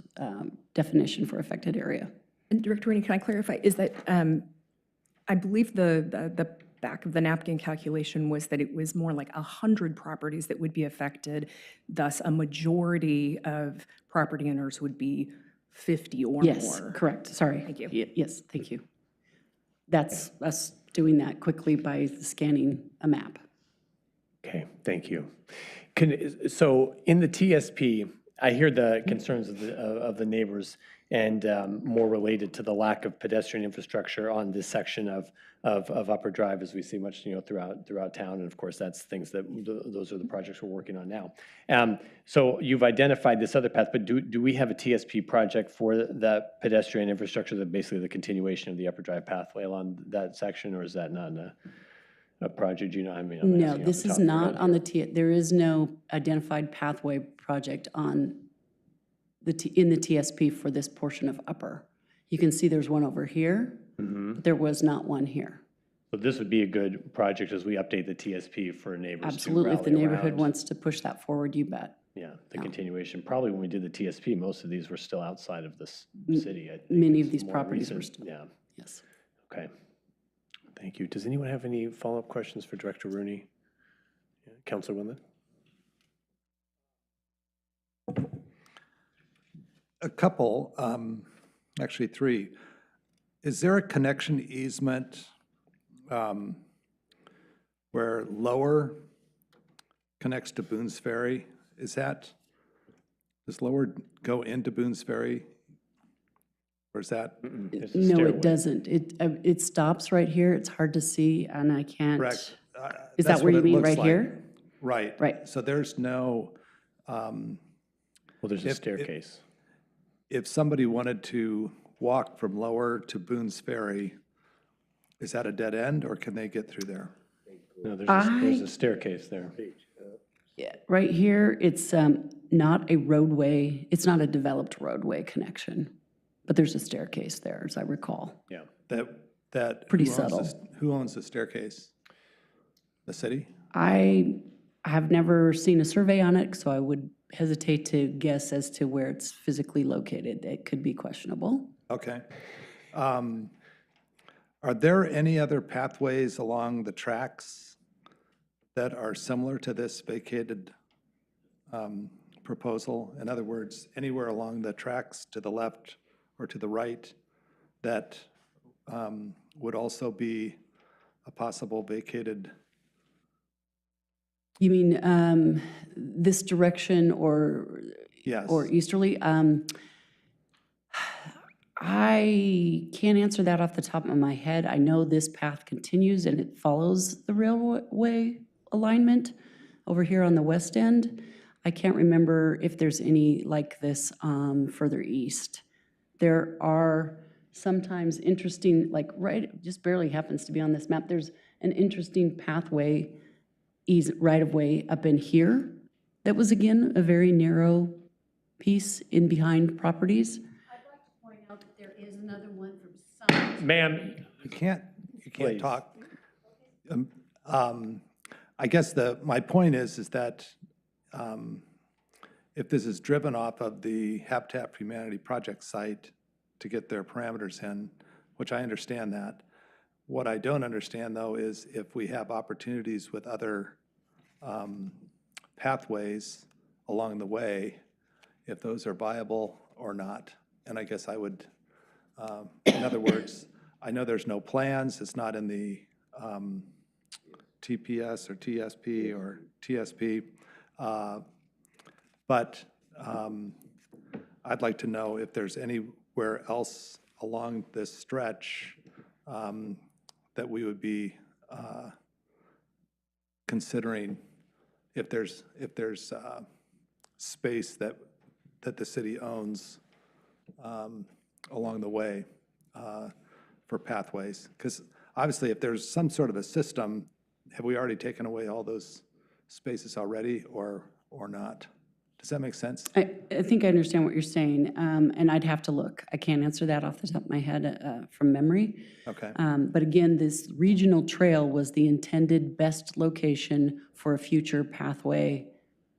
definition for affected area. And Director Rooney, can I clarify, is that, I believe the back of the napkin calculation was that it was more like 100 properties that would be affected, thus a majority of property owners would be 50 or more. Yes, correct, sorry. Thank you. Yes, thank you. That's us doing that quickly by scanning a map. Okay, thank you. So in the TSP, I hear the concerns of the neighbors and more related to the lack of pedestrian infrastructure on this section of Upper Drive, as we see much throughout town. And of course, that's things that those are the projects we're working on now. So you've identified this other path, but do we have a TSP project for that pedestrian infrastructure, that basically the continuation of the Upper Drive pathway along that section, or is that not a project? You know, I mean, I'm No, asking this off the is top of your not head on here. there is no identified pathway project on in the TSP for this portion of Upper. You can see there's one over here, but there was not one here. So this would be a good project as we update the TSP for neighbors to Absolutely, if the rally neighborhood around. wants to push that forward, you bet. Yeah, the continuation. Probably when we did the TSP, most of these were still outside of this city. I think Many it's of these more properties were recent. Yeah. Yes. Okay. Thank you. Does anyone have any follow-up questions for Director Rooney? Yeah. Councilor Winland? A couple, actually three. Is there a connection easement where Lower connects to Boone's Ferry? Does Lower go into Boone's Ferry? Or is that? No, it doesn't. It stops right here. It's hard to see, and I can't. Correct. Is That's that where what you it mean, looks right like. here? Right. Right. So there's no. Well, there's a staircase. If somebody wanted to walk from Lower to Boone's Ferry, is that a dead end, or can they get through there? No, there's a staircase there. Yeah, right here, it's not a roadway, it's not a developed roadway connection, but there's a staircase there, as I recall. Yeah. That. Pretty who owns subtle. this- Who owns the staircase? The city? I have never seen a survey on it, so I would hesitate to guess as to where it's physically located. It could be questionable. Okay. Are there any other pathways along the tracks that are similar to this vacated proposal? In other words, anywhere along the tracks to the left or to the right that would also be a possible vacated? You mean this direction or? Yes. Or easterly? I can't answer that off the top of my head. I know this path continues and it follows the railway alignment over here on the west end. I can't remember if there's any like this further east. There are sometimes interesting, like just barely happens to be on this map, there's an interesting pathway, right-of-way up in here. That was, again, a very narrow piece in behind properties. I'd like to point out that there is another one from Sun. Ma'am. You can't Please. talk. I guess my point is that if this is driven off of the Habitat for Humanity project site to get their parameters in, which I understand that. What I don't understand, though, is if we have opportunities with other pathways along the way, if those are viable or not. And I guess I would, in other words, I know there's no plans, it's not in the TPS or TSP or TSP, but I'd like to know if there's anywhere else along this stretch that we would be considering if there's space that the city owns along the way for pathways. Because obviously, if there's some sort of a system, have we already taken away all those spaces already or not? Does that make sense? I think I understand what you're saying, and I'd have to look. I can't answer that off the top of my head from memory. Okay. But again, this regional trail was the intended best location for a future pathway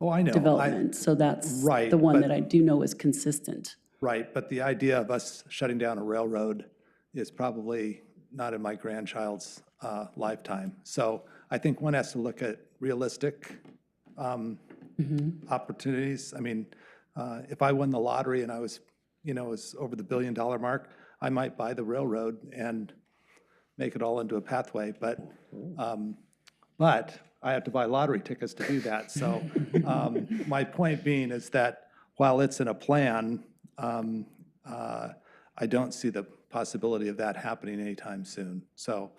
development. So that's the one that I do know is consistent. Right, but the idea of us shutting down a railroad is probably not in my grandchild's lifetime. So I think one has to look at realistic opportunities. I mean, if I won the lottery and I was, was over the $1 billion mark, I might buy the railroad and make it all into a pathway. But I have to buy lottery tickets to do that. So my point being is that while it's in a plan, I don't see the possibility of that happening anytime soon. So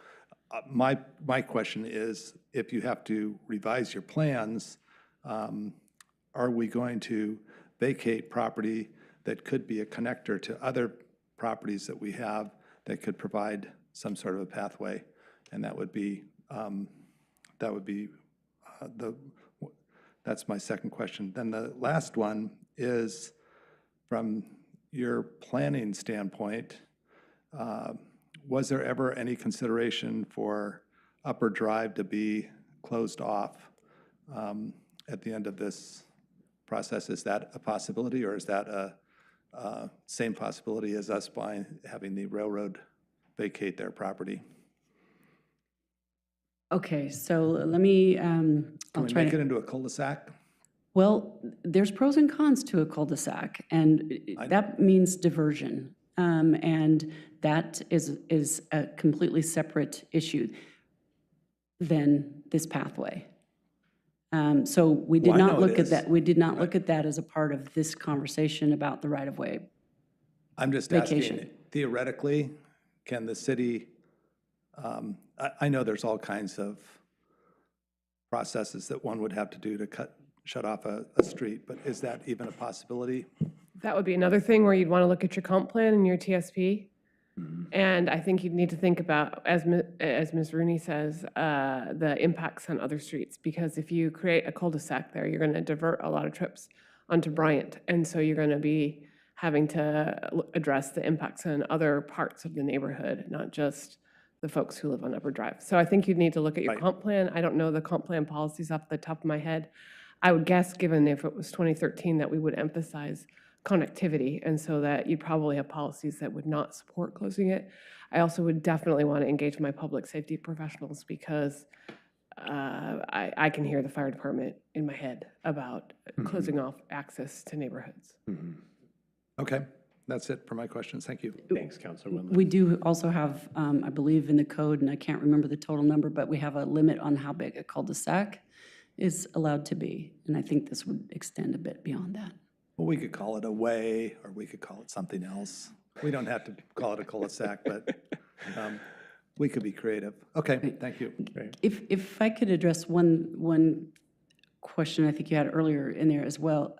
my question is, if you have to revise your plans, are we going to vacate property that could be a connector to other properties that we have that could provide some sort of a pathway? And that's my second question. Then the last one is, from your planning standpoint, was there ever any consideration for Upper Drive to be closed off at the end of this process? Is that a possibility, or is that a same possibility as us having the railroad vacate their property? Okay, so let me, Can we make it into a cul-de-sac? well, there's pros and cons to a cul-de-sac, and that means diversion. And that is a completely separate issue than this pathway. So we did not look at that. We did not look at that as a part of this conversation about the right-of-way. I'm just asking, theoretically, can the city, I know there's all kinds of processes that one would have to do to shut off a street, but is that even a possibility? That would be another thing where you'd want to look at your comp plan and your TSP. And I think you'd need to think about, as Ms. Rooney says, the impacts on other streets. Because if you create a cul-de-sac there, you're going to divert a lot of trips onto Bryant. And so you're going to be having to address the impacts on other parts of the neighborhood, not just the folks who live on Upper Drive. So I think you'd need to look at your comp plan. I don't know the comp plan policies off the top of my head. I would guess, given if it was 2013, that we would emphasize connectivity, and so that you'd probably have policies that would not support closing it. I also would definitely want to engage my public safety professionals, because I can hear the fire department in my head about closing off access to neighborhoods. Okay, that's it for my questions. Thank you. Thanks, Councilor Wendland. We do also have, I believe in the code, and I can't remember the total number, but we have a limit on how big a cul-de-sac is allowed to be. And I think this would extend a bit beyond that. Well, we could call it a way, or we could call it something else. We don't have to call it a cul-de-sac, but we could be creative. Okay, thank you. If I could address one question I think you had earlier in there as well.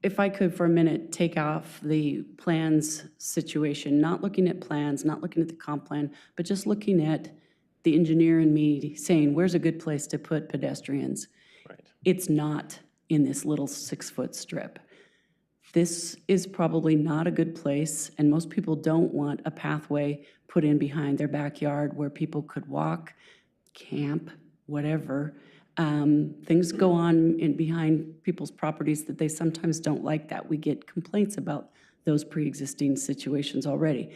If I could for a minute take off the plans situation, not looking at plans, not looking at the comp plan, but just looking at the engineer and me saying, where's a good place to put pedestrians? Right. It's not in this little 6-foot strip. This is probably not a good place, and most people don't want a pathway put in behind their backyard where people could walk, camp, whatever. Things go on behind people's properties that they sometimes don't like that. We get complaints about those pre-existing situations already.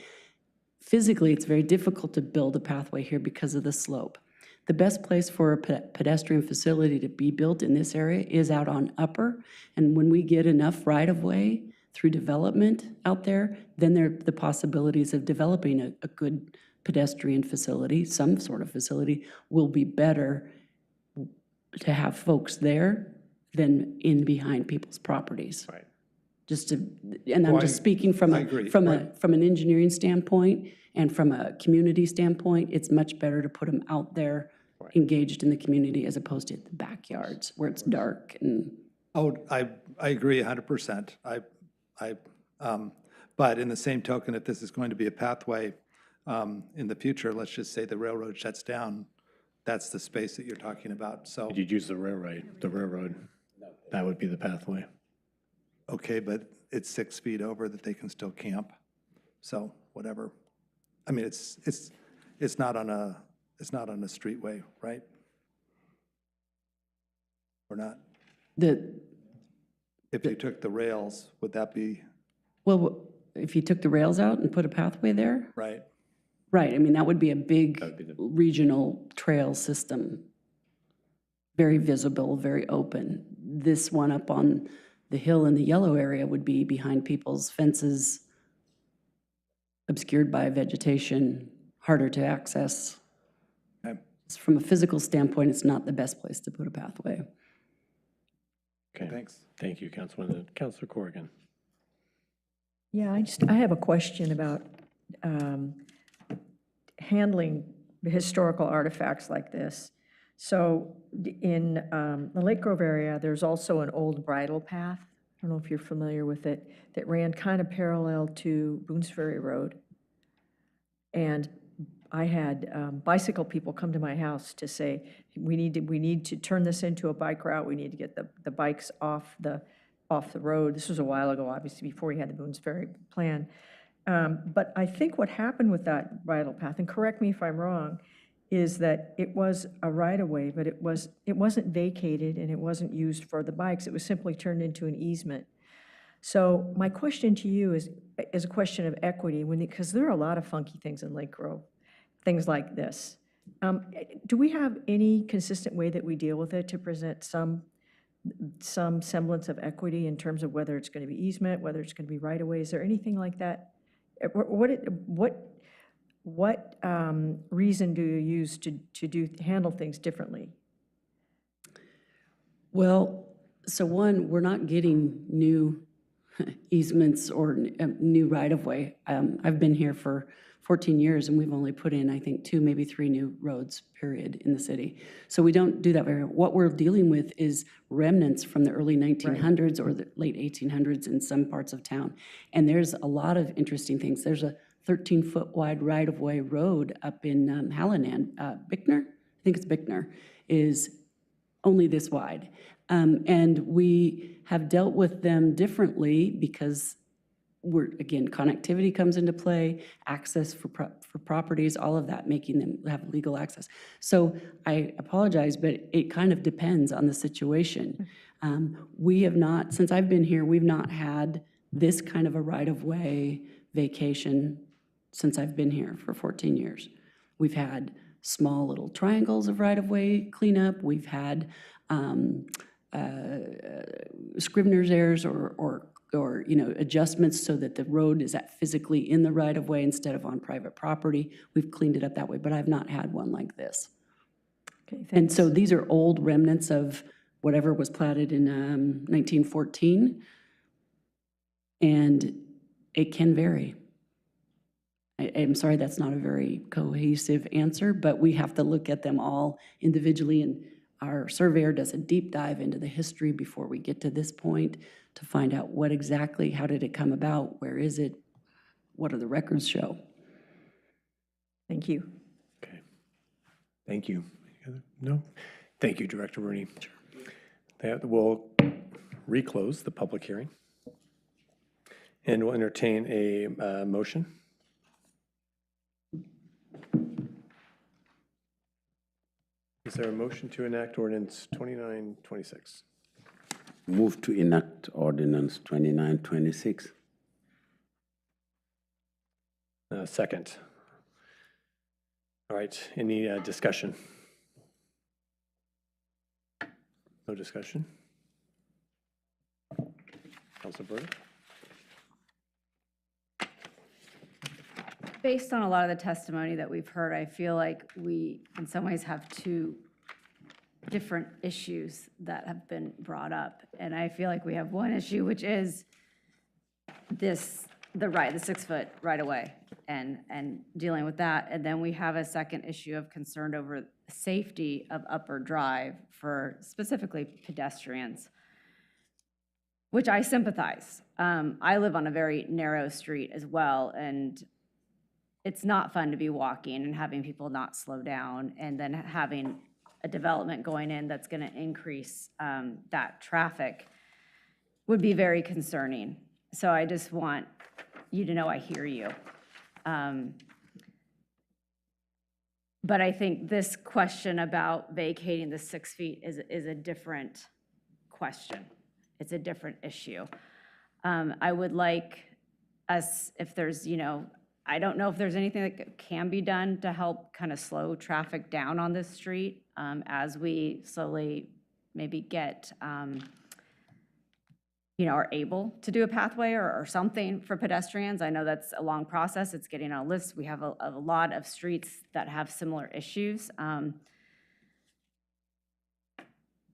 Physically, it's very difficult to build a pathway here because of the slope. The best place for a pedestrian facility to be built in this area is out on Upper. And when we get enough right-of-way through development out there, then there are the possibilities of developing a good pedestrian facility, some sort of facility, will be better to have folks there than in behind people's properties. Right. Just to, and I'm just speaking from I a, agree. from an engineering standpoint and from a community standpoint, it's much better to put them out there engaged in the community as opposed to the backyards where it's dark and. Oh, I agree 100%. But in the same token, if this is going to be a pathway in the future, let's just say the railroad shuts down, that's the space that you're talking about, so. You'd use the railroad. That would be the pathway. Okay, but it's 6 feet over that they can still camp, so whatever. I mean, it's not on a streetway, right? Or not? If you took the rails, would that be? Well, if you took the rails out and put a pathway there? Right. Right, I mean, that would be a big regional trail system. Very visible, very open. This one up on the hill in the yellow area would be behind people's fences, obscured by vegetation, harder to access. Okay. From a physical standpoint, it's not the best place to put a pathway. Okay, thanks. Thank you, Councilor Corrigan. Yeah, I have a question about handling the historical artifacts like this. So in the Lake Grove area, there's also an old bridle path. I don't know if you're familiar with it, that ran kind of parallel to Boones Ferry Road. And I had bicycle people come to my house to say, we need to turn this into a bike route. We need to get the bikes off the road. This was a while ago, obviously, before you had the Boones Ferry plan. But I think what happened with that bridle path, and correct me if I'm wrong, is that it was a right-of-way, but it wasn't vacated and it wasn't used for the bikes. It was simply turned into an easement. So my question to you is a question of equity, because there are a lot of funky things in Lake Grove, things like this. Do we have any consistent way that we deal with it to present some semblance of equity in terms of whether it's going to be easement, whether it's going to be right-of-way? Is there anything like that? What reason do you use to handle things differently? Well, so one, we're not getting new easements or new right-of-way. I've been here for 14 years, and we've only put in, I think, 2, maybe 3 new roads, period, in the city. So we don't do that very well. What we're dealing with is remnants from the early 1900s or the late 1800s in some parts of town. And there's a lot of interesting things. There's a 13-foot wide right-of-way road up in Hallinan. Bickner, I think it's Bickner, is only this wide. And we have dealt with them differently because again, connectivity comes into play, access for properties, all of that, making them have legal access. So I apologize, but it kind of depends on the situation. We have not, since I've been here, we've not had this kind of a right-of-way vacation since I've been here for 14 years. We've had small little triangles of right-of-way cleanup. We've had Scrivener's errors or adjustments so that the road is physically in the right-of-way instead of on private property. We've cleaned it up that way, but I've not had one like this. Okay, thanks. And so these are old remnants of whatever was platted in 1914, and it can vary. I'm sorry, that's not a very cohesive answer, but we have to look at them all individually, and our surveyor does a deep dive into the history before we get to this point to find out what exactly, how did it come about, where is it, what do the records show? Thank you. Okay. Thank you. No? Thank you, Director Rooney. We'll reclose the public hearing and we'll entertain a motion. Is there a motion to enact Ordinance 2926? Move to enact Ordinance 2926. Second. All right, any discussion? No discussion? Councilor Burdick? Based on a lot of the testimony that we've heard, I feel like we, in some ways, have two different issues that have been brought up. And I feel like we have one issue, which is the 6-foot right-of-way and dealing with that. And then we have a second issue of concern over safety of Upper Drive for specifically pedestrians, which I sympathize. I live on a very narrow street as well, and it's not fun to be walking and having people not slow down, and then having a development going in that's going to increase that traffic would be very concerning. So I just want you to know I hear you. But I think this question about vacating the 6 feet is a different question. It's a different issue. I would like us, if there's, I don't know if there's anything that can be done to help kind of slow traffic down on this street as we slowly maybe get, are able to do a pathway or something for pedestrians. I know that's a long process. It's getting on a list. We have a lot of streets that have similar issues.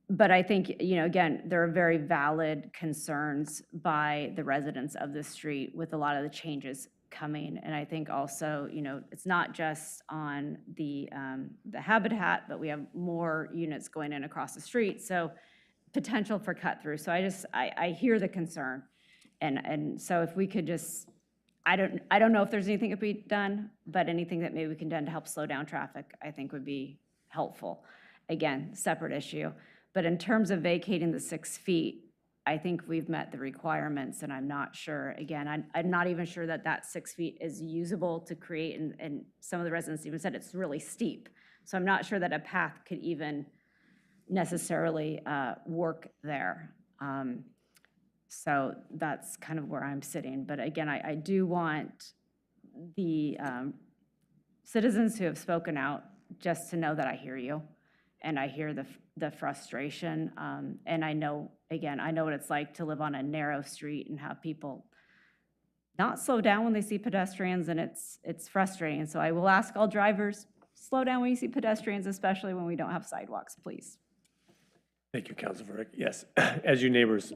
But I think, again, there are very valid concerns by the residents of this street with a lot of the changes coming. And I think also, it's not just on the habitat, but we have more units going in across the street. So potential for cut through. So I hear the concern. And so if we could just, I don't know if there's anything that could be done, but anything that maybe we can do to help slow down traffic, I think would be helpful. Again, separate issue. But in terms of vacating the 6 feet, I think we've met the requirements, and I'm not sure, again, I'm not even sure that 6 feet is usable to create, and some of the residents even said it's really steep. So I'm not sure that a path could even necessarily work there. So that's kind of where I'm sitting. But again, I do want the citizens who have spoken out just to know that I hear you, and I hear the frustration. And I know, again, I know what it's like to live on a narrow street and have people not slow down when they see pedestrians, and it's frustrating. And so I will ask all drivers, slow down when you see pedestrians, especially when we don't have sidewalks, please. Thank you, Councilor Burdick. Yes, as you neighbors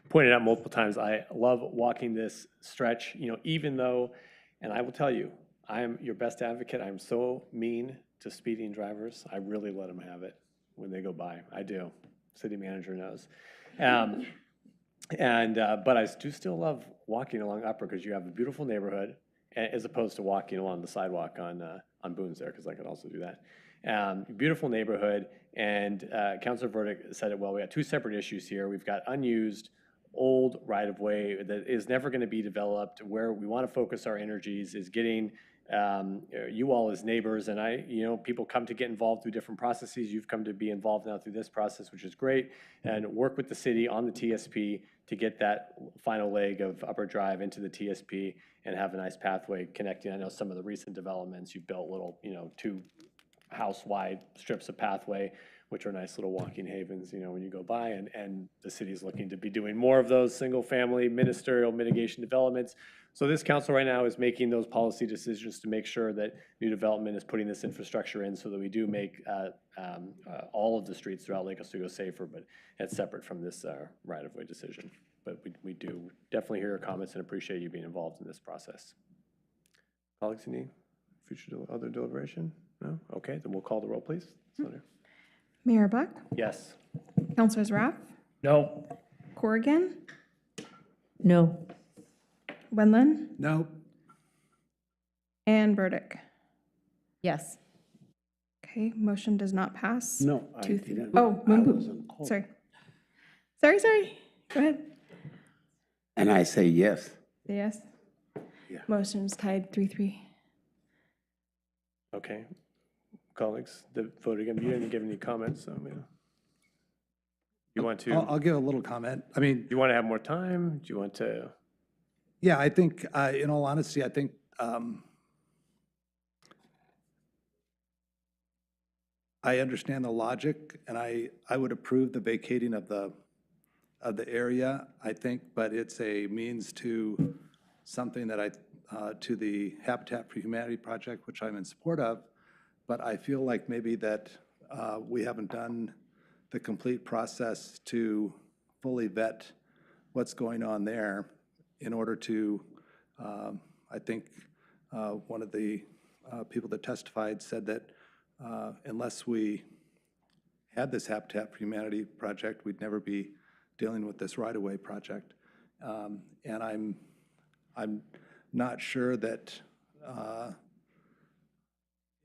pointed out multiple times, I love walking this stretch, even though, and I will tell you, I am your best advocate. I'm so mean to speeding drivers. I really let them have it when they go by. I do. City manager knows. But I do still love walking along Upper because you have a beautiful neighborhood as opposed to walking along the sidewalk on Boone's there, because I could also do that. Beautiful neighborhood, and Councilor Burdick said it well. We got two separate issues here. We've got unused old right-of-way that is never going to be developed. Where we want to focus our energies is getting you all as neighbors, and people come to get involved through different processes. You've come to be involved now through this process, which is great, and work with the city on the TSP to get that final leg of Upper Drive into the TSP and have a nice pathway connecting. I know some of the recent developments, you've built little, 2 house-wide strips of pathway, which are nice little walking havens, when you go by, and the city's looking to be doing more of those single-family ministerial mitigation developments. So this council right now is making those policy decisions to make sure that new development is putting this infrastructure in so that we do make all of the streets throughout Lake Oswego safer, but it's separate from this right-of-way decision. But we do definitely hear your comments and appreciate you being involved in this process. Colleagues, any future other deliberation? No? Okay, then we'll call the roll, please. Senator. Mayor Buck? Yes. Councilors Rath? No. Corrigan? No. Wendland? No. And Burdick? Yes. Okay, motion does not pass. No, I 2-3. didn't. Oh, I Moonboo. wasn't called. Sorry. Go ahead. And I say yes. Yes. Yeah. Motion is tied 3-3. Okay. Colleagues, the vote again, you didn't give any comments, so you want to? I'll give a little comment. I mean, you want to have more time? Do you want to? yeah, I think, in all honesty, I think I understand the logic, and I would approve the vacating of the area, I think, but it's a means to something that to the Habitat for Humanity project, which I'm in support of, but I feel like maybe that we haven't done the complete process to fully vet what's going on there in order to, I think one of the people that testified said that unless we had this Habitat for Humanity project, we'd never be dealing with this right-of-way project. And I'm not sure that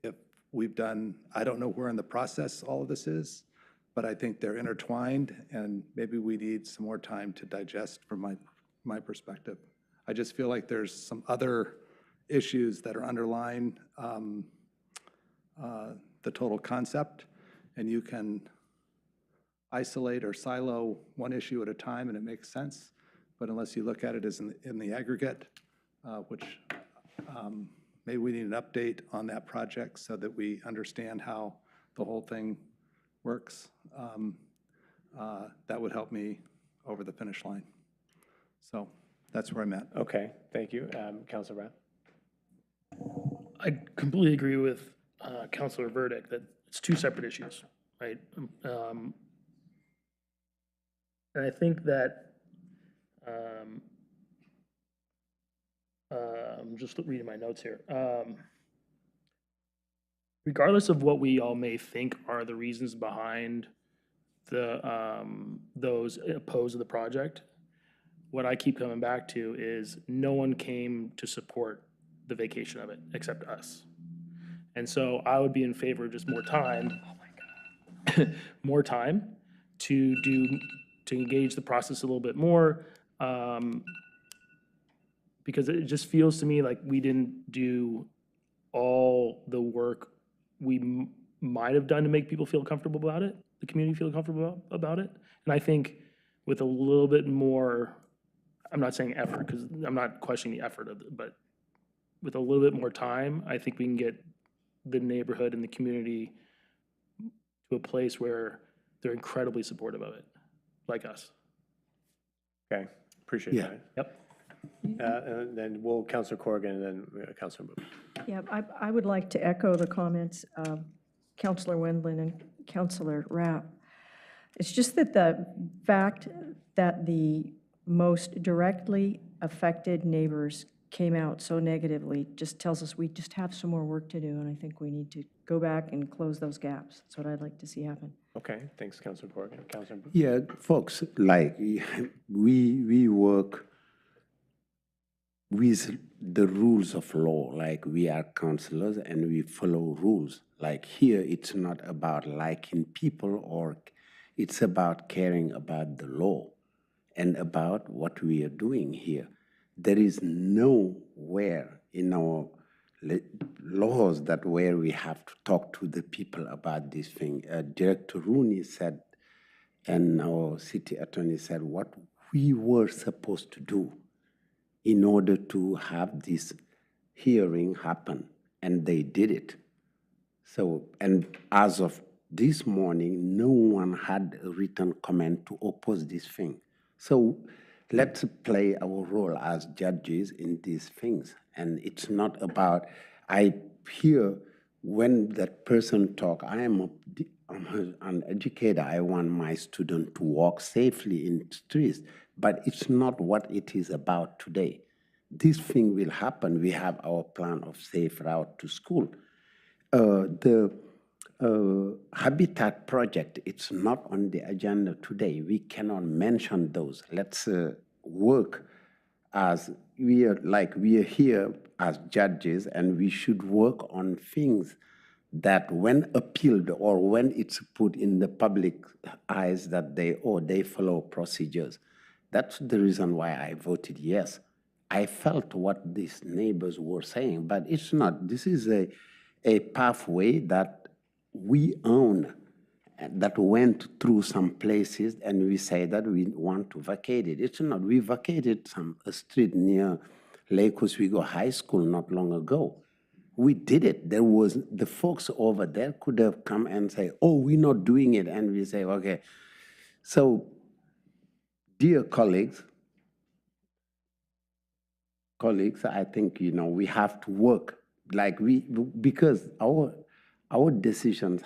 if we've done, I don't know where in the process all of this is, but I think they're intertwined, and maybe we need some more time to digest from my perspective. I just feel like there's some other issues that are underlying the total concept, and you can isolate or silo one issue at a time and it makes sense, but unless you look at it as in the aggregate, which maybe we need an update on that project so that we understand how the whole thing works, that would help me over the finish line. So that's where I'm at. Okay, thank you. Councilor Rath? I completely agree with Councilor Burdick that it's two separate issues, right? And I think that, I'm just reading my notes here. Regardless of what we all may think are the reasons behind those opposed to the project, what I keep coming back to is no one came to support the vacation of it except us. And so I would be in favor of just more time, more time to engage the process a little bit more, because it just feels to me like we didn't do all the work we might have done to make people feel comfortable about it, the community feel comfortable about it. And I think with a little bit more, I'm not saying effort, because I'm not questioning the effort of it, but with a little bit more time, I think we can get the neighborhood and the community to a place where they're incredibly supportive of it, like us. Okay, appreciate Yeah. that. Yep. And then we'll, Councilor Corrigan, and then Councilor Booth. Yeah, I would like to echo the comments of Councilor Wendland and Councilor Rapp. It's just that the fact that the most directly affected neighbors came out so negatively just tells us we just have some more work to do, and I think we need to go back and close those gaps. That's what I'd like to see happen. Okay, thanks, Councilor Corrigan. Councilor Booth? Yeah, folks, like, we work with the rules of law, like we are counselors and we follow rules. Like here, it's not about liking people, or it's about caring about the law and about what we are doing here. There is nowhere in our laws that where we have to talk to the people about this thing. Director Rooney said, and our city attorney said, what we were supposed to do in order to have this hearing happen, and they did it. So, and as of this morning, no one had a written comment to oppose this thing. So let's play our role as judges in these things. And it's not about, I hear when that person talk, I'm an educator, I want my student to walk safely in the streets, but it's not what it is about today. This thing will happen. We have our plan of safe route to school. The Habitat project, it's not on the agenda today. We cannot mention those. Let's work as we are here as judges, and we should work on things that when appealed or when it's put in the public eyes that they follow procedures. That's the reason why I voted yes. I felt what these neighbors were saying, but it's not. This is a pathway that we own, that went through some places, and we say that we want to vacate it. It's not. We vacated a street near Lake Oswego High School not long ago. We did it. There was, the folks over there could have come and say, oh, we're not doing it. And we say, okay. So, dear colleagues, I think, we have to work like because our decisions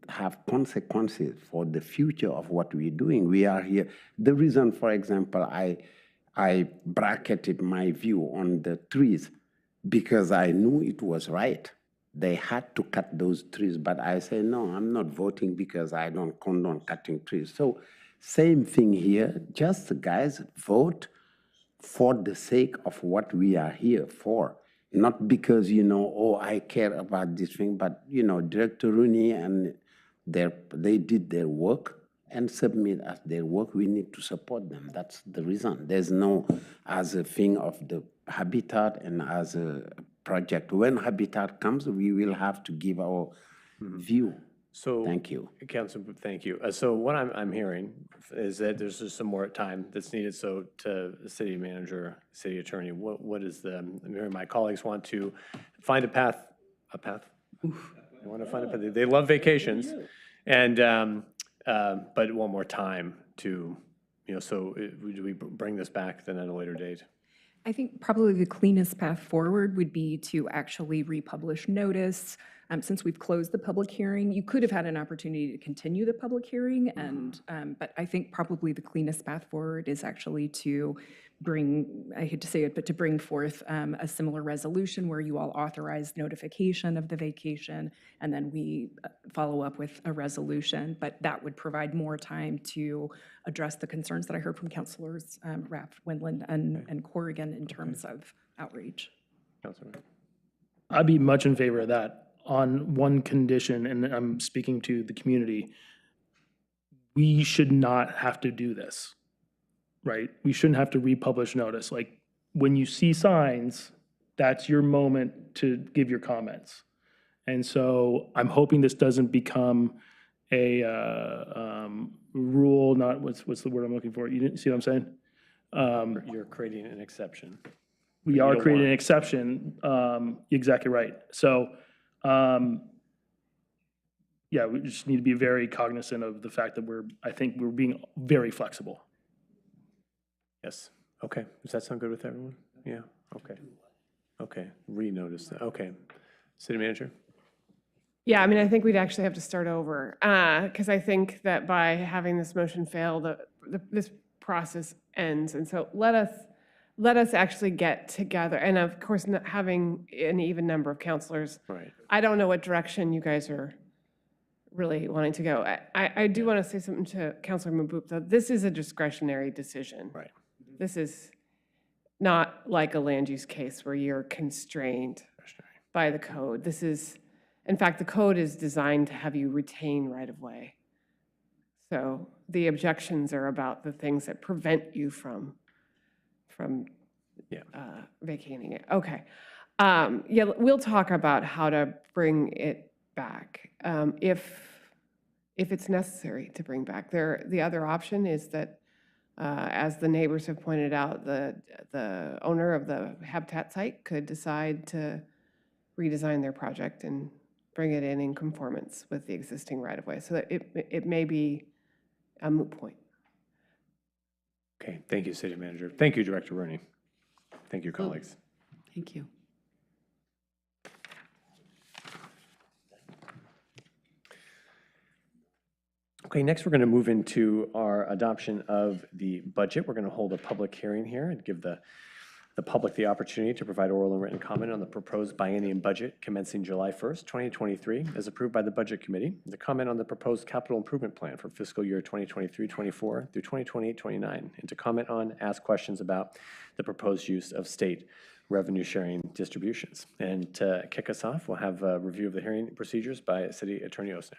have consequences for the future of what we're doing. We are here. The reason, for example, I bracketed my view on the trees because I knew it was right. They had to cut those trees, but I say, no, I'm not voting because I don't condone cutting trees. So same thing here, just guys, vote for the sake of what we are here for. Not because, oh, I care about this thing, but, Director Rooney and they did their work and submit as their work. We need to support them. That's the reason. There's no as a thing of the habitat and as a project. When habitat comes, we will have to give our view. So, thank you. Council, thank you. So what I'm hearing is that there's just some more time that's needed. So to the city manager, city attorney, what is I'm hearing my colleagues want to find a path. They want to find a path. They love vacations, and but want more time to, so do we bring this back then at a later date? I think probably the cleanest path forward would be to actually republish notice. Since we've closed the public hearing, you could have had an opportunity to continue the public hearing, and but I think probably the cleanest path forward is actually to bring, I hate to say it, but to bring forth a similar resolution where you all authorize notification of the vacation, and then we follow up with a resolution. But that would provide more time to address the concerns that I heard from Councilors Raff, Wendland, and Corrigan in terms of outreach. Councilor. I'd be much in favor of that on one condition, and I'm speaking to the community. We should not have to do this, right? We shouldn't have to republish notice. Like, when you see signs, that's your moment to give your comments. And so I'm hoping this doesn't become a rule, not, what's the word I'm looking for? You didn't see what I'm saying? You're creating an exception. We are creating an exception, exactly right. So, yeah, we just need to be very cognizant of the fact that I think we're being very flexible. Yes. Okay. Does that sound good with everyone? Yeah. Okay. Okay. Renotice that. Okay. City manager? Yeah, I mean, I think we'd actually have to start over, because I think that by having this motion fail, this process ends. And so let us actually get together. And of course, having an even number of counselors. Right. I don't know what direction you guys are really wanting to go. I do want to say something to Councilor Mahbub, though. This is a discretionary decision. Right. This is not like a land use case where you're constrained by the code. This is, in fact, the code is designed to have you retain right-of-way. So the objections are about the things that prevent you from vacating it. Okay. Yeah, we'll talk about how to bring it back if it's necessary to bring back. The other option is that, as the neighbors have pointed out, the owner of the habitat site could decide to redesign their project and bring it in conformance with the existing right-of-way. So that it may be a moot point. Okay. Thank you, city manager. Thank you, Director Rooney. Thank you, colleagues. Thank you. Okay, next we're going to move into our adoption of the budget. We're going to hold a public hearing here and give the public the opportunity to provide oral and written comment on the proposed biennium budget commencing July 1st, 2023, as approved by the Budget Committee, the comment on the proposed capital improvement plan for fiscal year 2023-24 through 2028-29, and to comment on, ask questions about the proposed use of state revenue sharing distributions. And to kick us off, we'll have a review of the hearing procedures by City Attorney Osnak.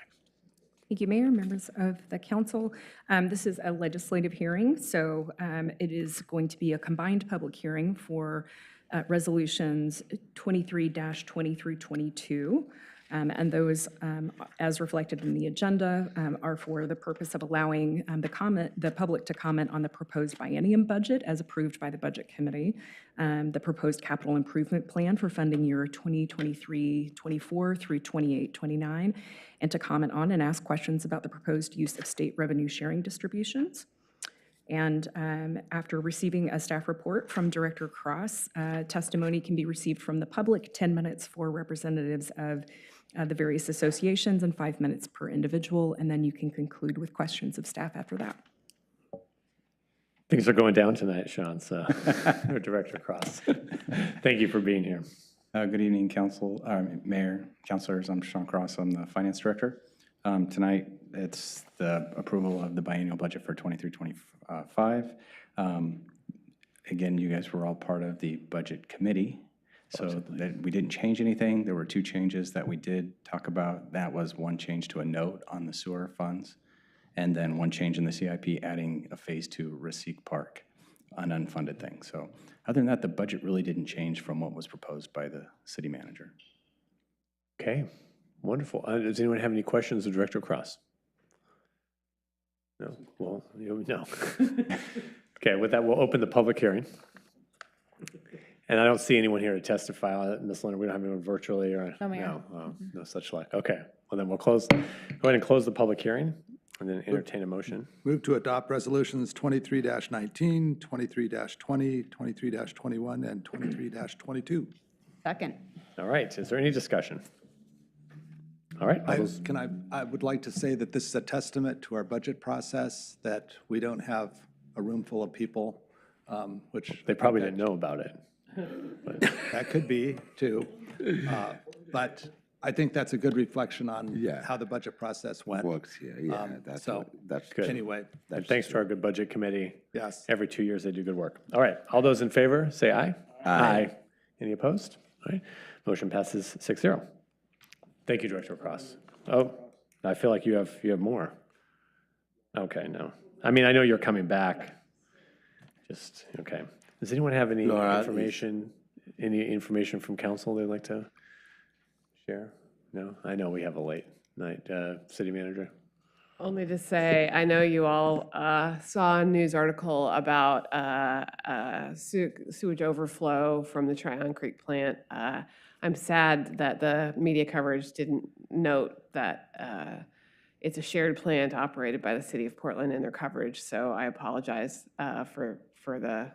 Thank you, Mayor, members of the council. This is a legislative hearing, so it is going to be a combined public hearing for resolutions 23-20 through 22. And those, as reflected in the agenda, are for the purpose of allowing the public to comment on the proposed biennium budget as approved by the Budget Committee, the proposed capital improvement plan for funding year 2023-24 through 28-29, and to comment on and ask questions about the proposed use of state revenue sharing distributions. And after receiving a staff report from Director Cross, testimony can be received from the public, 10 minutes for representatives of the various associations and 5 minutes per individual, and then you can conclude with questions of staff after that. Things are going down tonight, Sean, so Director Cross. Thank you for being here. Good evening, Council, Mayor, Councilors. I'm Sean Cross. I'm the Finance Director. Tonight, it's the approval of the biennial budget for 23-25. Again, you guys were all part of the Budget Committee, so that we didn't change anything. There were 2 changes that we did talk about. That was one change to a note on the sewer funds, and then one change in the CIP adding a Phase 2 Rasik Park, an unfunded thing. So other than that, the budget really didn't change from what was proposed by the city manager. Okay, wonderful. Does anyone have any questions of Director Cross? No? Well, no. Okay, with that, we'll open the public hearing. And I don't see anyone here to testify. Ms. Leonard, we don't have anyone virtually or? No, Mayor. No such luck. Okay, well then we'll go ahead and close the public hearing and then entertain a motion. Move to adopt resolutions 23-19, 23-20, 23-21, and 23-22. Second. All right, is there any discussion? All right. I would like to say that this is a testament to our budget process, that we don't have a room full of people, which. They probably didn't know about it. That could be, too. But I think that's a good reflection on how the budget process went. Works here, yeah. That's good. Anyway. And thanks to our good budget committee. Yes. Every 2 years, they do good work. All right, all those in favor, say aye. Aye. Any opposed? All right, motion passes 6-0. Thank you, Director Cross. Oh, I feel like you have more. Okay, no. I mean, I know you're coming back. Just, okay. Does anyone have any information from council they'd like to share? No? I know we have a late night. City Manager? Only to say, I know you all saw a news article about sewage overflow from the Tryon Creek plant. I'm sad that the media coverage didn't note that it's a shared plant operated by the city of Portland in their coverage, so I apologize for the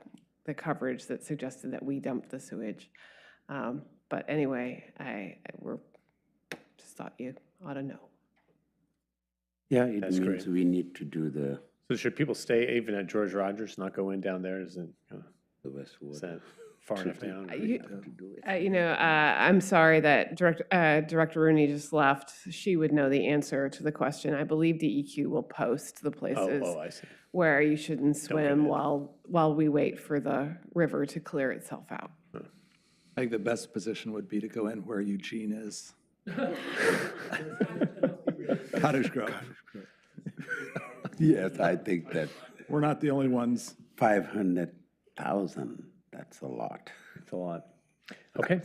coverage that suggested that we dumped the sewage. But anyway, I just thought you ought to know. Yeah, it That's means great. we need to do the So should people stay even at George Rogers, not go in down there? Is that far enough down? I'm sorry that Director Rooney just left. She would know the answer to the question. I believe DEQ will post the places I see. where you shouldn't swim while we wait for the river to clear itself out. I think the best position would be to go in where Eugene is. Cottage Grove. Yes, I think that. We're not the only ones. 500,000, that's a lot. It's a lot. Okay,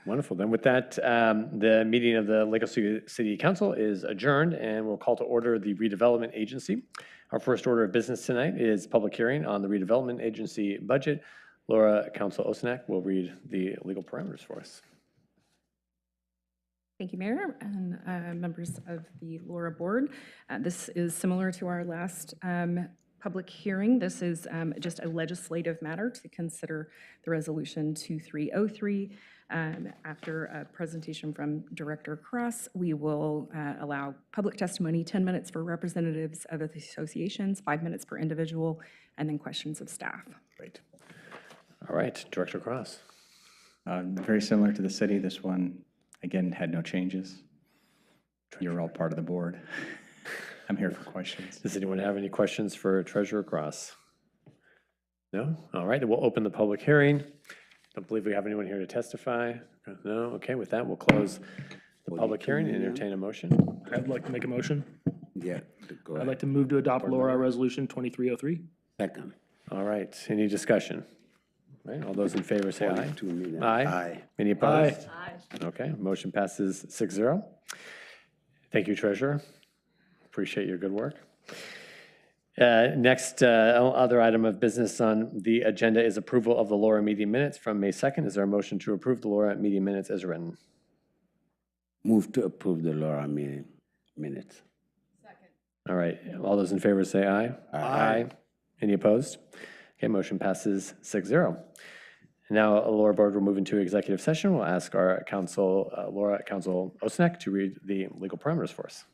wonderful. Then with that, the meeting of the Lake City Council is adjourned, and we'll call to order the Redevelopment Agency. Our first order of business tonight is public hearing on the Redevelopment Agency budget. LORA Council Oswego will read the legal parameters for us. Thank you, Mayor, and members of the LORA Board. This is similar to our last public hearing. This is just a legislative matter to consider the Resolution 2303. After a presentation from Director Cross, we will allow public testimony, 10 minutes for representatives of the associations, 5 minutes per individual, and then questions of staff. Great. All right, Director Cross. Very similar to the city. This one, again, had no changes. You're all part of the board. I'm here for questions. Does anyone have any questions for Treasurer Cross? No? All right, then we'll open the public hearing. Don't believe we have anyone here to testify. No? Okay, with that, we'll close the public hearing and entertain a motion. I'd like to make a motion. Yeah, go I'd ahead. like to move to adopt LORA Resolution 2303. Second. All right, any discussion? Right, all those in favor say aye. 42 million. Aye. Aye. Any opposed? Okay, motion passes 6-0. Thank you, Treasurer. Appreciate your good work. Next, other item of business on the agenda is approval of the LORA meeting minutes from May 2nd. Is there a motion to approve the LORA meeting minutes as written? Move to approve the LORA meeting minutes. All right, all those in favor say aye. Aye. Any opposed? Okay, motion passes 6-0. Now, LORA Board will move into executive session. We'll ask our counsel, LORA Counsel Osnek, to read the legal parameters for us.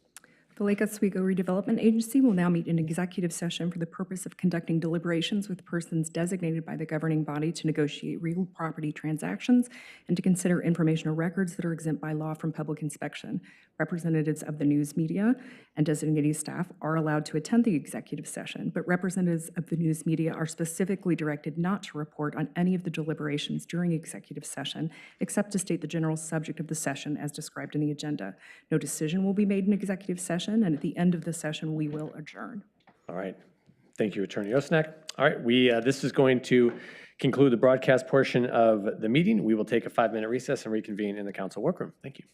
The Lake Oswego Redevelopment Agency will now meet in executive session for the purpose of conducting deliberations with persons designated by the governing body to negotiate real property transactions and to consider information or records that are exempt by law from public inspection. Representatives of the news media and designated staff are allowed to attend the executive session, but representatives of the news media are specifically directed not to report on any of the deliberations during executive session, except to state the general subject of the session as described in the agenda. No decision will be made in executive session, and at the end of the session, we will adjourn. All right. Thank you, Attorney Osnek. All right, this is going to conclude the broadcast portion of the meeting. We will take a 5-minute recess and reconvene in the council workroom. Thank you.